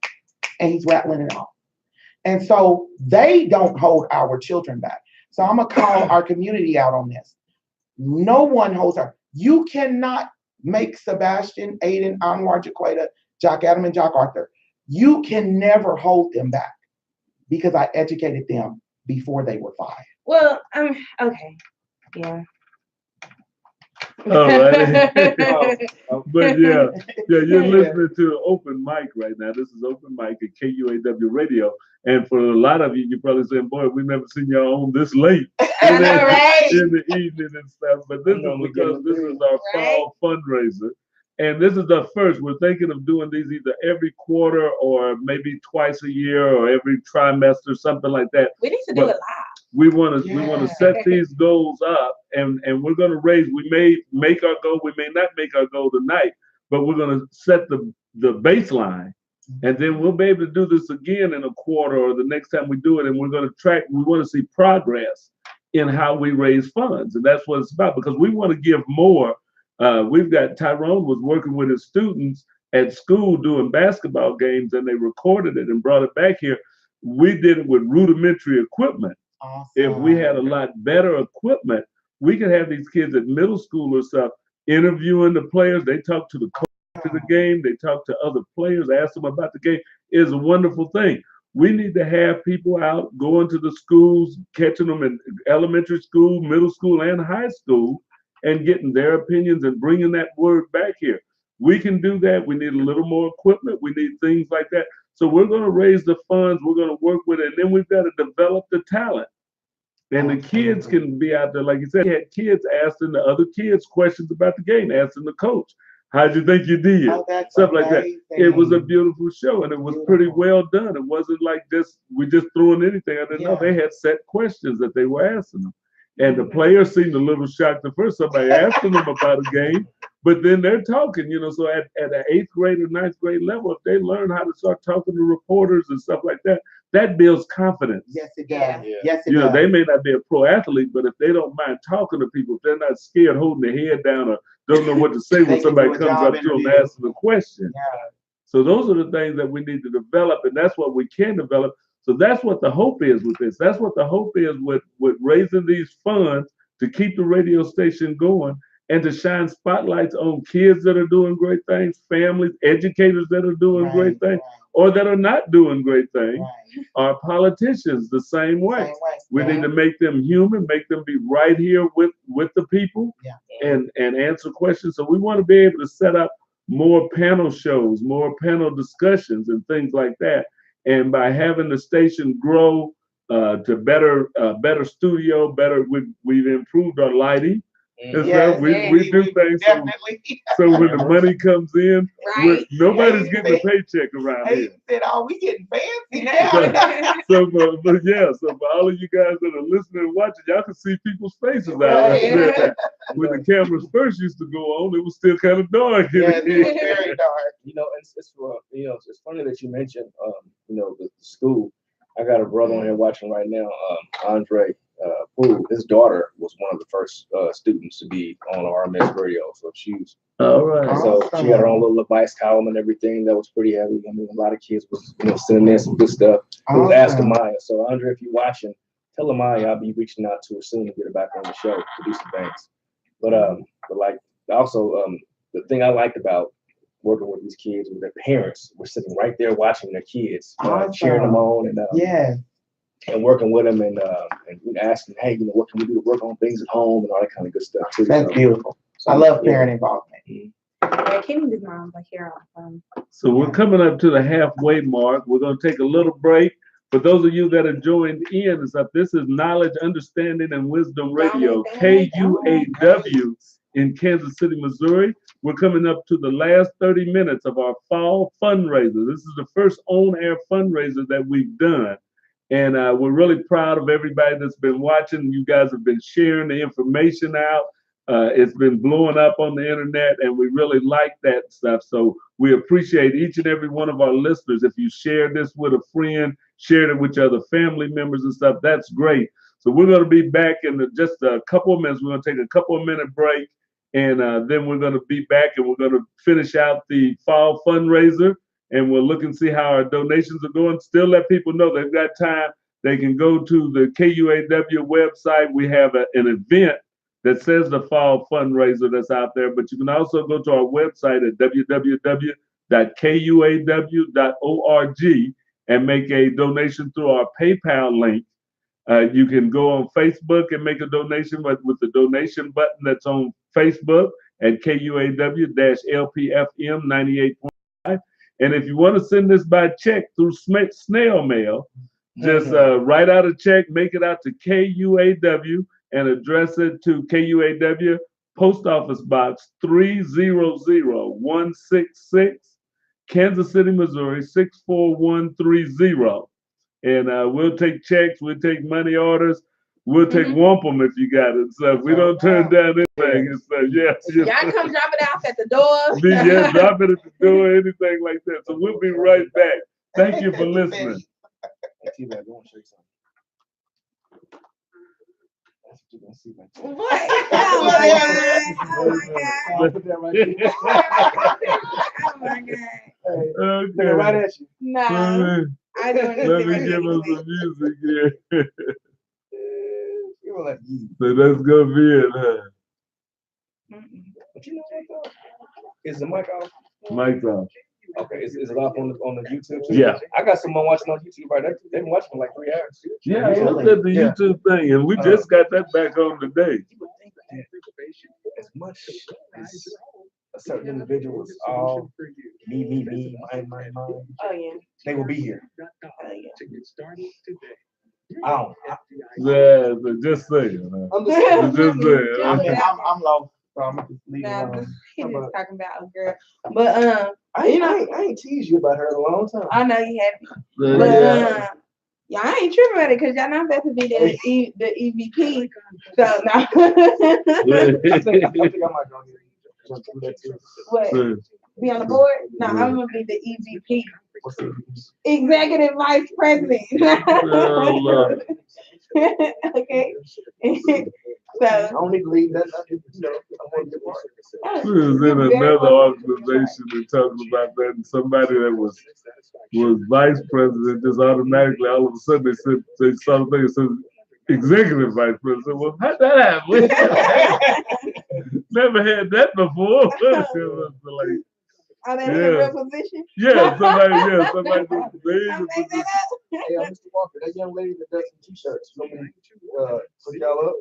And he's rattling it off. And so they don't hold our children back. So I'm going to call our community out on this. No one holds her. You cannot make Sebastian, Aiden, Anwar, Jaqueta, Jock Adam, and Jock Arthur. You can never hold them back because I educated them before they were 5. Well, okay. Yeah. All right. But you're listening to Open Mic right now. This is Open Mic at KUAW Radio. And for a lot of you, you're probably saying, boy, we've never seen y'all on this late in the evening and stuff. But this is because this is our fall fundraiser. And this is the first. We're thinking of doing these either every quarter or maybe twice a year or every trimester, something like that. We need to do it live. We want to set these goals up, and we're going to raise. We may make our goal, we may not make our goal tonight, but we're going to set the baseline, and then we'll be able to do this again in a quarter or the next time we do it, and we're going to track. We want to see progress in how we raise funds, and that's what it's about, because we want to give more. We've got Tyrone was working with his students at school doing basketball games, and they recorded it and brought it back here. We did it with rudimentary equipment. Awesome. If we had a lot better equipment, we could have these kids at middle school or stuff interviewing the players. They talk to the coach after the game. They talk to other players, ask them about the game. It's a wonderful thing. We need to have people out going to the schools, catching them in elementary school, middle school, and high school, and getting their opinions and bringing that word back here. We can do that. We need a little more equipment. We need things like that. So we're going to raise the funds. We're going to work with it. And then we've got to develop the talent. And the kids can be out there. Like you said, we had kids asking the other kids questions about the game, asking the coach, how'd you think you did? Stuff like that. It was a beautiful show, and it was pretty well done. It wasn't like we just throwing anything. I didn't know. They had set questions that they were asking them. And the players seemed a little shocked at first, somebody asking them about a game, but then they're talking, so at an 8th grade or 9th grade level, if they learn how to start talking to reporters and stuff like that, that builds confidence. Yes, it does. Yeah. Yes, it does. They may not be a pro athlete, but if they don't mind talking to people, if they're not scared holding their head down or don't know what to say when somebody comes up to them asking a question. Yeah. So those are the things that we need to develop, and that's what we can develop. So that's what the hope is with this. That's what the hope is with raising these funds to keep the radio station going and to shine spotlights on kids that are doing great things, families, educators that are doing great things, or that are not doing great things, our politicians the same way. We need to make them human, make them be right here with the people and answer questions. So we want to be able to set up more panel shows, more panel discussions, and things like that. And by having the station grow to better studio, we've improved our lighting. And Yes, so we do things. So when the money comes in, nobody's getting a paycheck around here. Said, "Oh, we getting fancy now." So for all of you guys that are listening and watching, y'all can see people's faces out there. When the cameras first used to go on, it was still kind of dark. Yes, it was very dark. You know, it's funny that you mentioned, the school. I got a brother on here watching right now, Andre. Who his daughter was one of the first students to be on RMS radio. So she's all right. So she had her own little advice column and everything. That was pretty heavy. I mean, a lot of kids was sending in some good stuff. It was asking Maya. So Andre, if you're watching, tell her Maya I'll be reaching out to her soon to get her back on the show to do some things. But like also the thing I liked about working with these kids was their parents were sitting right there watching their kids, cheering them on and working with them and asking, hey, what can we do to work on things at home and all that kind of good stuff too. That's beautiful. So, I love parent involvement. Yeah, Kennedy's mom's like here all the time. So we're coming up to the halfway mark. We're going to take a little break. For those of you that have joined in, this is Knowledge, Understanding, and Wisdom Radio, KUAW in Kansas City, Missouri. We're coming up to the last 30 minutes of our fall fundraiser. This is the first on-air fundraiser that we've done. And we're really proud of everybody that's been watching. You guys have been sharing the information out. It's been blowing up on the internet, and we really like that stuff. So we appreciate each and every one of our listeners. If you share this with a friend, share it with your other family members and stuff, that's great. So we're going to be back in just a couple of minutes. We're going to take a couple of minute break, and then we're going to be back, and we're going to finish out the fall fundraiser. And we'll look and see how our donations are going. Still let people know they've got time. They can go to the KUAW website. We have an event that says the fall fundraiser that's out there, but you can also go to our website at www.kuaw.org and make a donation through our PayPal link. You can go on Facebook and make a donation with the donation button that's on Facebook at KUAW-LPFM 98.5. And if you want to send this by check through snail mail, just write out a check, make it out to KUAW, and address it to KUAW, Post Office Box 300166, Kansas City, Missouri 64130. And we'll take checks, we'll take money orders, we'll take wampum if you got it. So we don't turn down anything. And so y'all come drop it off at the door. Drop it at the door, anything like that. So we'll be right back. Thank you for listening. Tbeyb, I want to show you something. That's what you're gonna see right there. What? Oh my God! Put that right there. Oh my God! Okay. Right at you. No, I don't. Let me give us some music here. So that's gonna be it, huh? But you know what though? Is the mic off? Mic's off. Okay, is it off on the YouTube too? Yeah. I got someone watching on YouTube right now. They've been watching for like 3 hours. Yeah, I looked at the YouTube thing, and we just got that back on today. As much as a certain individual is all me, mine. Oh yeah. They will be here. Oh yeah. Yeah, so just saying. I'm just saying. I'm low, so I'm just leave it alone. He was talking about a girl, but I ain't teased you about her in a long time. I know you haven't. But y'all ain't tripping about it because y'all know I'm about to be the EVP. So no. I think I might go here. What? Be on the board? No, I'm gonna be the EVP. Executive Vice President. Okay. So I don't need to leave that. She was in another organization and talking about that, and somebody that was vice president just automatically all of a sudden they saw the thing that said executive vice president. Well, how'd that happen? Never had that before. Oh, that in a real position? Yeah, somebody. Hey, Mr. Walker, that young lady that does some t-shirts, you want me to put y'all up?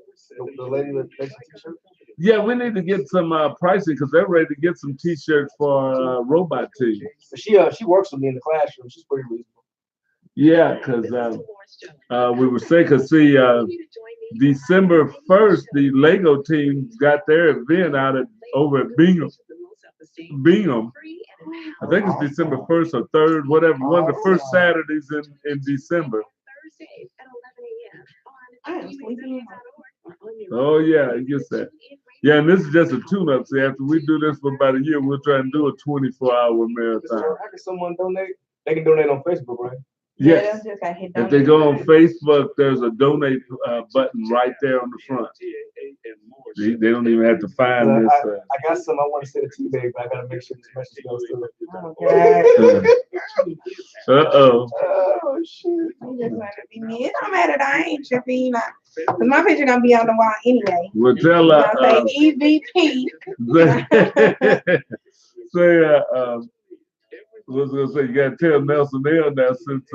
The lady that makes the t-shirts? Yeah, we need to get some pricing because they're ready to get some T-shirts for robot team. She works with me in the classroom. She's pretty reasonable. Yeah, because we were saying, December 1st, the Lego team got their event over at Bingham. I think it's December 1st or 3rd, whatever, one of the first Saturdays in December. Oh yeah, I guess that. Yeah, and this is just a tune-up. See, after we do this for about a year, we'll try and do a 24-hour marathon. How can someone donate? They can donate on Facebook, right? Yes. If they go on Facebook, there's a donate button right there on the front. They don't even have to find this. I got some I want to say to Tbeyb, but I gotta make sure this message goes through. Uh-oh. Oh shit. You just want to be me. It don't matter. I ain't tripping. You know, because my picture gonna be on the wall anyway. Well, tell say EVP. Was gonna say you gotta tell Nelson L now since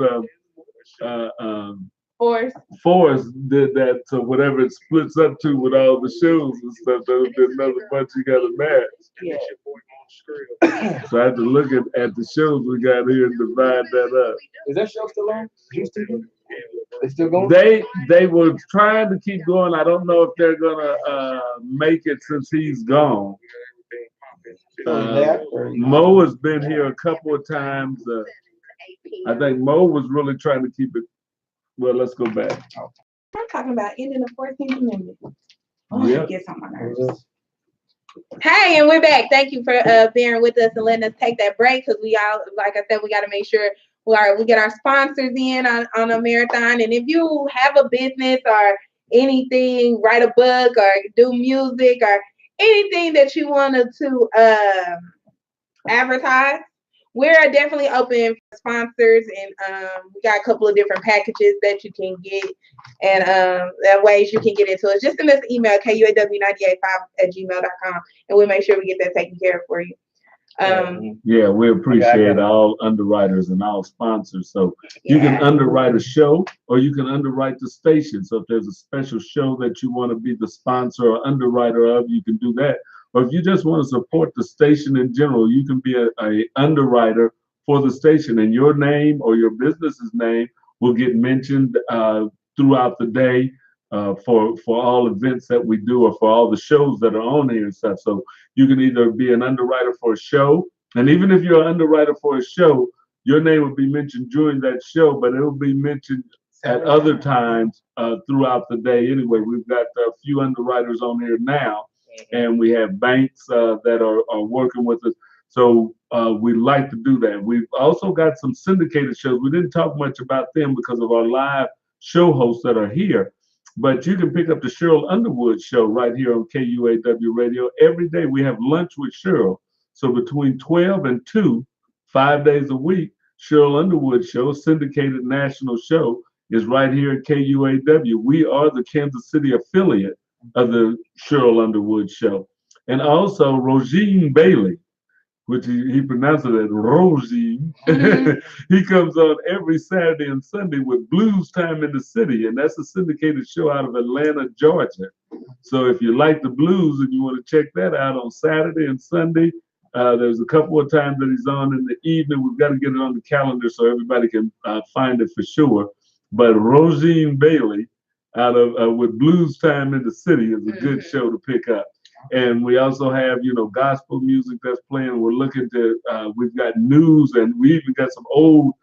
Forrest did that to whatever it splits up to with all the shows and stuff. There's another bunch you gotta match. Yeah. So I had to look at the shows we got here and divide that up. Is that show still on? They still going? They were trying to keep going. I don't know if they're gonna make it since he's gone. Mo has been here a couple of times. I think Mo was really trying to keep it. Well, let's go back. I'm talking about ending the 14th Amendment. Oh, yeah. It gets on my nerves. Hey, and we're back. Thank you for bearing with us and letting us take that break because we all, like I said, we got to make sure we get our sponsors in on a marathon. And if you have a business or anything, write a book or do music or anything that you wanted to advertise, we're definitely open for sponsors, and we got a couple of different packages that you can get, and ways you can get into it. Just send us an email, kuaw985@gmail.com, and we'll make sure we get that taken care of for you. Yeah, we appreciate all underwriters and all sponsors. So you can underwrite a show or you can underwrite the station. So if there's a special show that you want to be the sponsor or underwriter of, you can do that. Or if you just want to support the station in general, you can be a underwriter for the station, and your name or your business's name will get mentioned throughout the day for all events that we do or for all the shows that are on here and stuff. So you can either be an underwriter for a show, and even if you're an underwriter for a show, your name will be mentioned during that show, but it will be mentioned at other times throughout the day. Anyway, we've got a few underwriters on here now, and we have banks that are working with us. So we like to do that. We've also got some syndicated shows. We didn't talk much about them because of our live show hosts that are here. But you can pick up the Cheryl Underwood show right here on KUAW Radio. Every day we have lunch with Cheryl. So between 12 and 2, 5 days a week, Cheryl Underwood show, syndicated national show, is right here at KUAW. We are the Kansas City affiliate of the Cheryl Underwood show. And also Rosine Bailey, which he pronounces it Rosine. He comes on every Saturday and Sunday with Blues Time in the City, and that's a syndicated show out of Atlanta, Georgia. So if you like the blues and you want to check that out on Saturday and Sunday, there's a couple of times that he's on in the evening. We've got to get it on the calendar so everybody can find it for sure. But Rosine Bailey out of with Blues Time in the City is a good show to pick up. And we also have, gospel music that's playing. We're looking to, we've got news, and we even got some old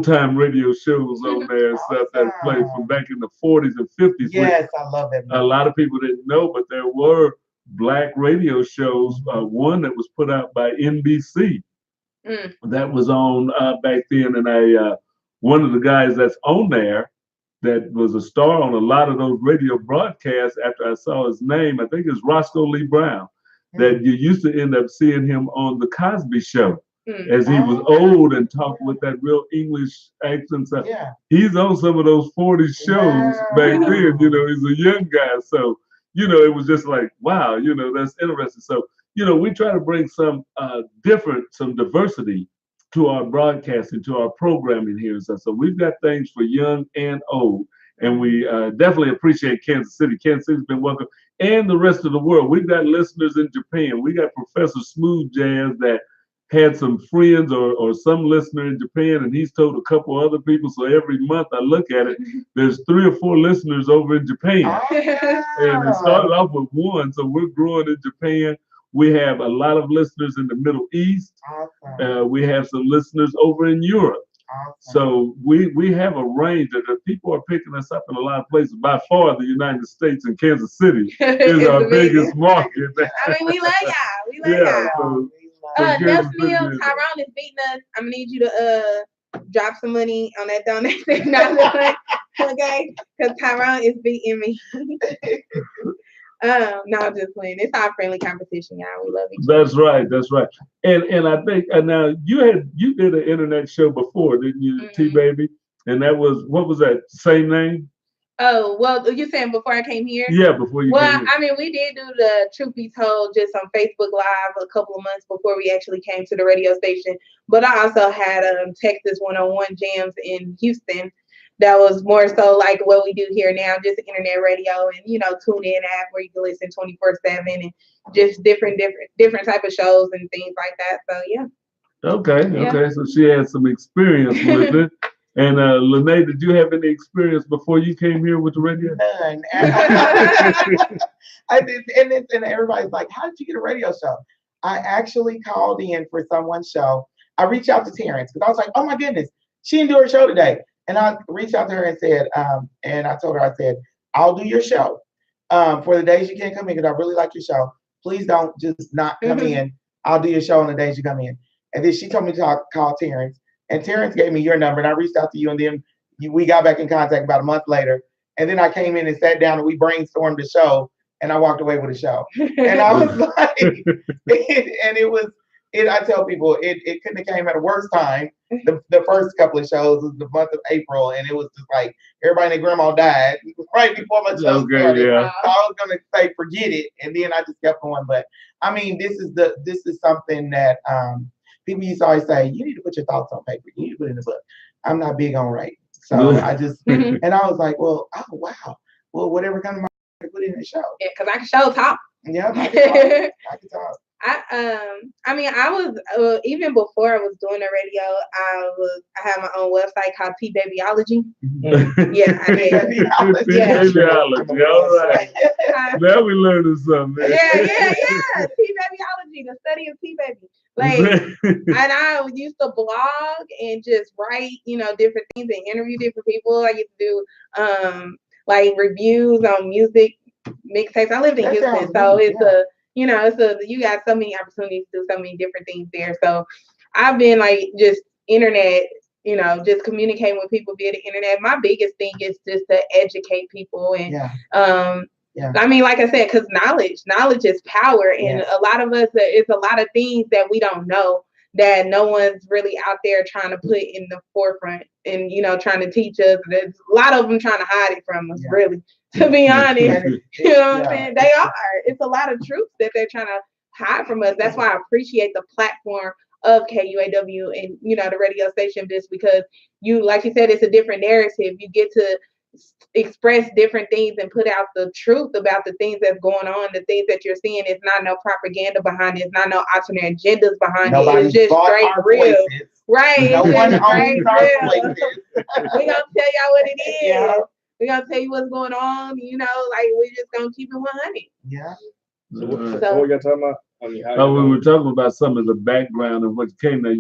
time radio shows on there and stuff that play from back in the 40s and 50s. Yes, I love that. A lot of people didn't know, but there were black radio shows. One that was put out by NBC that was on back then, and one of the guys that's on there that was a star on a lot of those radio broadcasts after I saw his name, I think it's Roscoe Lee Brown, that you used to end up seeing him on The Cosby Show as he was old and talking with that real English accent. So he's on some of those 40s shows back then, he's a young guy. So, it was just like, wow, that's interesting. So we try to bring some some diversity to our broadcasting, to our programming here. So we've got things for young and old. And we definitely appreciate Kansas City. Kansas City's been welcome. And the rest of the world. We've got listeners in Japan. We got Professor Smooth Jazz that had some friends or some listener in Japan, and he's told a couple other people. So every month I look at it, there's 3 or 4 listeners over in Japan. And it started off with 1, so we're growing in Japan. We have a lot of listeners in the Middle East. We have some listeners over in Europe. So we have a range that people are picking us up in a lot of places. By far, the United States and Kansas City is our biggest market. I mean, we love y'all. We love y'all. Nelson Neal, Tyrone is beating us. I'm gonna need you to drop some money on that donation. Okay? Because Tyrone is beating me. No, I'm just playing. It's our friendly competition, y'all. We love each other. That's right. That's right. And I think now you did an internet show before, didn't you, Tbeyb? And that was, what was that? Same name? Oh, well, you're saying before I came here? Yeah, before you came here. Well, I mean, we did do the Truth Be Told just on Facebook Live a couple of months before we actually came to the radio station. But I also had Texas 101 Jams in Houston. That was more so like what we do here now, just internet radio and, tune in app where you can listen 24/7 and just different type of shows and things like that. So, yeah. Okay. So she had some experience with it. And Lene, did you have any experience before you came here with the radio? None. I did, and everybody's like, how did you get a radio show? I actually called in for someone's show. I reached out to Terrence because I was like, oh my goodness, she didn't do her show today. And I reached out to her and said, and I told her, I said, I'll do your show for the days you can't come in because I really like your show. Please don't just not come in. I'll do your show on the days you come in. And then she told me to call Terrence. And Terrence gave me your number, and I reached out to you, and then we got back in contact about a month later. And then I came in and sat down, and we brainstormed the show, and I walked away with a show. And I was like, I tell people, it couldn't have came at a worse time. The first couple of shows was the month of April, and it was just like everybody and their grandma died right before my show started. Yeah. So I was gonna say forget it, and then I just kept going. But I mean, this is something that people used to always say, you need to put your thoughts on paper. You need to put it in the book. I'm not big on writing. So I just, and I was like, well, oh, wow. Well, whatever kind of mind I put in the show. Yeah, because I can show top. Yeah, I can talk. I mean, I was even before I was doing the radio, I had my own website called Tbebyology. Yeah, I did. Tbebyology, all right. Now we learning something. Yeah. Tbebyology, the study of Tbeyb. And I used to blog and just write, different things and interview different people. I used to do reviews on music mixtapes. I lived in Houston, so it's you got so many opportunities to do so many different things there. So I've been just internet, just communicating with people via the internet. My biggest thing is just to educate people and I mean, like I said, because knowledge is power, and a lot of us, it's a lot of things that we don't know that no one's really out there trying to put in the forefront and trying to teach us. There's a lot of them trying to hide it from us, really. To be honest, you know what I'm saying? They are. It's a lot of truths that they're trying to hide from us. That's why I appreciate the platform of KUAW and the radio station, just because like you said, it's a different narrative. You get to express different things and put out the truth about the things that's going on, the things that you're seeing. It's not no propaganda behind it. It's not no alternate agendas behind it. It's just straight real. Voices. Right. No one owns our real. voices. We're going to tell y'all what it is. Yeah. We're going to tell you what's going on. We're just going to keep it 100. Yeah. So what you talking about? I mean, we were talking about some of the background of what came. Now,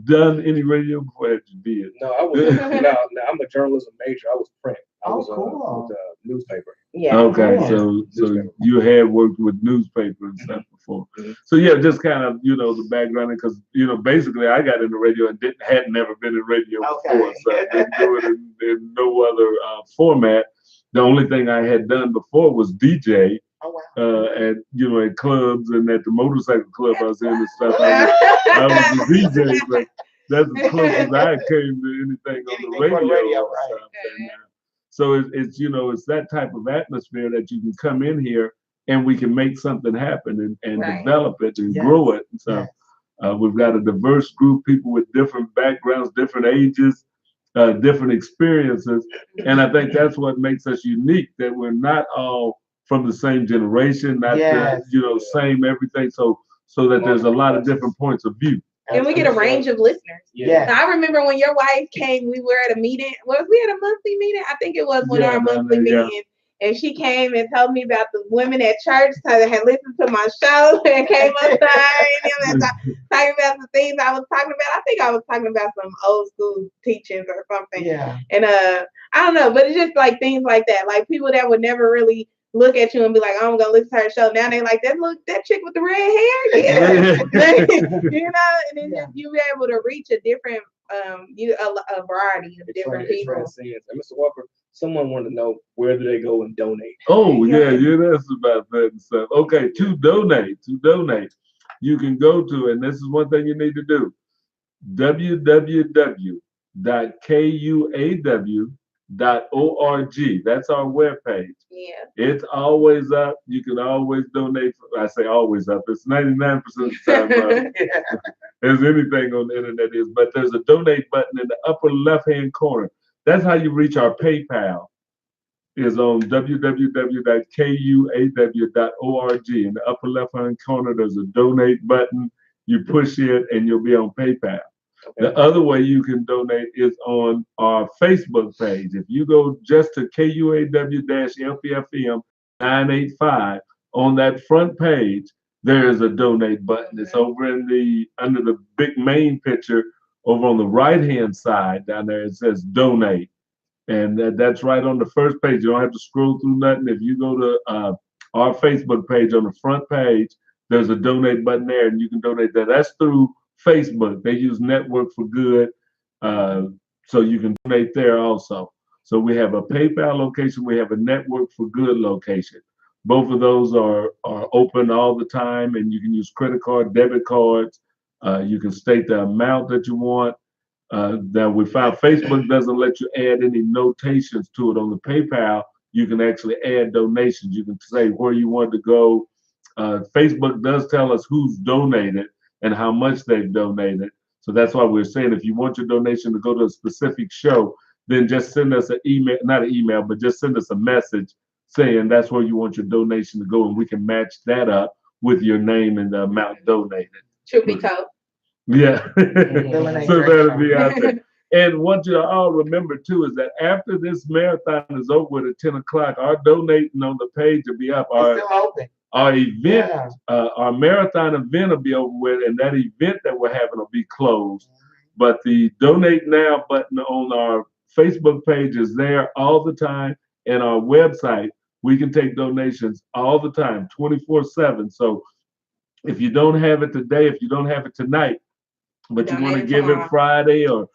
done any radio before that you did? No, I was. no, I'm a journalism major. I was print. I was cool. with a newspaper. Yeah. Okay, Cool. so you had worked with newspaper and stuff before. So just kind of the background, because basically I got into radio and had never been in radio before, so I didn't do it in no other format. The only thing I had done before was DJ. Oh, wow. At clubs and at the motorcycle club I was in and stuff. I was a DJ, but that's as close as I came to anything on the radio. Right. So it's that type of atmosphere that you can come in here and we can make something happen and Right. develop it and Yes. grow it. And so we've got a diverse group, people with different backgrounds, different ages, different experiences. And I think that's what makes us unique, that we're not all from the same generation, not Yes. the, same everything. So that there's a lot of different points of view. And we get a range of listeners. Yes. I remember when your wife came, we were at a meeting. Was we at a monthly meeting? I think it was one of our monthly meetings. And she came and told me about the women at church that had listened to my show and came up to her and talking about the things I was talking about. I think I was talking about some old school teachings or something. Yeah. And I don't know, but it's just like things like that. Like people that would never really look at you and be like, oh, I'm gonna listen to her show. Now they like that chick with the red hair. Yeah. And then just you be able to reach a different a variety of different people. And Mr. Walker, someone wanted to know where do they go and donate? Oh, yeah, that's about that and stuff. Okay, to donate, you can go to, and this is one thing you need to do, www.kuaw.org. That's our webpage. Yeah. It's always up. You can always donate. I say always up. It's 99% of the time as anything on the internet is. But there's a donate button in the upper left-hand corner. That's how you reach our PayPal. Is on www.kuaw.org. In the upper left-hand corner, there's a donate button. You push it, and you'll be on PayPal. Okay. The other way you can donate is on our Facebook page. If you go just to KUAW-LPFM 985, on that front page, there is a donate button. It's over under the big main picture, over on the right-hand side down there. It says donate. And that's right on the first page. You don't have to scroll through nothing. If you go to our Facebook page on the front page, there's a donate button there, and you can donate that. That's through Facebook. They use Network for Good, so you can donate there also. So we have a PayPal location. We have a Network for Good location. Both of those are open all the time, and you can use credit card, debit cards. You can state the amount that you want. That we found Facebook doesn't let you add any notations to it. On the PayPal, you can actually add donations. You can say where you want to go. Facebook does tell us who's donated and how much they've donated. So that's why we're saying if you want your donation to go to a specific show, then just send us an email, not an email, but just send us a message saying that's where you want your donation to go, and we can match that up with your name and the amount donated. Truth be told. Yeah. So that'll be out there. And what you all remember too is that after this marathon is over with at 10 o'clock, our donating on the page will be up. Our event, our marathon event will be over with, and that event that we're having will be closed. But the donate now button on our Facebook page is there all the time, and our website, we can take donations all the time, 24/7. So if you don't have it today, if you don't have it tonight, but you want to give it Friday or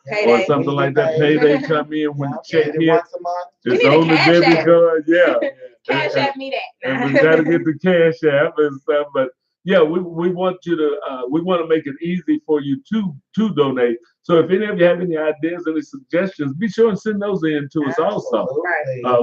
something like that, payday come in when the check hits. It's on the debit card, Cash App me that. And we got to get the Cash App and stuff. But yeah, we want you to we want to make it easy for you to donate. So if any of you have any ideas, any suggestions, be sure and send those in to us also.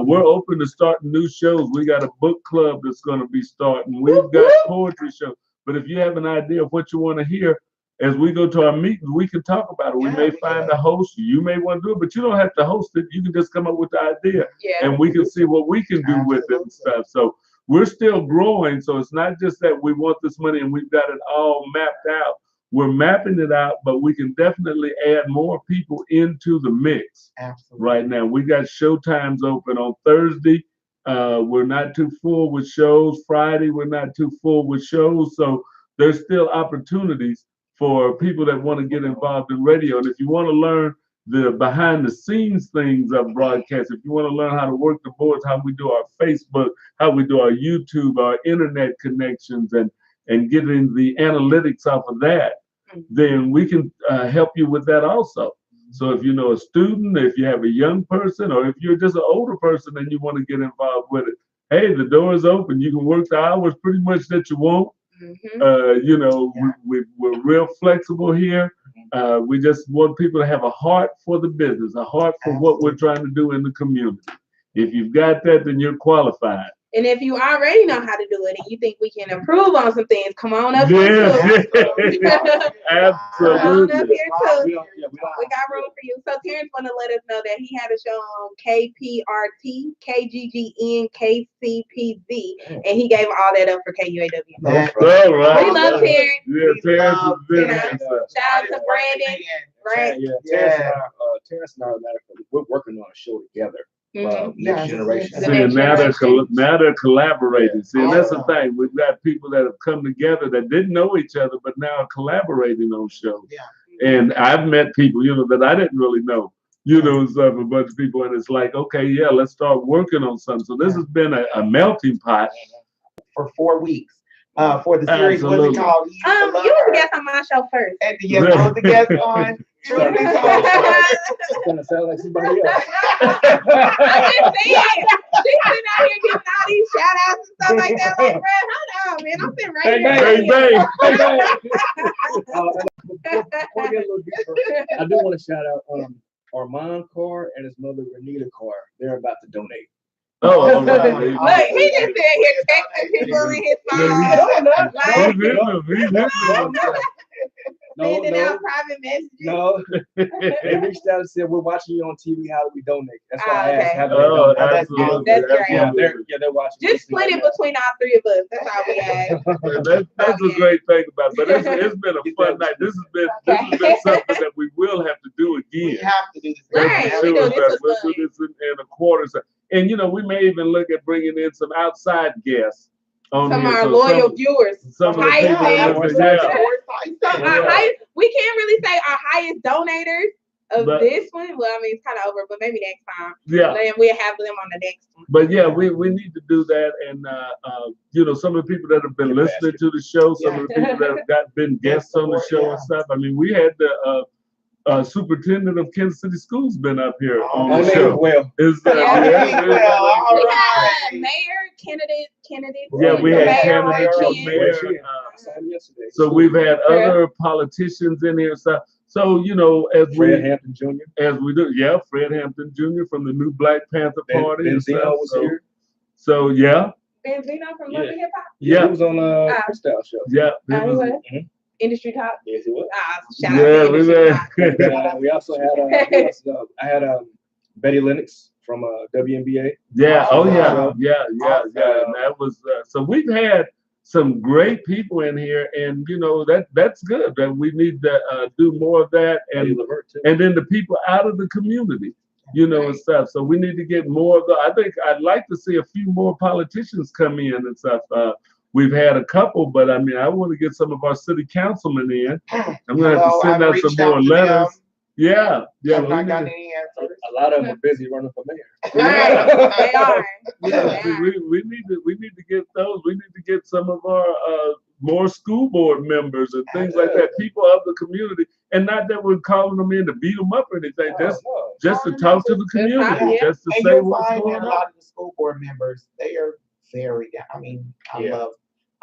We're open to starting new shows. We got a book club that's going to be starting. We've got poetry shows. But if you have an idea of what you want to hear, as we go to our meetings, we can talk about it. We may find a host. You may want to do it, but you don't have to host it. You can just come up with the idea, and we can see what we can do with it and stuff. So we're still growing. So it's not just that we want this money and we've got it all mapped out. We're mapping it out, but we can definitely add more people into the mix. Right now. We got show times open on Thursday. We're not too full with shows. Friday, we're not too full with shows. So there's still opportunities for people that want to get involved in radio. And if you want to learn the behind the scenes things of broadcast, if you want to learn how to work the boards, how we do our Facebook, how we do our YouTube, our internet connections, and getting the analytics off of that, then we can help you with that also. So if you know a student, if you have a young person, or if you're just an older person and you want to get involved with it, hey, the door is open. You can work the hours pretty much that you want. We're real flexible here. We just want people to have a heart for the business, a heart for what we're trying to do in the community. If you've got that, then you're qualified. And if you already know how to do it and you think we can improve on some things, come on up here Yes, too. Come on up absolutely. here too. We got room for you. So Terrence want to let us know that he had a show on KPRT, KGGN, KCPZ, and he gave all that up for KUAW. All right. We love Terrence. Yeah, Terrence is You very know, shout out to Brandon. Right. Terrence and I, we're working on a show together. Mhm. Next generation. The See, next now they're collaborating. See, and that's the Awesome. thing. We've got people that have come together that didn't know each other, but now are collaborating on shows. Yeah. And I've met people, that I didn't really know, and stuff, a bunch of people, and it's like, okay, yeah, let's start working on something. So this has been a melting pot. For 4 weeks. For the series, what's Absolutely. it called? He Used to Love You was Her. a guest on my show first. And yes, I was the guest on. Truly Told. It's gonna sound like somebody else. I'm just saying, she's sitting out here getting all these shout outs and stuff like that. Like, Brad, hold on, man. I'm sitting right here. Before I get a little deeper, I do want to shout out Armand Carr and his mother Renita Carr. They're about to donate. Oh, all right. Look, he just sitting here texting people in his phone. Sending out private messages. No, they reached out and said, "We're watching you on TV. How do we donate?" That's why I asked. Okay. How do they Oh, donate? absolutely. That's great. Yeah, they're watching. Just split it between all three of us. That's all we ask. That's a great thing about it. But it's been a fun night. This has been something that we will have to do We again. have to do this. Right. We do. This We'll was do fun. this in a quarter. And we may even look at bringing in some outside guests on Some of here. our So loyal viewers. some of the Highest people that fans. are So our highest, we can't really say our highest donators of But- this one. Well, I mean, it's kind of over, but maybe next time. Yeah. Then we'll have them on the next one. But yeah, we need to do that, and some of the people that have been listening to the show, some of the people that have been guests on the show and stuff. I mean, we had the superintendent of Kansas City Schools been up here on the show. Well, Is that We had mayor candidate. Yeah, we had mayor candidates on for here. mayor. So we've had other politicians in here and stuff. So as Fred Hampton Jr. as we do, Fred Hampton Jr. from the new Black Panther Party. and Benzino stuff. was here. So yeah, Benzino from Love and Hip Hop. He yeah, was on Freestyle show. yeah. He it was- was. Industry Talk. Yes, he was. Shout out Yeah, to we Industry had- Talk. We also had I had Betty Lennox from WNBA. Yeah. Oh yeah. Awesome. Yeah. And that was so we've had some great people in here, and that's good. That we need to do more of that, Eddie Levert, too. and then the people out of the community, and stuff. So we need to get more of the. I think I'd like to see a few more politicians come in and stuff. We've had a couple, but I mean, I want to get some of our city councilmen in. I'm gonna have to send out some more letters. Yeah. Have we not need gotten to- any answers. A lot of them are busy running for mayor. Right. They are. Yeah, we need to get those. We need to get some of our more school board members and things like that. People of the community, and not that we're calling them in to beat them up or anything. Just to talk to the community, Yeah. just to And say you'll what's find going that a on. lot of the school board members, they are very,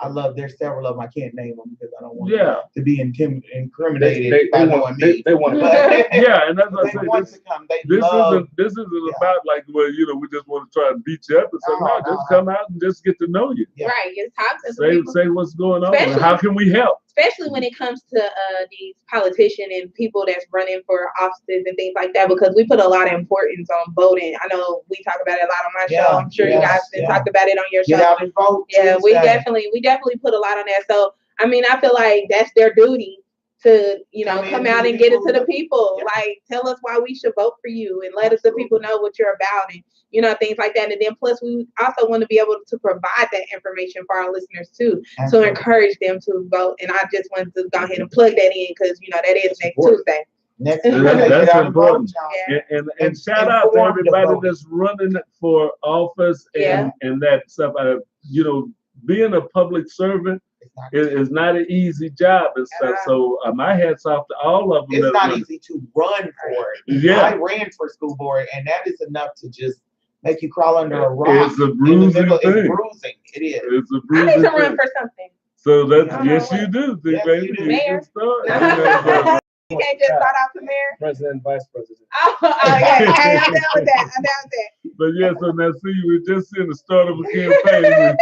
I love, there's several of them, I can't name them because I don't want to be incriminated by knowing me. They want to. Yeah, and that's what I They say. want This, to come, they this love. isn't about like, well, we just want to try and beat you up or something. No, just come out and just get to know you. Right. Just talk to some people. Say what's going on. Especially- And how can we help? Especially when it comes to these politicians and people that's running for offices and things like that, because we put a lot of importance on voting. I know we talk about it a lot on my show. I'm sure you guys been talked about it on your show. Get out and vote. Yeah, we Tuesday. definitely put a lot on that. So I mean, I feel like that's their duty to come out and get it to the people. Like, tell us why we should vote for you, and let us the people know what you're about, and things like that. And then plus, we also want to be able to provide that information for our listeners too, to encourage them to vote. And I just wanted to go ahead and plug that in because that is next Tuesday. Next And Tuesday, that's get out and vote, important. y'all. And shout out to informed everybody vote. that's running for office and that stuff. Being a public servant is not an easy job and stuff. So my hat's off to all of them. It's that not run. easy to run for it. Yeah. I ran for school board, and that is enough to just make you crawl under a rock. It's a bruising thing. It's bruising. It is. It's a I bruising need to run thing. for something. So that's I yes, know you do. Yes, Baby. you do. You Mayor. can start. You can't just start off the mayor. President, vice president. Oh, okay. I'm down with that. But yeah, so now see, we're just seeing the start of a campaign.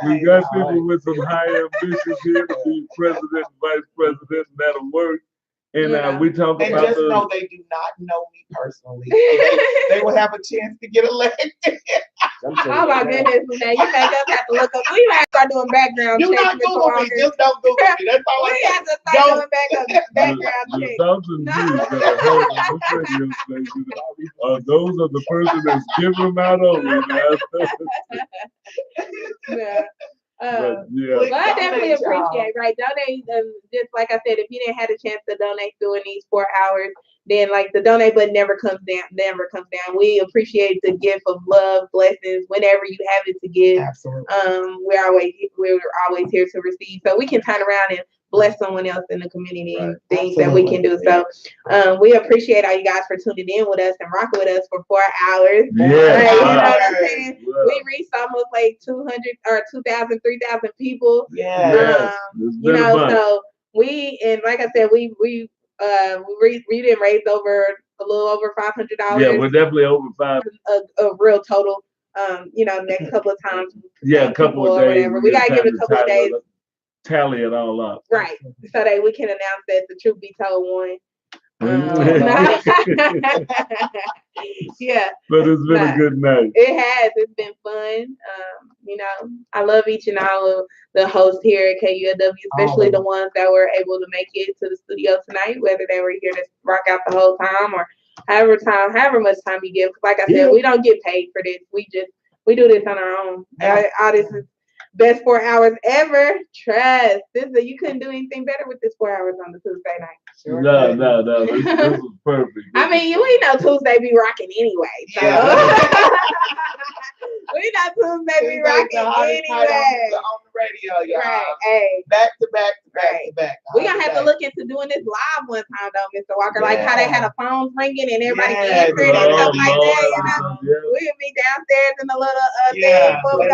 We got people with some high ambitions here to be president and vice president, and that'll work. And we talk And about just know they do not know me personally. So they will have a chance to get elected. Oh my goodness, man, you make us have to look up. We might start doing background Do checks. not Google me. Just don't Google me. That's all I We say. have to start doing background the checks. thoughts and views that are heard on this radio station those of the person that's giving them out only. Yeah. Yeah. Well, I definitely appreciate, right? Donate, just like I said, if you didn't have a chance to donate during these 4 hours, then like the donate button never comes down. We appreciate the gift of love, blessings, whenever you have it to give. Absolutely. We're always here to receive. So we can turn around and bless someone else in the community and things that we can do. So we appreciate all you guys for tuning in with us and rocking with us for 4 hours. Yeah. You know what I'm saying? We reached almost like 200 or 2,000, 3,000 people. Yeah. You know, so and like I said, we didn't raise over a little over $500. Yeah, we're definitely over $500. A real total. Next couple of times. Yeah, a couple of days. Whatever. We gotta give it a couple of days. Tally it all up. Right. So that we can announce that the truth be told won. Yeah. But it's been a good night. It has. It's been fun. I love each and all of the hosts here at KULW, especially the ones that were able to make it to the studio tonight, whether they were here to rock out the whole time or however much time you give. Like I said, we don't get paid for this. We do this on our own. All this is best 4 hours ever. Trust. You couldn't do anything better with this 4 hours on the Tuesday night. Sure. No. This was perfect. I mean, we know Tuesday be rocking anyway. So. Yeah. We know Tuesday be rocking anyway. On the radio, y'all. Right. Hey. Back to back. We're going to have to look into doing this live one time, though, Mr. Walker. Like how they had a phone ringing and everybody answered and stuff like that. We'll be downstairs in the little thing. But we're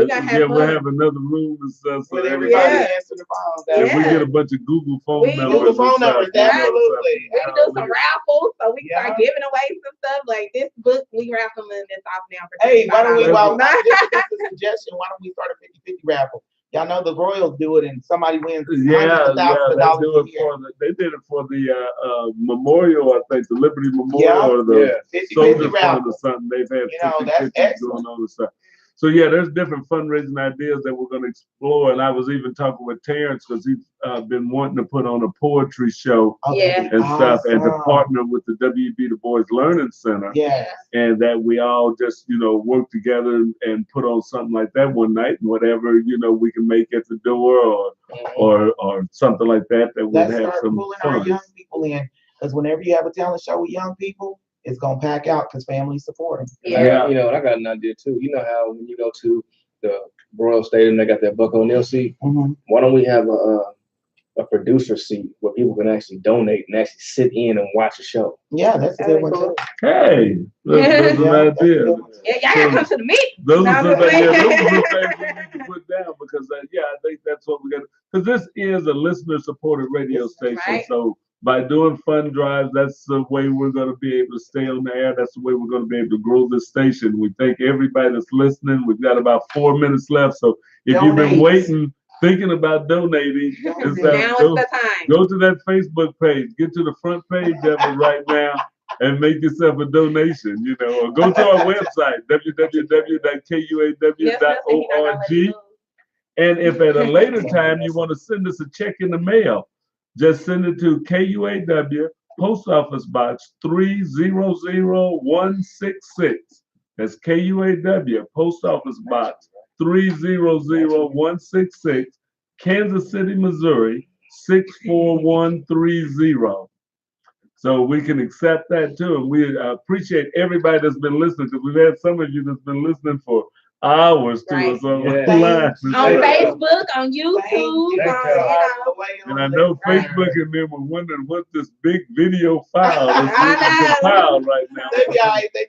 gonna have we'll have another room and stuff. So everybody answer the phone. If we get a bunch of Google phone numbers. Google phone numbers, absolutely. We can do some raffles, so we can start giving away some stuff. Like this book, we raffling this off now. Hey, why don't we, just a suggestion, why don't we start a 50-50 raffle? Y'all know the Royals do it and somebody wins hundreds of thousands of dollars. They did it for the memorial, I think, the Liberty Memorial or the Soldiers Fund or something. They've had 50 going on and stuff. So yeah, there's different fundraising ideas that we're going to explore. And I was even talking with Terrence because he's been wanting to put on a poetry show and stuff, and to partner with the WB Du Bois Learning Center. And that we all just work together and put on something like that one night, and whatever we can make at the door or something like that would have some pulling fun. Our young people in, because whenever you have a talent show with young people, it's gonna pack out because families support them. Yeah. And I got an idea too. You know how when you go to the Royal Stadium, they got that Buck O'Neil seat. Why don't we have a producer seat where people can actually donate and actually sit in and watch a show? Yeah, that's a good one too. Hey, that's an idea. Yeah, y'all gotta come to the meeting. Those are the things we need to put down because I think that's what we got. Because this is a listener-supported radio station, so by doing fund drives, that's the way we're going to be able to stay on the air. That's the way we're going to be able to grow this station. We thank everybody that's listening. We've got about 4 minutes left, so if you've been waiting, thinking about donating, now is the time. Go to that Facebook page. Get to the front page of it right now and make yourself a donation, or go to our website, www.kuaw.org. And if at a later time you want to send us a check in the mail, just send it to KUAW, Post Office Box 300166. That's KUAW, Post Office Box 300166, Kansas City, Missouri 64130. So we can accept that too. And we appreciate everybody that's been listening, because we've had some of you that's been listening for hours to us online. On Facebook, on YouTube, and I know Facebook and them were wondering what this big video file is compiled right now. They can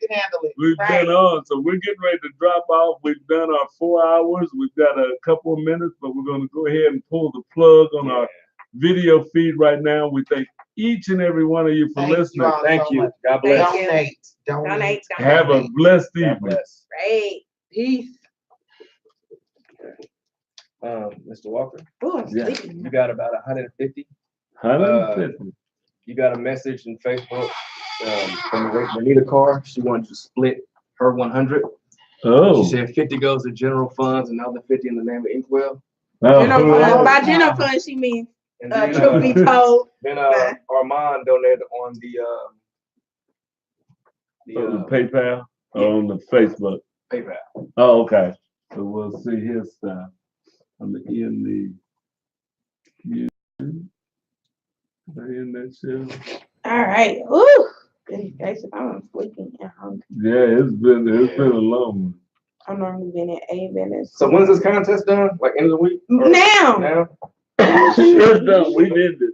handle it. We've been on, so we're getting ready to drop off. We've done our 4 hours. We've got a couple of minutes, but we're going to go ahead and pull the plug on our video feed right now. We thank each and every one of you for Thank you listening. all Thank so you. much. God bless. Thank you. Donate. Have a blessed God evening. bless. Great. Heath. Mr. Walker, Oh, I'm Yeah. sleepy. you got about 150. 150. You got a message in Facebook from Renita Carr. She wanted to split her 100. Oh. She said 50 goes to general funds and the other 50 in the name of Inkwell. General fund. Oh. By general fund, she means And then, truth be told. then Armand donated on the PayPal on the Facebook. PayPal. Oh, okay. So we'll see his stuff. I'm in the in that show. All right. Woo. Goodness gracious, I'm sleeping and hungry. Yeah, it's been a long one. I'm normally been at 8 minutes. So when is this contest done? Like end of the week? Or Now. Now? It's done. We did it.